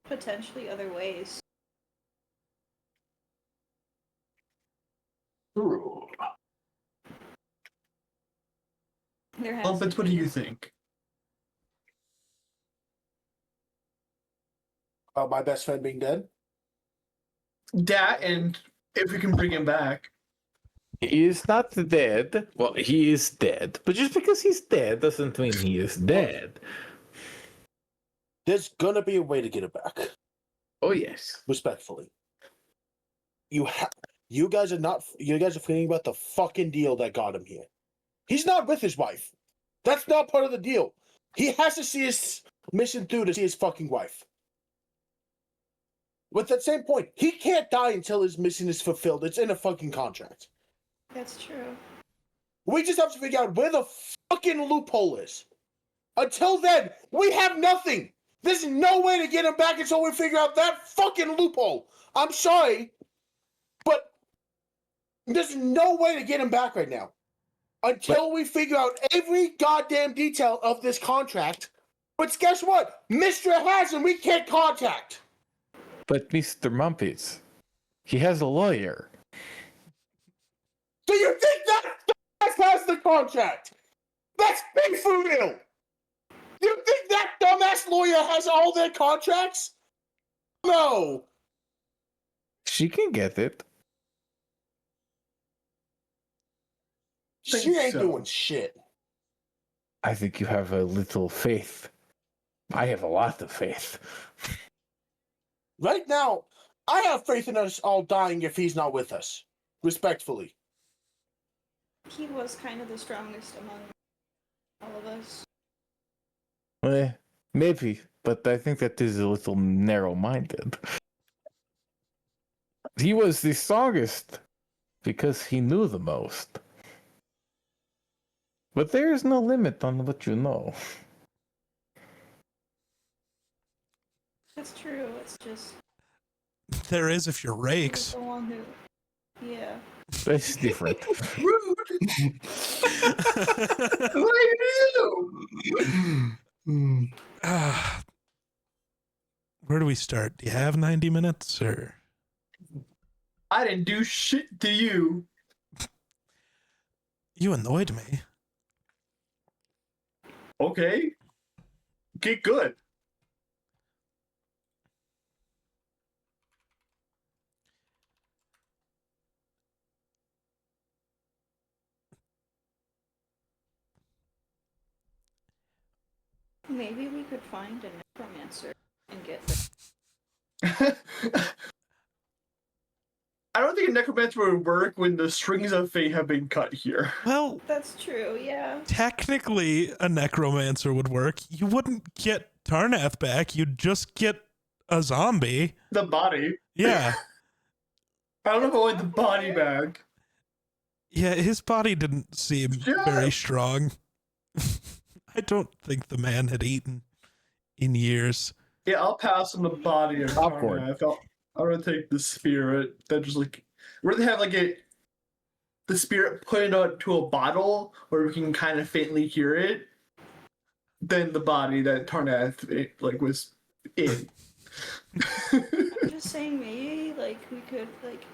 potentially other ways. True. There has Elphins, what do you think? My best friend being dead? That, and if we can bring him back. He is not dead. Well, he is dead. But just because he's dead doesn't mean he is dead. There's gonna be a way to get it back. Oh, yes. Respectfully. You guys are forgetting about the fucking deal that got him here. He's not with his wife. That's not part of the deal. He has to see his mission through to see his fucking wife. With that same point, he can't die until his mission is fulfilled. It's in a fucking contract. That's true. We just have to figure out where the fucking loophole is. Until then, we have nothing. There's no way to get him back until we figure out that fucking loophole. I'm sorry, but there's no way to get him back right now. Until we figure out every goddamn detail of this contract. But guess what? Mr. has him, we can't contact. But Mr. Mumpets, he has a lawyer. Do you think that dumbass has the contract? That's big for real. You think that dumbass lawyer has all their contracts? No. She can get it. She ain't doing shit. I think you have a little faith. I have a lot of faith. Right now, I have faith in us all dying if he's not with us. Respectfully. He was kind of the strongest among all of us. Maybe, but I think that is a little narrow-minded. He was the strongest because he knew the most. But there is no limit on what you know. That's true. It's just There is if you're rakes. the one who. Yeah. That's different. Rude. What do you do? Where do we start? Do you have 90 minutes or? I didn't do shit to you. You annoyed me. Okay. Get good. Maybe we could find a necromancer and get. I don't think a necromancer would work when the strings of fate have been cut here. Well, That's true. Yeah. technically a necromancer would work. You wouldn't get Tarnath back. You'd just get a zombie. The body. Yeah. I don't know if I want the body back. Yeah, his body didn't seem very strong. I don't think the man had eaten in years. Yeah, I'll pass on the body of Popcorn. Tarnath. I'm gonna take the spirit that just like where they have like the spirit put it into a bottle where we can kind of faintly hear it. Then the body that Tarnath like was in. I'm just saying, maybe like we could like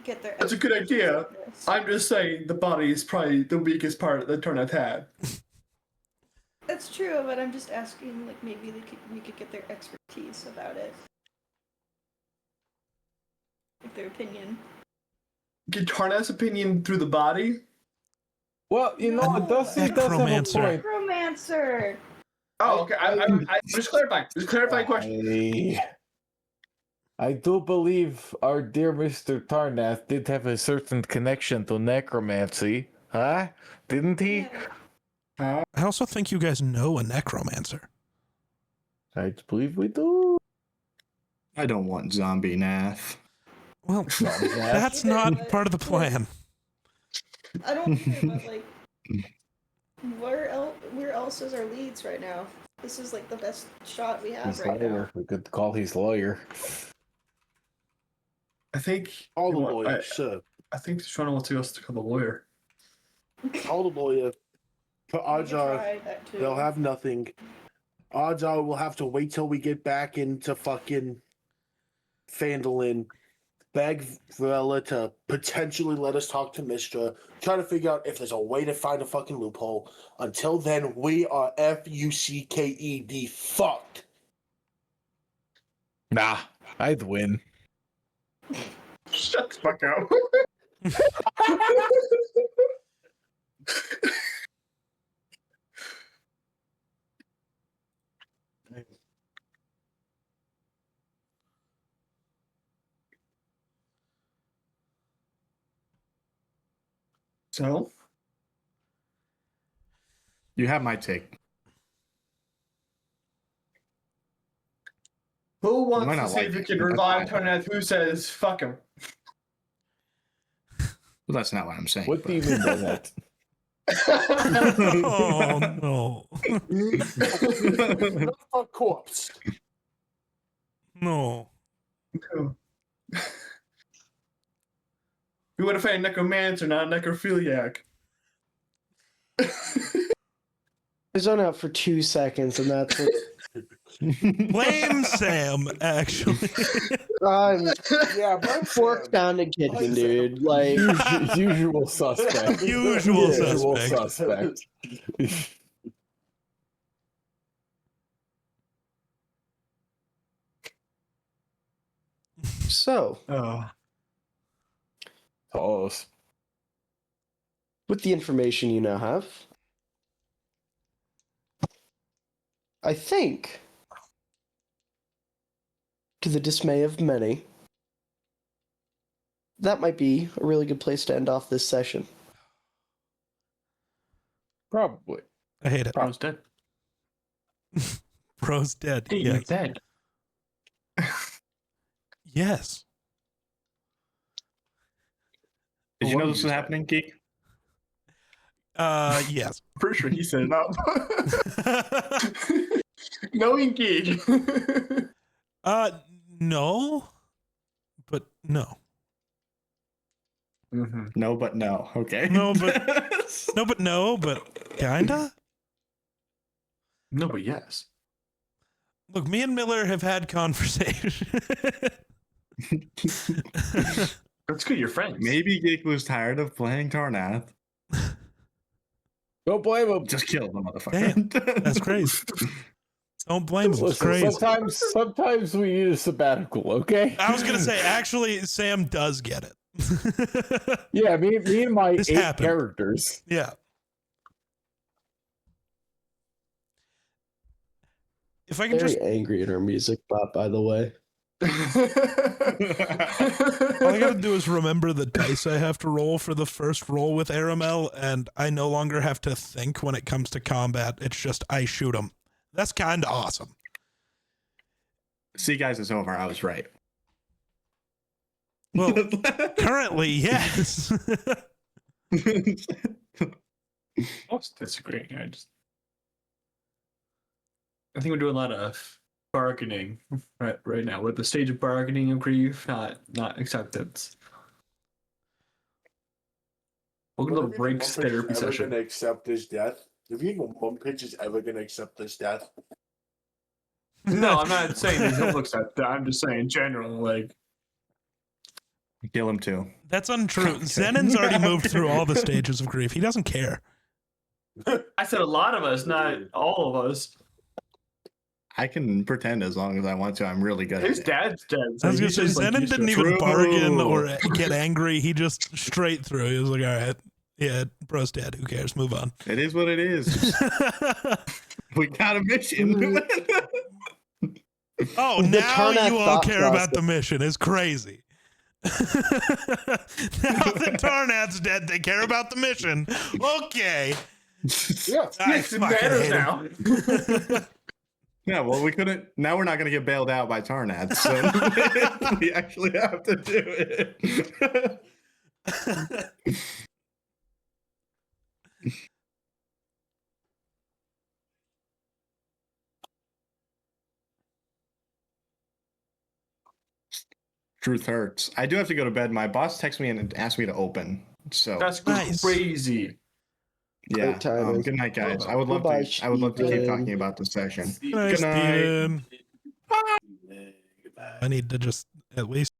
get their. That's a good idea. expertise with this. I'm just saying the body is probably the weakest part that Tarnath had. That's true, but I'm just asking, like maybe we could get their expertise about it, like their opinion. Get Tarnath's opinion through the body. Well, you know, it does have a Necromancer. point. Necromancer. Oh, okay. I just clarifying. Just clarifying question. I do believe our dear Mr. Tarnath did have a certain connection to necromancy, huh? Didn't he? Yeah. I also think you guys know a necromancer. I believe we do. I don't want zombie Nath. Well, that's not part of the plan. I don't care, but like, where else is our leads right now? This is like the best shot we have His right now. lawyer. We could call his lawyer. I think All the you know, lawyers, sir. I think Shauna wants to go to the lawyer. All the lawyer. For odds We could are, try that too. they'll have nothing. Odds are we'll have to wait till we get back into fucking Phandalin, beg Varela to potentially let us talk to Mistra, try to figure out if there's a way to find a fucking loophole. Until then, we are FUCKED fucked. Nah, I'd win. Shut the fuck up. So, You have my take. who might wants to not see like if we it, can but that's revive fine. Tarnath? Who says fuck him? Well, that's not what I'm saying. What do you mean by that? Oh no. Not a corpse. No. We would have found a necromancer, not a necrophiliac. I zone out for 2 seconds, and that's it. Blame Sam, actually. I'm Yeah, but fork down to Kidman, dude. Like, Usual suspect. Usual Usual suspect. suspect. so Oh. Close. with the information you now have, I think, to the dismay of many, that might be a really good place to end off this session. Probably. I hate it. Bro's dead. Bro's dead. He's Yes. dead. Yes. Did you What know are this you was happening, Geek? Yes. Pretty sure he set it up. Knowing Geek. No, but no. No, but no. Okay. No, but no, but kinda. No, but yes. Look, me and Miller have had conversation. That's good. You're friends. Maybe Geek was tired of playing Tarnath. Don't blame him. Just kill the motherfucker. Damn, that's crazy. Don't blame him. It's Listen, crazy. sometimes we need a sabbatical, okay? I was gonna say, actually, Sam does get it. Yeah, me and my This 8 happened. characters. Yeah. If I can Very just, angry at our music bot, by the way. all I gotta do is remember the dice I have to roll for the first roll with Aramel, and I no longer have to think when it comes to combat. It's just I shoot him. That's kind of awesome. See, guys, it's over. I was right. Well, currently, yes. I was disagreeing. I think we're doing a lot of bargaining right now. We're at the stage of bargaining of grief, not acceptance. Welcome to the breaks therapy ever session. gonna accept his death? If you think Mumpitch is ever gonna accept this death? No, I'm not saying that he'll accept that. I'm just saying general, like. Kill him too. That's untrue. Zenon's already moved through all the stages of grief. He doesn't care. I said a lot of us, not all of us. I can pretend as long as I want to. I'm really good His at it. dad's dead. I was gonna say, Zenon didn't even bargain or True. get angry. He just straight through. He was like, all right, yeah, bro's dead. Who cares? Move on. It is what it is. We got a mission. Oh, The now Tarnak you all thought care about process. the mission. It's crazy. Now that Tarnath's dead, they care about the mission. Okay. Yeah. I Yes, it fucking matters hate him. now. Yeah, well, we couldn't. Now we're not going to get bailed out by Tarnath, so we actually have to do it. Truth hurts. I do have to go to bed. My boss texted me and asked me to open. So That's Nice. crazy. yeah. Great timing. Good night, guys. I would love Goodbye, to. I would love to keep Steven. talking about the session. Nice, Good night. Steven. I need to just at least